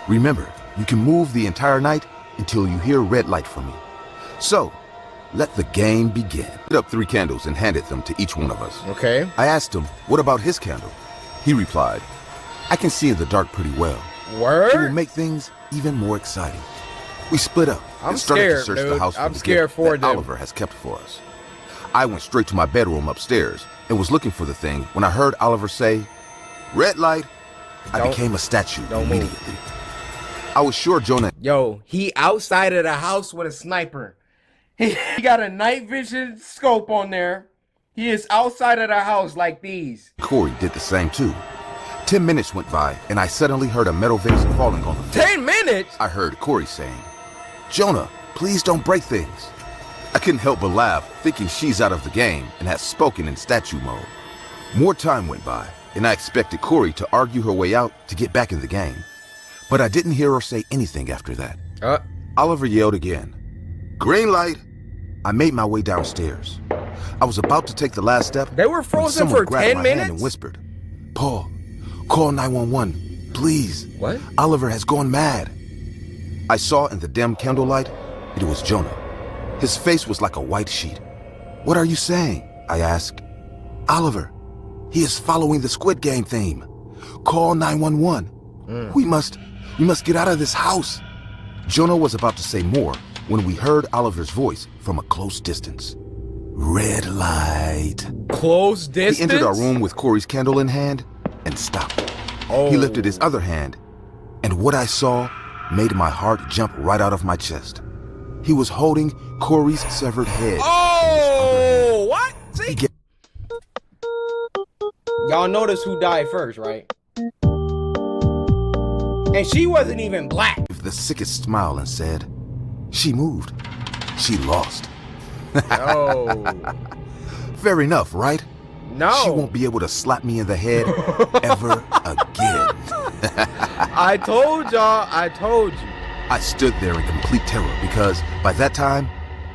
remember, you can move the entire night until you hear red light from me. So, let the game begin. I lit up 3 candles and handed them to each one of us. Okay. I asked him, what about his candle? He replied, I can see in the dark pretty well. Word? It will make things even more exciting. We split up I'm and started scared, to search the dude. house for I'm the scared gift for that them. Oliver has kept for us. I went straight to my bedroom upstairs and was looking for the thing when I heard Oliver say, red light. I became a statue immediately. I was sure Jonah... Yo, he outside of the house with a sniper. He got a night vision scope on there. He is outside of the house like these. Cory did the same too. 10 minutes went by, and I suddenly heard a metal vase falling on the floor. 10 minutes? I heard Cory saying, "Jonah, please don't break things." I couldn't help but laugh, thinking she's out of the game and has spoken in statue mode. More time went by, and I expected Cory to argue her way out to get back in the game. But I didn't hear her say anything after that. Oliver yelled again, "Green light!" I made my way downstairs. I was about to take the last step. They were frozen for 10 minutes? And whispered, "Paul, call 911, please." What? Oliver has gone mad. I saw in the dim candlelight, it was Jonah. His face was like a white sheet. "What are you saying?" I asked. "Oliver, he is following the Squid Game theme. Call 911. We must get out of this house." Jonah was about to say more when we heard Oliver's voice from a close distance. "Red light." Close distance? He entered our room with Cory's candle in hand and stopped. He lifted his other hand, and what I saw made my heart jump right out of my chest. He was holding Cory's severed head. Oh, what? See? Y'all notice who died first, right? And she wasn't even black. With the sickest smile and said, "She moved. She lost." Oh. Fair enough, right? No. She won't be able to slap me in the head ever again. I told y'all. I told you. I stood there in complete terror because by that time,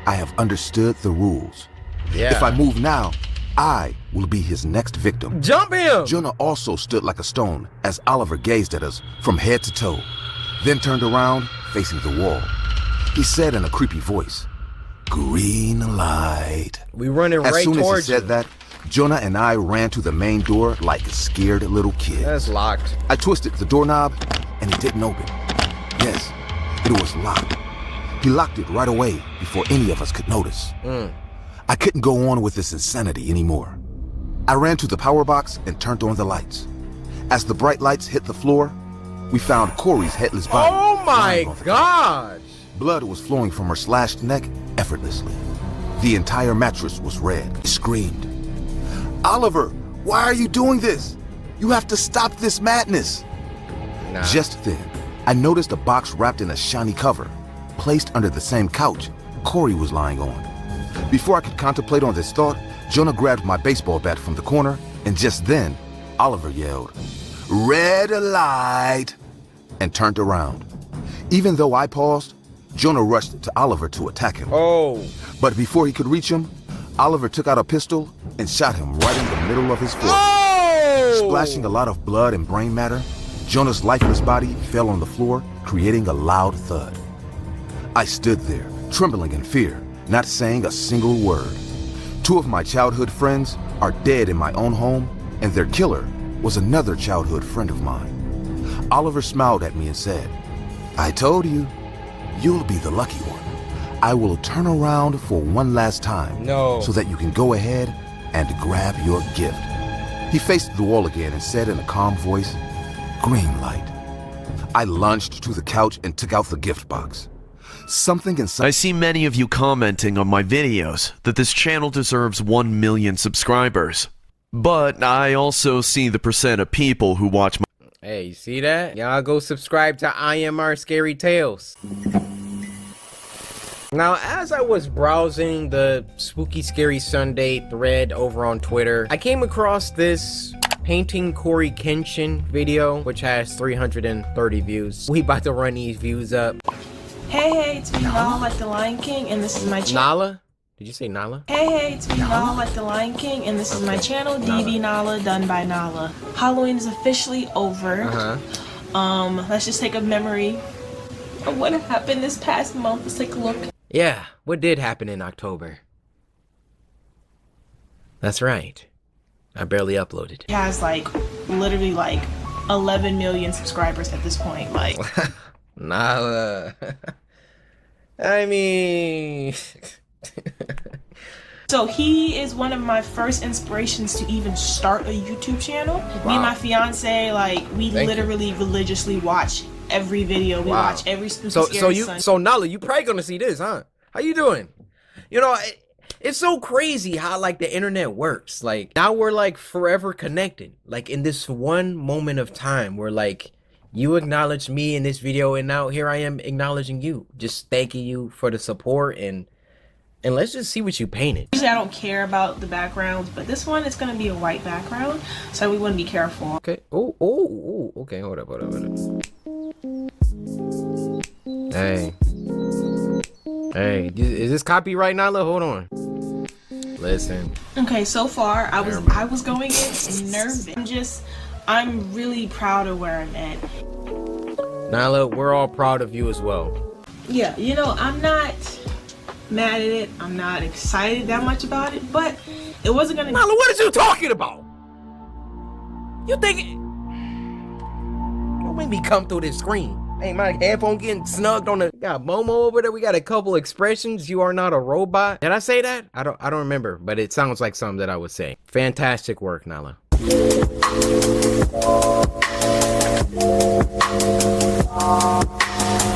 I have understood the rules. Yeah. If I move now, I will be his next victim. Jump him! Jonah also stood like a stone as Oliver gazed at us from head to toe, then turned around, facing the wall. He said in a creepy voice, "Green light." We running right towards As soon as he said you. that, Jonah and I ran to the main door like scared little kids. That's locked. I twisted the doorknob, and it didn't open. Yes, it was locked. He locked it right away before any of us could notice. I couldn't go on with this insanity anymore. I ran to the power box and turned on the lights. As the bright lights hit the floor, we found Cory's headless body. Oh my gosh! Blood was flowing from her slashed neck effortlessly. The entire mattress was red. I screamed, "Oliver, why are you doing this? You have to stop this madness." Nah. Just then, I noticed a box wrapped in a shiny cover, placed under the same couch Cory was lying on. Before I could contemplate on this thought, Jonah grabbed my baseball bat from the corner, and just then, Oliver yelled, "Red light," and turned around. Even though I paused, Jonah rushed to Oliver to attack him. Oh. But before he could reach him, Oliver took out a pistol and shot him right in the middle of his forehead. Oh! Splashing a lot of blood and brain matter, Jonah's lifeless body fell on the floor, creating a loud thud. I stood there, trembling in fear, not saying a single word. Two of my childhood friends are dead in my own home, and their killer was another childhood friend of mine. Oliver smiled at me and said, "I told you, you'll be the lucky one. I will turn around for one last time so that you can go ahead and grab your gift." He faced the wall again and said in a calm voice, "Green light." I lunged to the couch and took out the gift box. Something inside. I see many of you commenting on my videos that this channel deserves 1 million subscribers. But I also see the percent of people who watch my... Hey, you see that? Y'all go subscribe to IMR Scary Tales. Now, as I was browsing the Spooky Scary Sunday thread over on Twitter, I came across this painting CoryxKenshin video, which has 330 views. We about to run these views up. Hey, it's me, Nala, like the Lion King, and this is my channel. Nala? Did you say Nala? Hey, it's me, Nala, like the Lion King, and this is my channel, DB Nala, done by Nala. Halloween is officially over. Let's just take a memory of what happened this past month. Let's take a look. Yeah, what did happen in October? That's right. I barely uploaded. He has like literally like 11 million subscribers at this point. Like, Nala. I mean, so he is one of my first inspirations to even start a YouTube channel. Me and my fiance, like, we literally religiously watch every video. We watch every spooky scary Sunday. So Nala, you probably gonna see this, huh? How you doing? You know, It's so crazy how like the internet works. Like now we're like forever connected. Like in this one moment of time where like you acknowledged me in this video and now here I am acknowledging you. Just thanking you for the support and let's just see what you painted. Usually I don't care about the backgrounds, but this one is going to be a white background, so we want to be careful. Okay. Oh, okay. Hold up. Hey, is this copyright, Nyla? Hold on. Listen. Okay, so far I was going in nervous. I'm really proud of where I'm at. Nyla, we're all proud of you as well. Yeah, you know, I'm not mad at it. I'm not excited that much about it, but it wasn't gonna. Nyla, what are you talking about? You think? Don't make me come through this screen. Hey, my headphone getting snugged on the. We got Momo over there. We got a couple expressions. You are not a robot. Did I say that? I don't remember, but it sounds like something that I would say. Fantastic work, Nyla.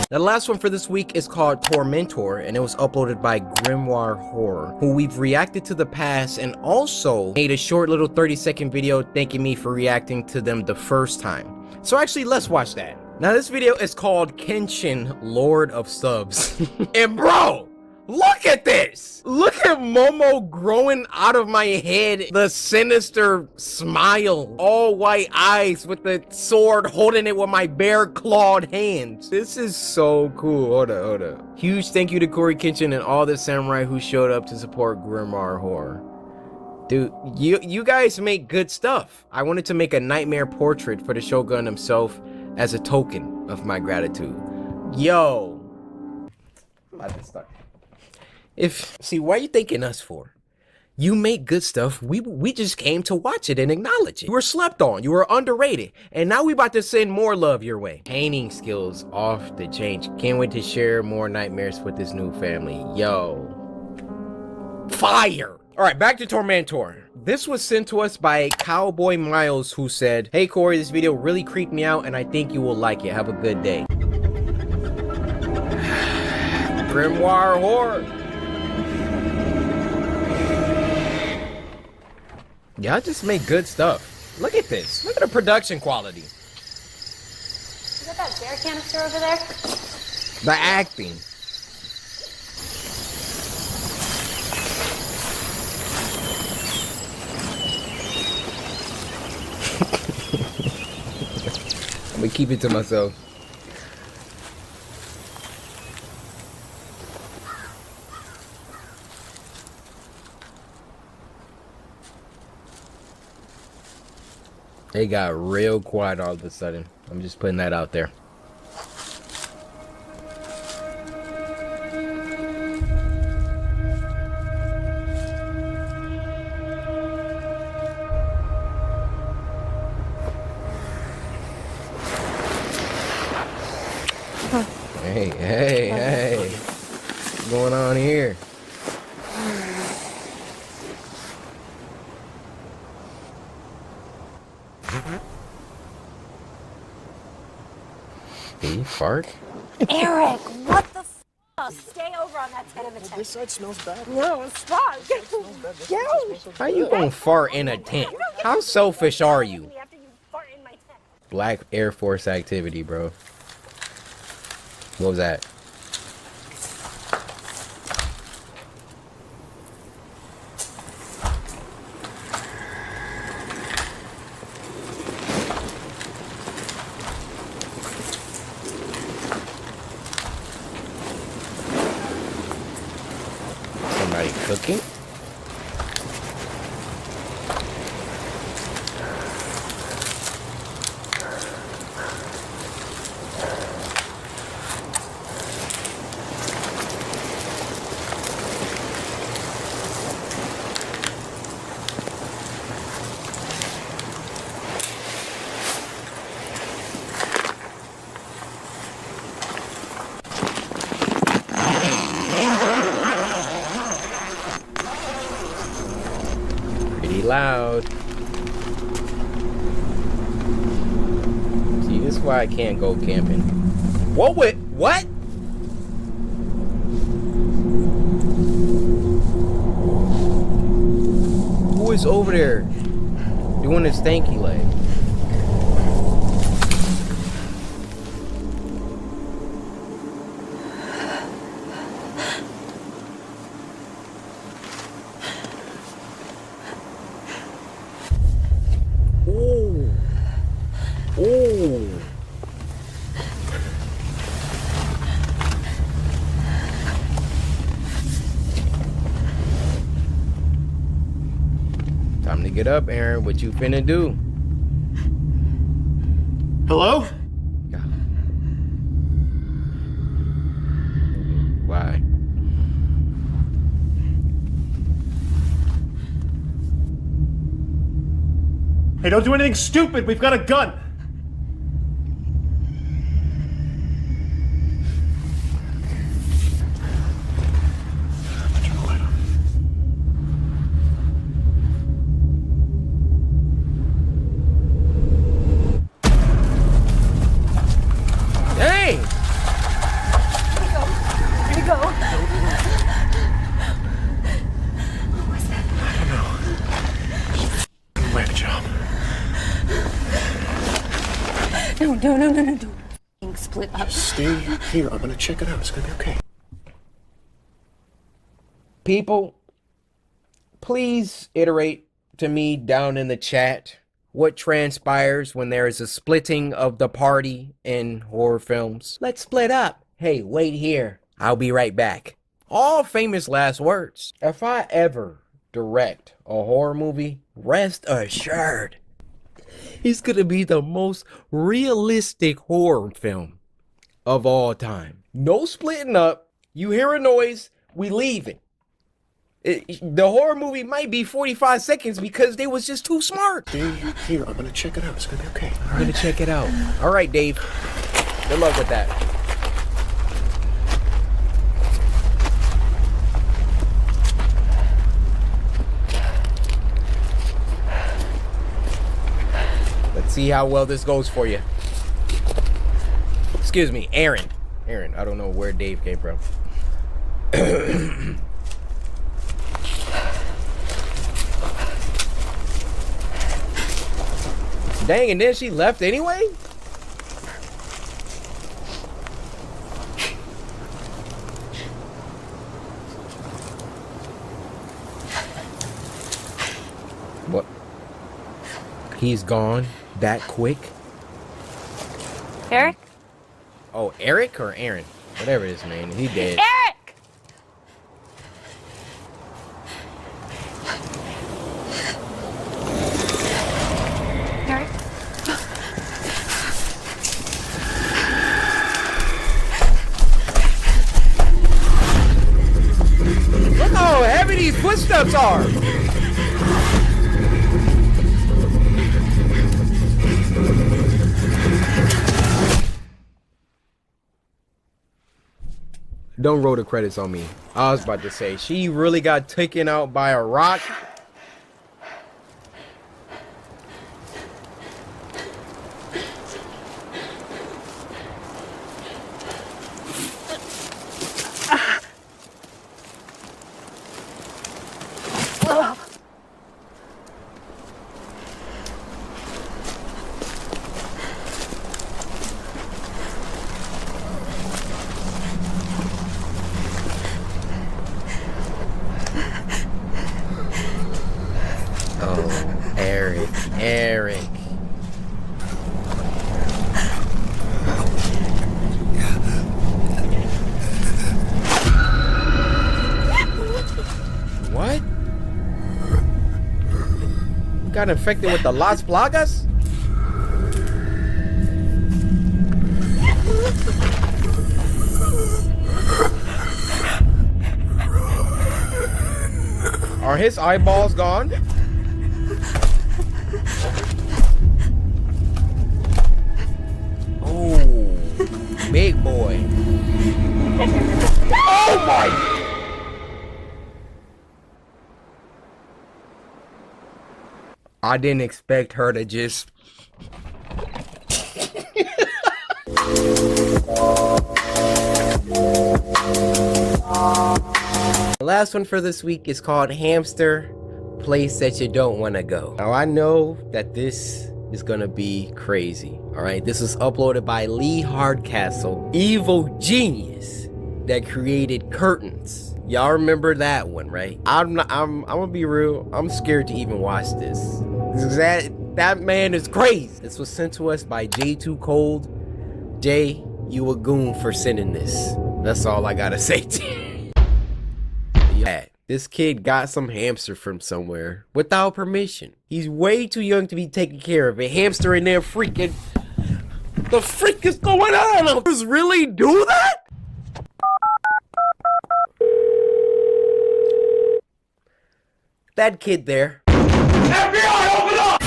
The last one for this week is called Tormentor, and it was uploaded by Grimoire Horror, who we've reacted to the past and also made a short little 30-second video thanking me for reacting to them the first time. So actually, let's watch that. Now this video is called Kenshin, Lord of Subs. And bro, look at this! Look at Momo growing out of my head, the sinister smile, all white eyes with the sword holding it with my bare clawed hands. This is so cool. Hold up. Huge thank you to CoryxKenshin and all the samurai who showed up to support Grimoire Horror. Dude, you guys make good stuff. I wanted to make a nightmare portrait for the Shogun himself as a token of my gratitude. Yo. I'm about to start. See, why are you thanking us for? You make good stuff. We just came to watch it and acknowledge it. You were slept on. You were underrated. And now we about to send more love your way. Painting skills off the change. Can't wait to share more nightmares with this new family. Yo. Fire. All right, back to Tormentor. This was sent to us by Cowboy Miles, who said, "Hey Cory, this video really creeped me out and I think you will like it. Have a good day." Grimoire Horror. Y'all just make good stuff. Look at this. Look at the production quality. Is that bear canister over there? The acting. I'm gonna keep it to myself. They got real quiet all of a sudden. I'm just putting that out there. Hey. What's going on here? Did he fart? Eric, what the f? Stay over on that side of the tent. This side smells bad. No, stop. Get out. How you gonna fart in a tent? How selfish are you? Black Air Force activity, bro. What was that? Somebody cooking? Loud. See, this is why I can't go camping. What? is over there doing his stanky leg? Oh. Oh. Time to get up, Aaron. What you finna do? Hello? Why? Hey, don't do anything stupid. We've got a gun. Dang! Here we go. Whack job. No, don't split up. Stay here. I'm gonna check it out. It's gonna be okay. People, please iterate to me down in the chat what transpires when there is a splitting of the party in horror films. Let's split up. Hey, wait here. I'll be right back. All famous last words. If I ever direct a horror movie, rest assured, it's gonna be the most realistic horror film of all time. No splitting up. You hear a noise, we leaving. The horror movie might be 45 seconds because they was just too smart. Stay here. I'm gonna check it out. It's gonna be okay. I'm gonna check it out. All right, Dave. Good luck with that. Let's see how well this goes for you. Excuse me, Aaron. Aaron, I don't know where Dave came from. Dang, and then she left anyway? What? He's gone that quick? Eric? Oh, Eric or Aaron? Whatever his name is, he dead. Eric! Eric? Look how heavy these footsteps are! Don't roll the credits on me. I was about to say, she really got taken out by a rock. Oh, Eric. What? You got infected with the Las Plagas? Are his eyeballs gone? Oh, big boy. Oh my! I didn't expect her to just... The last one for this week is called Hamster place that you don't want to go. Now I know that this is gonna be crazy. All right, this was uploaded by Lee Hardcastle, evil genius that created curtains. Y'all remember that one, right? I'm gonna be real. I'm scared to even watch this. That man is crazy. This was sent to us by J2 Cold. Jay, you a goon for sending this. That's all I gotta say to you. Yeah, this kid got some hamster from somewhere without permission. He's way too young to be taken care of. A hamster in there freaking. The freak is going on? Does really do that? That kid there. FBI, open up!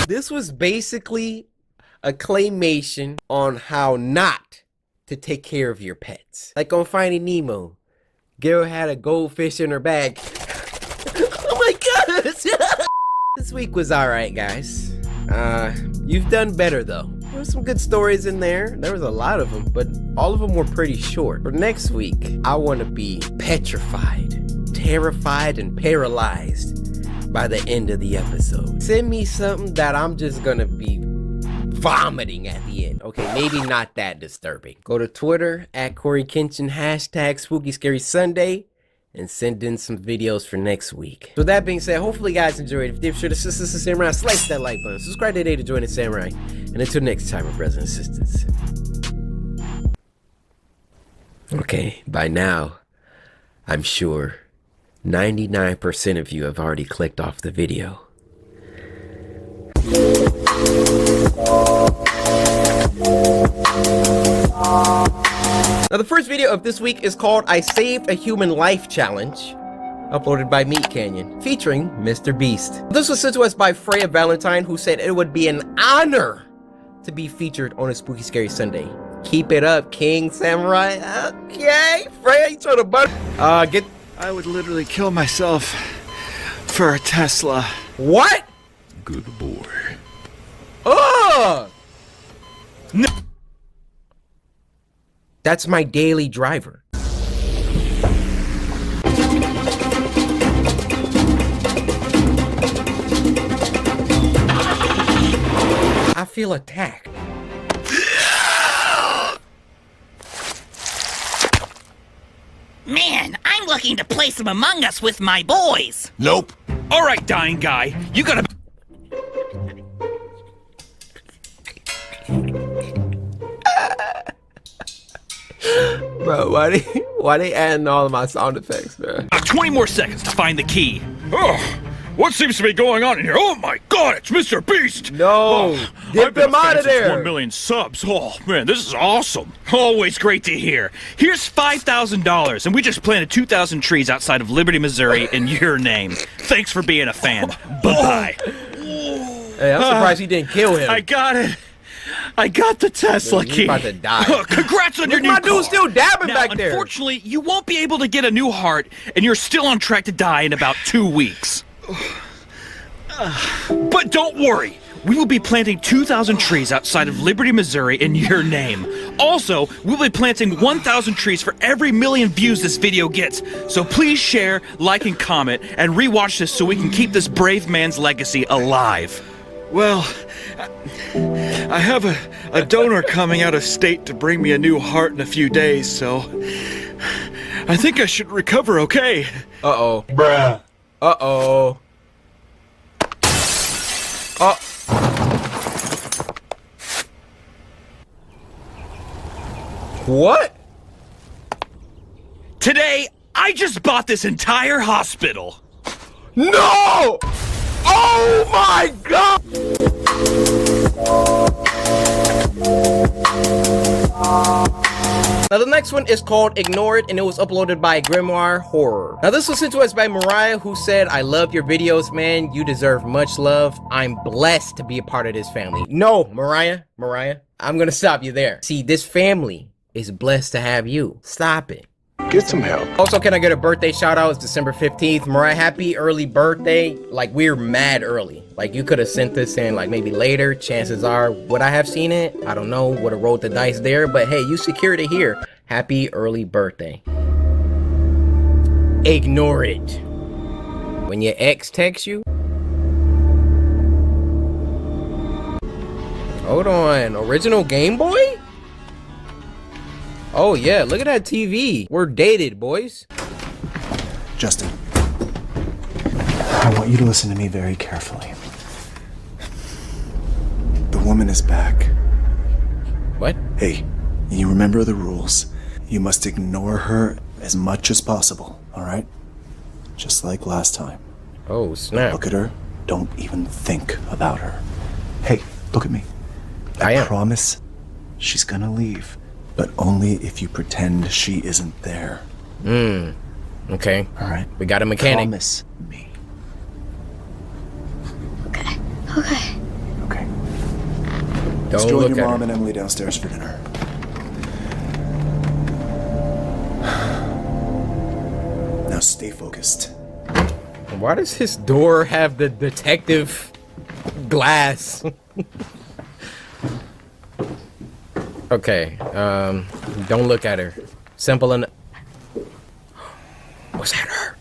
This was basically a claymation on how not to take care of your pets. Like on Finding Nemo, girl had a goldfish in her bag. Oh my gosh! This week was alright, guys. You've done better though. There were some good stories in there. There was a lot of them, but all of them were pretty short. For next week, I want to be petrified, terrified, and paralyzed by the end of the episode. Send me something that I'm just gonna be vomiting at the end. Okay, maybe not that disturbing. Go to Twitter at CoryKenshin, hashtag Spooky Scary Sunday, and send in some videos for next week. So that being said, hopefully you guys enjoyed. If you did, be sure to samurai, slice that like button, subscribe today to join the samurai, and until next time, my brothers and sisters. Okay, by now, I'm sure 99% of you have already clicked off the video. Now the first video of this week is called I Saved a Human Life Challenge, uploaded by Meat Canyon, featuring Mr. Beast. This was sent to us by Freya Valentine, who said it would be an honor to be featured on a Spooky Scary Sunday. Keep it up, King Samurai. Okay, Freya, you trying to butt. I would literally kill myself for a Tesla. What? Good boy. Oh! No. That's my daily driver. I feel attacked. Man, I'm looking to play some Among Us with my boys. Nope. All right, dying guy, you gotta. Bro, why they adding all of my sound effects, man? 20 more seconds to find the key. Oh, what seems to be going on in here? Oh my God, it's Mr. Beast! No, get them out of there! 1 million subs. Oh man, this is awesome. Always great to hear. Here's $5,000, and we just planted 2,000 trees outside of Liberty, Missouri, in your name. Thanks for being a fan. Bye-bye. Hey, I'm surprised he didn't kill him. I got it. I got the Tesla key. He's about to die. Congrats on your new car. My dude's still dabbing back there. Unfortunately, you won't be able to get a new heart, and you're still on track to die in about 2 weeks. But don't worry. We will be planting 2,000 trees outside of Liberty, Missouri in your name. Also, we'll be planting 1,000 trees for every million views this video gets. So please share, like, and comment, and rewatch this so we can keep this brave man's legacy alive. Well, I have a donor coming out of state to bring me a new heart in a few days, so I think I should recover okay. Uh-oh. Bruh. Uh-oh. What? Today, I just bought this entire hospital. No! Oh my God! Now the next one is called Ignore It, and it was uploaded by Grimoire Horror. Now this was sent to us by Mariah, who said, I love your videos, man. You deserve much love. I'm blessed to be a part of this family. No, Mariah, I'm gonna stop you there. See, this family is blessed to have you. Stop it. Get some help. Also, can I get a birthday shout out? It's December 15th. Mariah, happy early birthday. Like, we're mad early. Like, you could have sent this in, like, maybe later. Chances are, would I have seen it? I don't know. Would have rolled the dice there. But hey, you secured it here. Happy early birthday. Ignore it. When your ex texts you. Hold on. Original Game Boy? Oh yeah, look at that TV. We're dated, boys. Justin, I want you to listen to me very carefully. The woman is back. What? Hey, you remember the rules. You must ignore her as much as possible, all right? Just like last time. Oh, snap. Look at her. Don't even think about her. Hey, look at me. I promise she's gonna leave, but only if you pretend she isn't there. Okay. All right. We got a mechanic. Promise me. Okay. Let's Don't join look your at mom her. and Emily downstairs for dinner. Now stay focused. Why does his door have the detective glass? Okay, don't look at her. Simple enough. Was that her?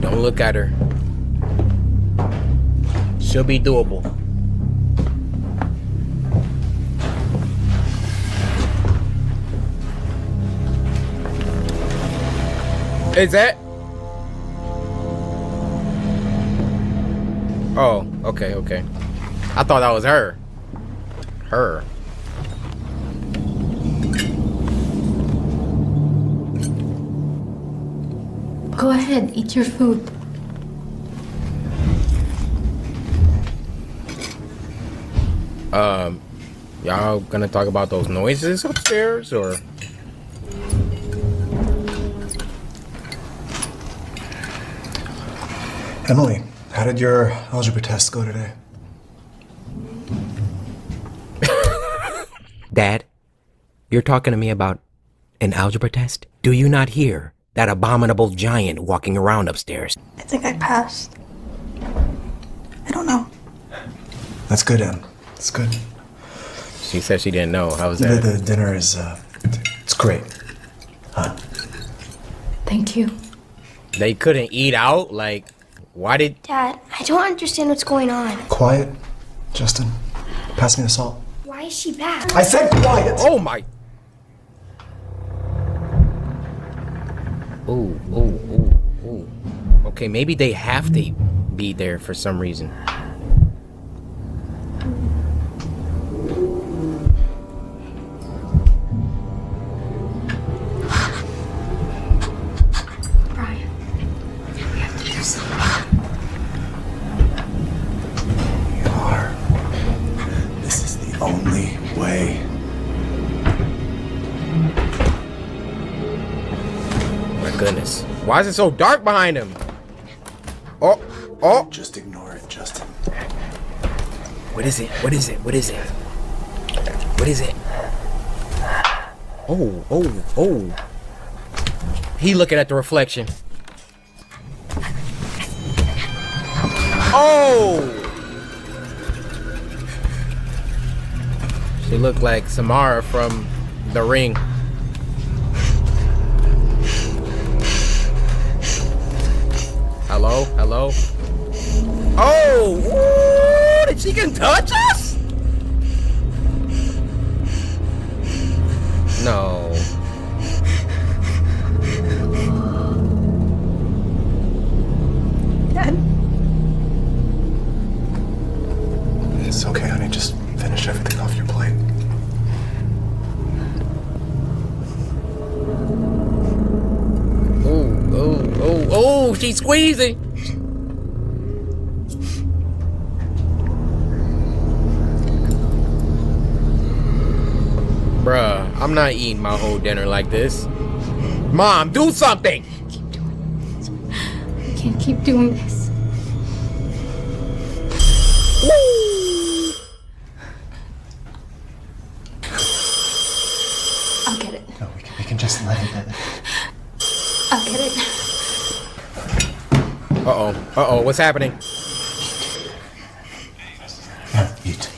Don't look at her. She'll be doable. Is that? Oh, okay. I thought that was her. Her. Go ahead, eat your food. Y'all gonna talk about those noises upstairs, or? Emily, how did your algebra test go today? Dad, you're talking to me about an algebra test? Do you not hear that abominable giant walking around upstairs? I think I passed. I don't know. That's good, Em. It's good. She said she didn't know. How was that? The dinner is, it's great. Huh? Thank you. They couldn't eat out? Like, why did... Dad, I don't understand what's going on. Quiet, Justin. Pass me the salt. Why is she back? I said quiet! Oh my... Ooh. Okay, maybe they have to be there for some reason. Brian, we have to do something. You are. This is the only way. My goodness. Why is it so dark behind him? Oh. Just ignore it, Justin. What is it? Oh. He looking at the reflection. Oh! She looked like Samara from The Ring. Hello? Oh! Ooh, she can touch us? No. Dad? It's okay, honey. Just finish everything off your plate. Oh, she's squeezing. Bruh, I'm not eating my whole dinner like this. Mom, do something! I can't keep doing this. I'll get it. No, we can just let it. I'll get it. Uh-oh, what's happening? Eat.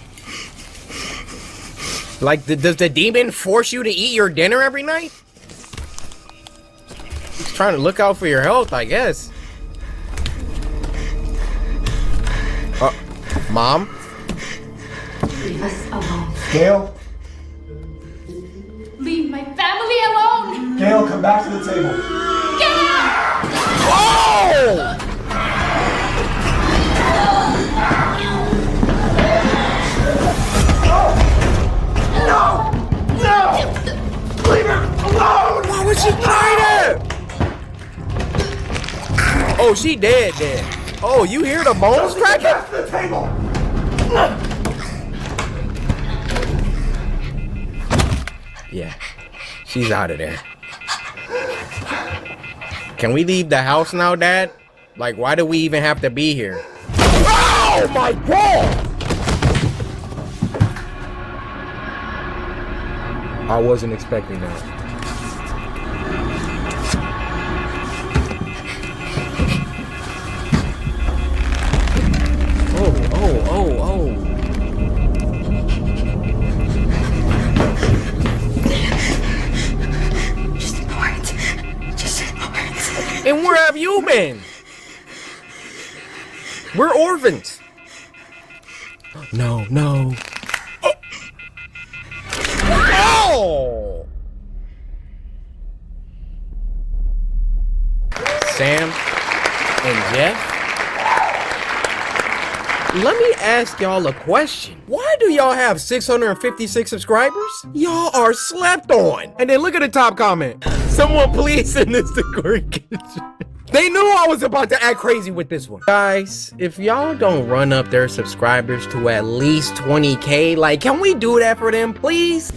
Like, does the demon force you to eat your dinner every night? He's trying to look out for your health, I guess. Mom? Leave us alone. Gail? Leave my family alone! Gail, come back to the table. Oh! No! No! Leave her alone! Why would she fight her? Oh, she dead. Oh, you hear the bones cracking? Back to the table! Yeah, she's out of there. Can we leave the house now, Dad? Like, why do we even have to be here? Oh my God! I wasn't expecting that. Oh. Just ignore it. Just ignore it. And where have you been? We're orphans. No. Oh! Sam and Jeff? Let me ask y'all a question. Why do y'all have 656 subscribers? Y'all are slept on. And then look at the top comment. Someone please send this to CoryxKenshin. They knew I was about to act crazy with this one. Guys, if y'all don't run up their subscribers to at least 20K, like, can we do that for them, please?